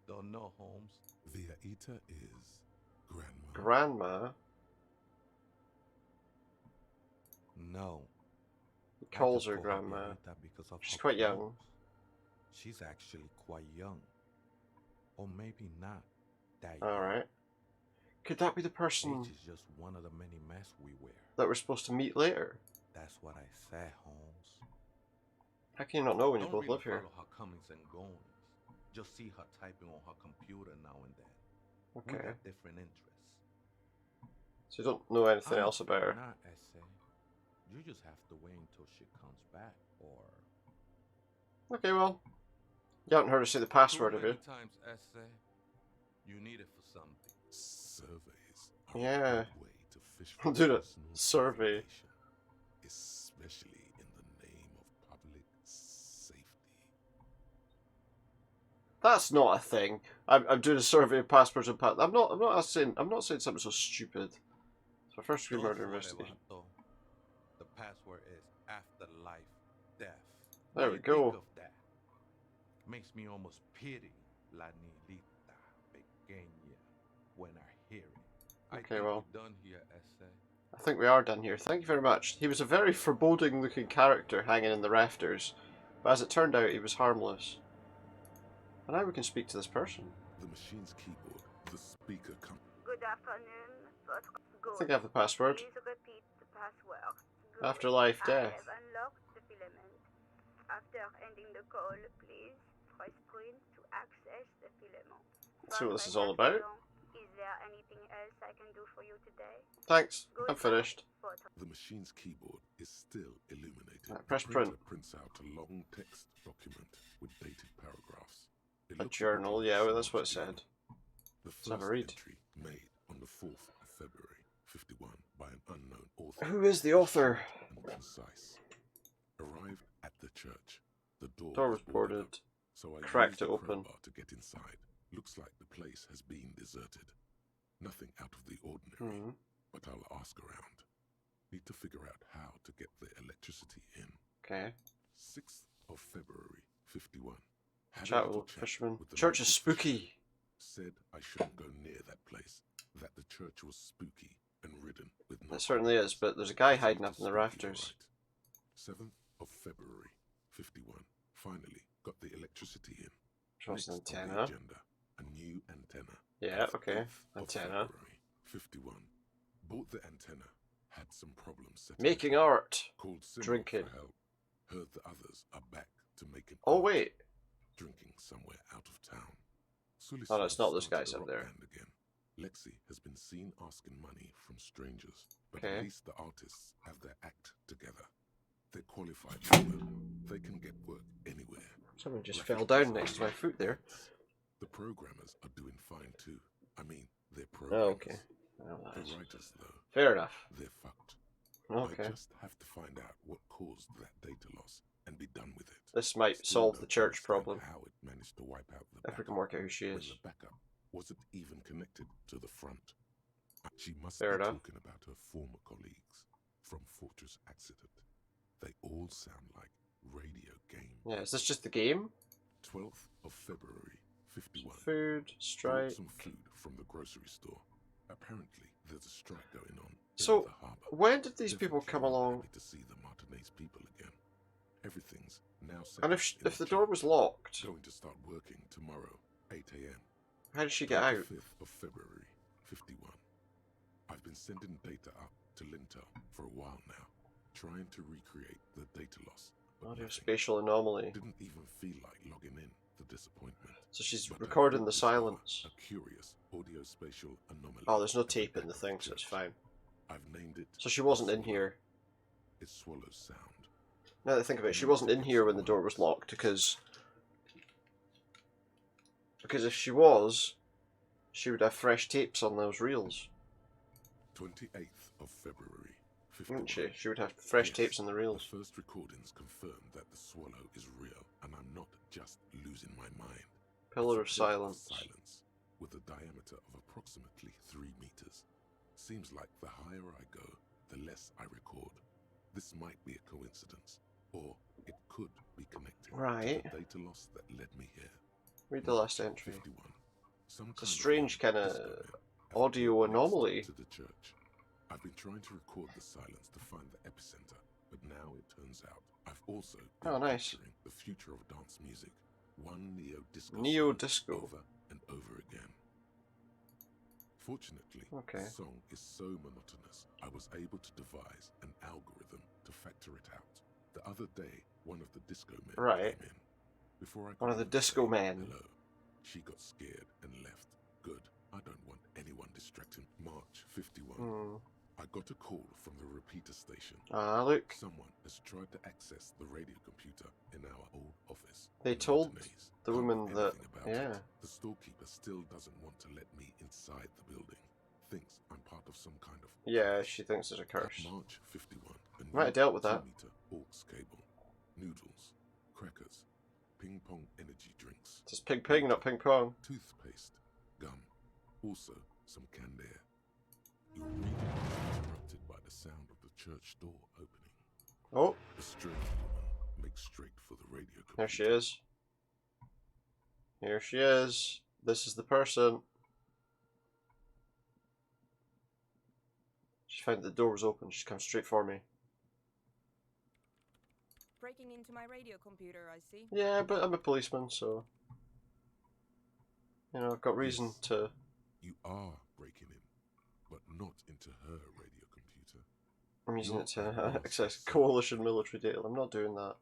Don't know, Holmes. Viejita is grandma. Grandma. No. He calls her grandma. She's quite young. She's actually quite young. Or maybe not that young. Alright. Could that be the person Age is just one of the many masks we wear. that we're supposed to meet later? That's what I said, Holmes. How can you not know when you Don't both really live here? follow her comings and goings. Just see her typing on her computer now and then. Okay. We have different interests. So you don't know anything else about her? Not essay. You just have to wait until she comes back, or... Okay, well. You haven't heard her say the password, have you? times essay. You need it for something. Surveys Yeah. way to fish I'll for do the personal survey. information, especially in the name of public safety. That's not a thing. I'm doing a survey of passports and I'm not saying something so stupid. So first degree murder investigation. The password is afterlife death. There What we do you go. think of that? Makes me almost pity La Niñita Pequeña when I hear it. Okay, well. We're done here, essay. I think we are done here. Thank you very much. He was a very foreboding looking character hanging in the rafters, but as it turned out he was harmless. And now we can speak to this person. The machine's keyboard, the speaker Good afternoon. I think I have the password. Please repeat the password. Good. Afterlife death. I have unlocked the filament. After ending the call, please press print to access the filament. Let's see what this is all about. Is there anything else I can do for you today? Thanks. I'm finished. The machine's keyboard is still illuminated. Right, press The printer print. prints out a long text document with dated paragraphs. It A looks journal, like yeah, well, that's someone what it began. said. The Let's have a first read. entry made on the 4th of February, 51, by an unknown author. Who is the author? And concise. Arrived at the church. The Door was boarded. up, so I Cracked used it the open. crowbar to get inside. Looks like the place has been deserted. Nothing out of the ordinary, but I'll ask around. Need to figure out how to get the electricity in. Okay. 6th of February, 51. Had a Chat little with chat fisherman. with the Church is local spooky. fisherman. Said I shouldn't go near that place. That the church was spooky and ridden with It certainly is, but there's a guy hiding up in the Spooky, rafters. right. 7th of February, 51. Finally got the electricity in. Shows an Next on the antenna. agenda, a new antenna. Yeah, Of okay. 8th of Antenna. February, 51. Bought the antenna. Had some problems setting Making it up. art. Called Symbol Drinking. for help. Heard the others are back to make an Oh, art. wait. Drinking somewhere out of town. Oh, no, it's not those started guys a up rock there. band again. Lexi has been seen asking money from strangers, but Okay. at least the artists have their act together. They're qualified people. They can get work anywhere. Someone just Graphic fell down design, next to my foot there. The programmers are doing fine too. I mean, they're Oh, programmers. okay. Well, The that's writers, though, fair enough. they're fucked. Okay. I just have to find out what caused that data loss and be done with it. This might Still solve don't the church understand problem. How it managed to wipe out the If we can backup work out who she when is. the backup wasn't even connected to the front. She must Fair be enough. talking about her former colleagues from Fortress Accident. They all sound like radio game. Yeah, is this just the game? 12th of February, 51. Food, Bought strike. some food from the grocery store. Apparently, there's a strike going on So, in the harbor. when did these people come along? To see the Martinez people again. Everything's now set And up in if the a door was locked, Going to start working tomorrow, 8 a.m. how did she get out? 5th of February, 51. I've been sending data up to Lintel for a while now, trying to recreate the data loss. But Audio nothing. spatial anomaly. Didn't even feel like logging in. The disappointment. So she's But I recording did the discover silence. A curious audio spatial anomaly. Oh, there's no at the tape in back the of thing, so it's church. fine. I've named it. So she wasn't in here. It swallows sound. Now that I think of it, she wasn't in here when the door was locked because if she was, she would have fresh tapes on those reels, 28th of February, 51. wouldn't she? She would have fresh Yes, tapes on the reels. The first recordings confirm that the swallow is real, and I'm not just losing my mind. Pillar of It's a pillar silence. with a diameter of approximately 3 meters. Seems like the higher I go, the less I record. This might be a coincidence, or it could be connected Right. to the data loss that led me here. Read the last entry. 51. Some It's a kind strange kind disco of man audio connects anomaly. to the church. I've been trying to record the silence to find the epicenter, but now it turns out I've also been Oh, nice. capturing the future of dance music, one neo-disco Neo-disco. song over and over again. Fortunately, Okay. the song is so monotonous, I was able to devise an algorithm to factor it out. The other day, one of the disco men Right. came in. Before I could One of the even disco say men. hello, she got scared and left. Good. I don't want anyone distracting. March 51. Hmm. I got a call from the repeater station. Ah, look. Someone has tried to access the radio computer in our old office. They in told Martinez. the Can't woman do that, anything about yeah. it. The storekeeper still doesn't want to let me inside the building. Thinks I'm part of some kind of Yeah, curse. she thinks there's a At curse. March 51. A Might have dealt with that. 2-meter aux cable, noodles, crackers, ping pong energy drinks. It's just ping ping, not ping pong. Toothpaste, gum, also some canned air. Your reading is interrupted by the sound of the church door opening. Oh, A strange woman makes straight for the radio computer. there she is. Here she is. This is the person. She found the door was open. She's come straight for me. Breaking into my radio computer, I see. Yeah, but I'm a policeman, so you know I've got reason to. You are breaking in, but not into her radio computer. I'm using it You're to a access master coalition military data. I'm not doing that.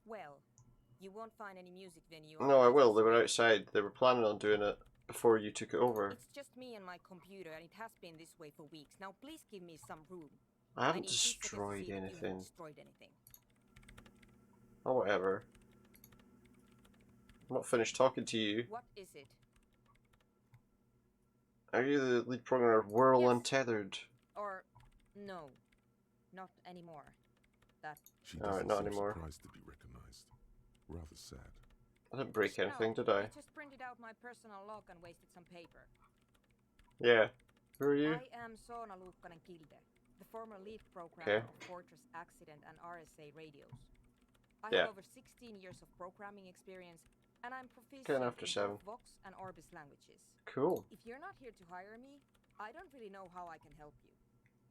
Well, you won't find any music venue. No, I will. They were outside. They were planning on doing it before you took it over. It's just me and my computer, and it has been this way for weeks. Now, please give me some room. I haven't need 2 seconds to destroyed see if you have anything. destroyed anything. Oh, whatever. I'm not finished talking to you. What is it? Are you the lead programmer of Whirl Yes. Untethered? Or no, not anymore. That. She Alright, doesn't not seem anymore. surprised to be recognized. Rather sad. I didn't break anything, No, did I? just printed out my personal log and wasted some paper. Yeah. Who are you? I am Soona Luukkanen-Kilde, the former lead programmer Okay. of Fortress Accident and RSA radios. I Yeah. have over 16 years of programming experience, and I'm proficient Getting after in 7. both Vox and Orbis languages. Cool. If you're not here to hire me, I don't really know how I can help you.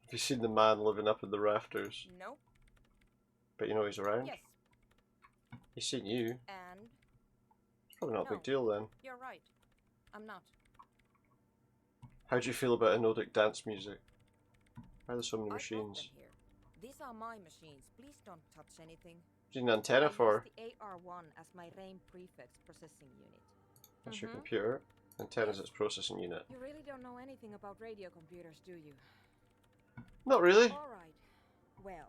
Have you seen the man living up in the rafters? Nope. But you know he's around? Yes. He's seen you. And It's probably not a No. big deal then. you're right. I'm not. How do you feel about anodic dance music? Why are there so many I brought them machines? here. These are my machines. Please don't touch anything. Do you need an antenna for? I use the AR1 as my RAIN prefix processing unit. That's your computer. Antenna's its processing unit. You really don't know anything about radio computers, do you? Not really. Alright. Well,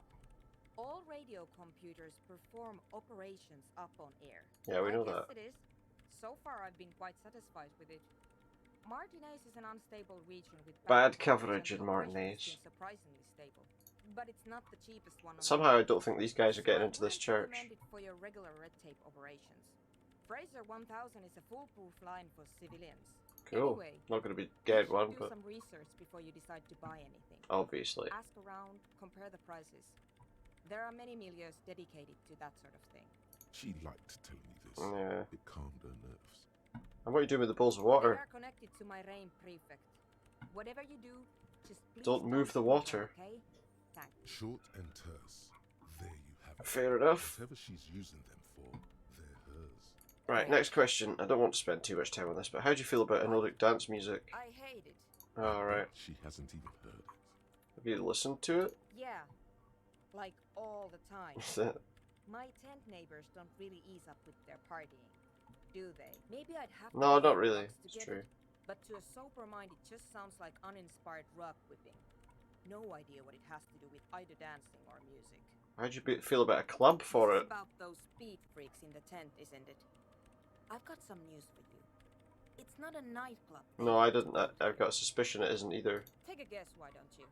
all radio computers perform operations up on air. Yeah, we know Yes, that. it is. So far, I've been quite satisfied with it. Martinez is an unstable region with Bad coverage in Martinez. Surprisingly stable, but it's not the cheapest one. Somehow I don't think these guys are getting into this church. Recommended for your regular red tape operations. Fraser 1000 is a foolproof line for civilians. Cool. Anyway, Not going to be get one, do but some research before you decide to buy anything. obviously. Ask around, compare the prices. There are many milieux dedicated to that sort of thing. She liked telling me this. Yeah. It calmed her nerves. And what are you doing with the bowls of They water? are connected to my RAIN prefect. Whatever you do, just please Don't move the shoot water. them, okay? Thanks. Short and terse. There you have it. Fair enough. Whatever she's using them for, they're hers. Right, next question. I don't want to spend too much time on this, but how do you feel about Nordic dance music? I hate it. Alright. She hasn't even heard it. Have you listened to it? Yeah. Like all the time. My tent neighbors don't really ease up with their partying, do they? Maybe I'd have to No, read not the really. books to It's get true. it, but to a sober mind it just sounds like uninspired rug whipping. No idea what it has to do with either dancing or music. How do you feel about a club for This it? is about those speed freaks in the tent, isn't it? I've got some news for you. It's not a nightclub. No, I didn't. I've got a suspicion it isn't either. Take a guess, why don't you?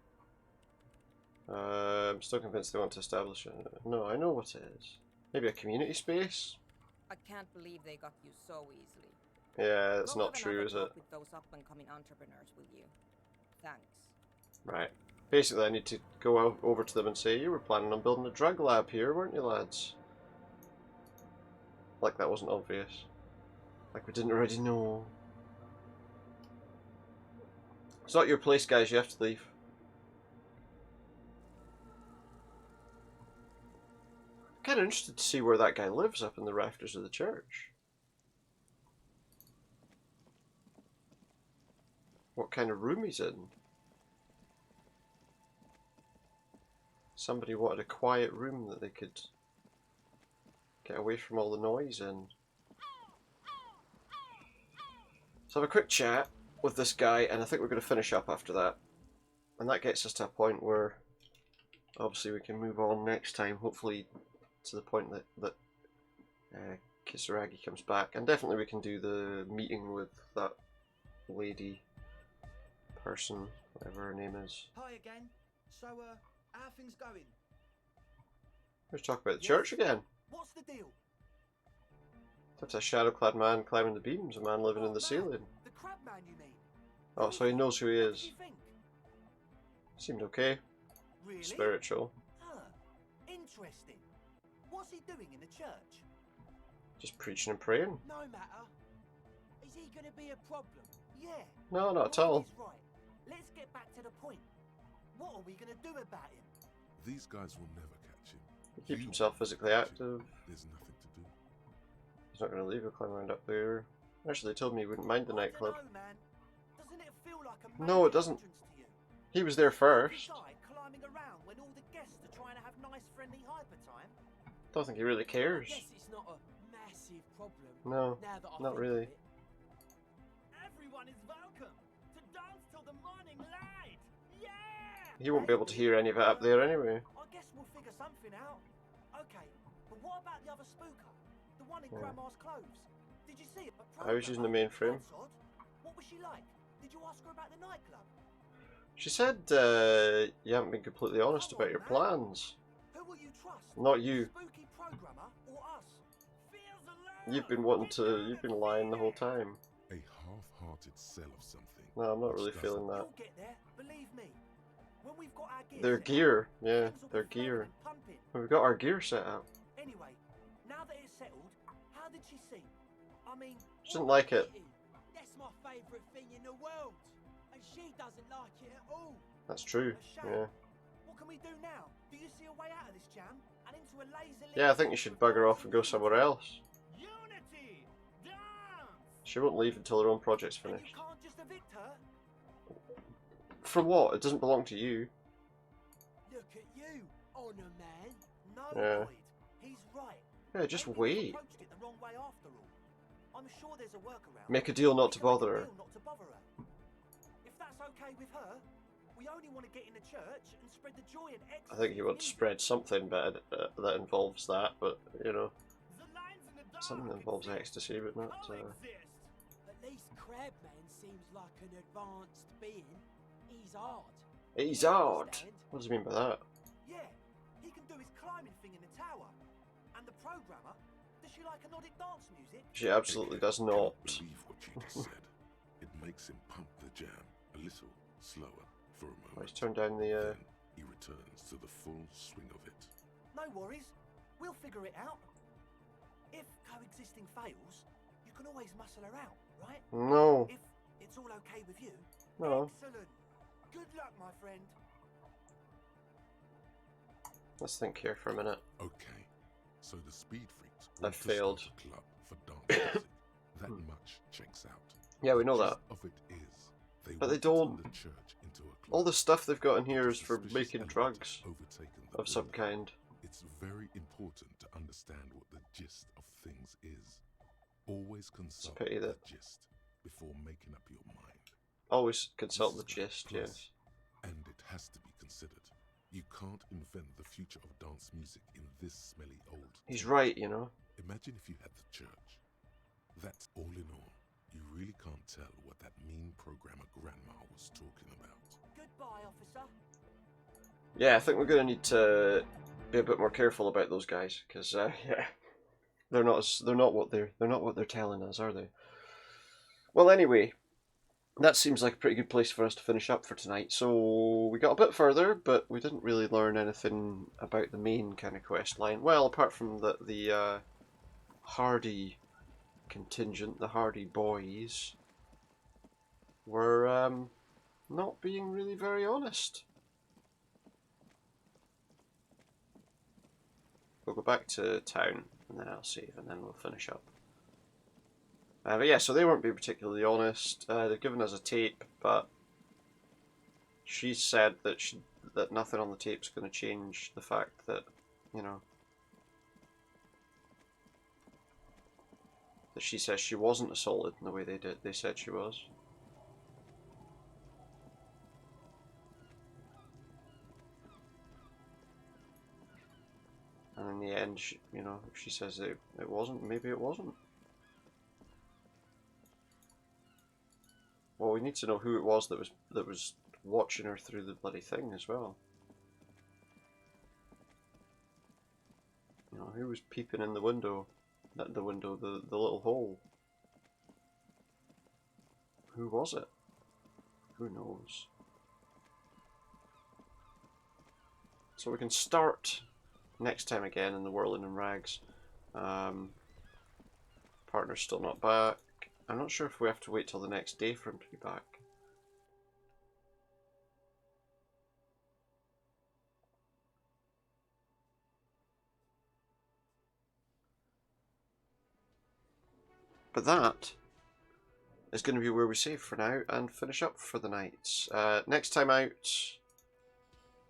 I'm still convinced they want to establish it. No, I know what it is. Maybe a community space? I can't believe they got you so easily. Yeah, it's Go not have true, another is talk it? with those up-and-coming entrepreneurs, will you? Thanks. Right. Basically, I need to go over to them and say, you were planning on building a drug lab here, weren't you, lads? Like that wasn't obvious. Like we didn't already know. It's not your place, guys. You have to leave. I'm kind of interested to see where that guy lives up in the rafters of the church. What kind of room he's in. Somebody wanted a quiet room that they could get away from all the noise in. So have a quick chat with this guy, and I think we're going to finish up after that. And that gets us to a point where obviously we can move on next time, hopefully to the point that Kisaragi comes back. And definitely we can do the meeting with that lady person, whatever her name is. Hi again. So, how are things going? Let's talk about the church again. What's the deal? That's a shadow-clad man climbing the beams, a man living in the ceiling. The crab man, you mean? Oh, so he knows who he What is. do you think? Seemed okay. Really? Spiritual. Huh. Interesting. What's he doing in the church? Just preaching and praying. No matter. Is he going to be a problem? Yeah. No, not at all. He's right. Let's get back to the point. What are we going to do about him? These guys will never catch him. He keeps himself physically active. There's nothing to do. He's not going to leave. He'll climb around up there. Actually, they told me he wouldn't mind the nightclub. I don't know, man. Doesn't it feel like a No, it doesn't. He was there first. guy climbing around when all the guests are trying to have nice, friendly hyper time? Don't think he really cares. I guess it's not a massive problem. No, now that I not think really. of it. Everyone is welcome to dance till the morning light. Yeah! He won't be able to hear any of it up there anyway. I guess we'll figure something out. Okay, but what about the other spooker? The one in Yeah. Grandma's clothes? Did you see it? I was using the mainframe. That's odd. What was she like? Did you ask her about the nightclub? She said you haven't been completely honest about your plans. Who will you trust? Not you. Spooky programmer or us? You've been lying the whole time. A half-hearted sell of something. No, I'm not really feeling that. You'll get there, believe me. When we've got our gear Their set gear, up, yeah, things will their be flowing gear. and pumping. We've got our gear set up. Anyway, now that it's settled, how did she sing? I mean, She didn't like it. that's my favourite thing in the world, and she doesn't like it at all. That's true. A shame. Yeah. What can we do now? Do you see a way out of this jam and into a laser? Yeah, I think you should bugger off and go somewhere else. Unity, dance. She won't leave until her own project's finished. Can't just evict her. For what? It doesn't belong to you. Look at you, honor man. No, Yeah. Lloyd. He's right. Yeah, just Maybe wait. we've approached it the wrong way after all. I'm sure there's a workaround. Make a deal not to bother her. Not to bother her. If that's okay with her, we only want to get in the church and spread the joy and ecstasy. I think you want to spread something that involves that, but you know, something that involves ecstasy, but not. At least Crabman seems like an advanced being. He's hard. He's hard. What does he mean by that? Yeah, he can do his climbing thing in the tower. And the programmer, does she like anodic dance music? She absolutely does not. Believe what you just said. It makes him pump the jam a little slower for a moment. Let's turn down the. Then he returns to the full swing of it. No worries, we'll figure it out. If coexisting fails, you can always muscle her out, right? No. If it's all okay with you. No. Excellent. Good luck, my friend. Let's think here for a minute. Okay, so the Speed Freaks I want to failed. start a club for dance music. That much checks out. Yeah, we know The that. gist of it is, But they want to turn don't. the church into a club. All the stuff they've got in here is for Suspicious making element drugs overtaken the of some building. kind. It's very important to understand what the gist of things is. Always consult pity the that- gist before making up your mind. Always consult the This is gist, plus, yes. And it has to be considered. You can't invent the future of dance music in this smelly old. He's town. right, you know. Imagine if you had the church. That's all in all. You really can't tell what that mean programmer grandma was talking about. Goodbye, officer. Yeah, I think we're gonna need to be a bit more careful about those guys, because yeah, they're not what they're telling us, are they? Well, anyway, that seems like a pretty good place for us to finish up for tonight. So we got a bit further, but we didn't really learn anything about the main kind of quest line. Well, apart from the Hardy contingent, the Hardy boys, were not being really very honest. We'll go back to town, and then I'll save, and then we'll finish up. But yeah, so they weren't being particularly honest. They've given us a tape, but she said that nothing on the tape's going to change the fact that, you know, that she says she wasn't assaulted in the way they said she was. And in the end, you know, if she says it wasn't, maybe it wasn't. Well, we need to know who it was that was watching her through the bloody thing as well. You know, who was peeping in the window? Not the window, the little hole. Who was it? Who knows? So we can start next time again in the Whirling in Rags. Partner's still not back. I'm not sure if we have to wait till the next day for him to be back. But that is going to be where we save for now and finish up for the night. Next time out,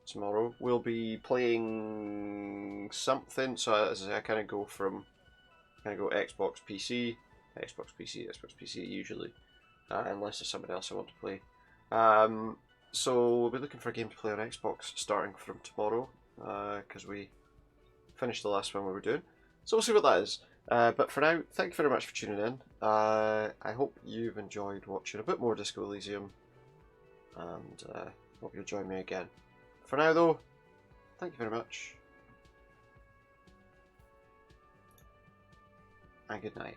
tomorrow, we'll be playing something. So as I kind of go Xbox PC, Xbox PC usually, unless there's somebody else I want to play. So we'll be looking for a game to play on Xbox starting from tomorrow, because we finished the last one we were doing. So we'll see what that is. But for now, thank you very much for tuning in. I hope you've enjoyed watching a bit more Disco Elysium, and hope you'll join me again. For now though, thank you very much, and good night.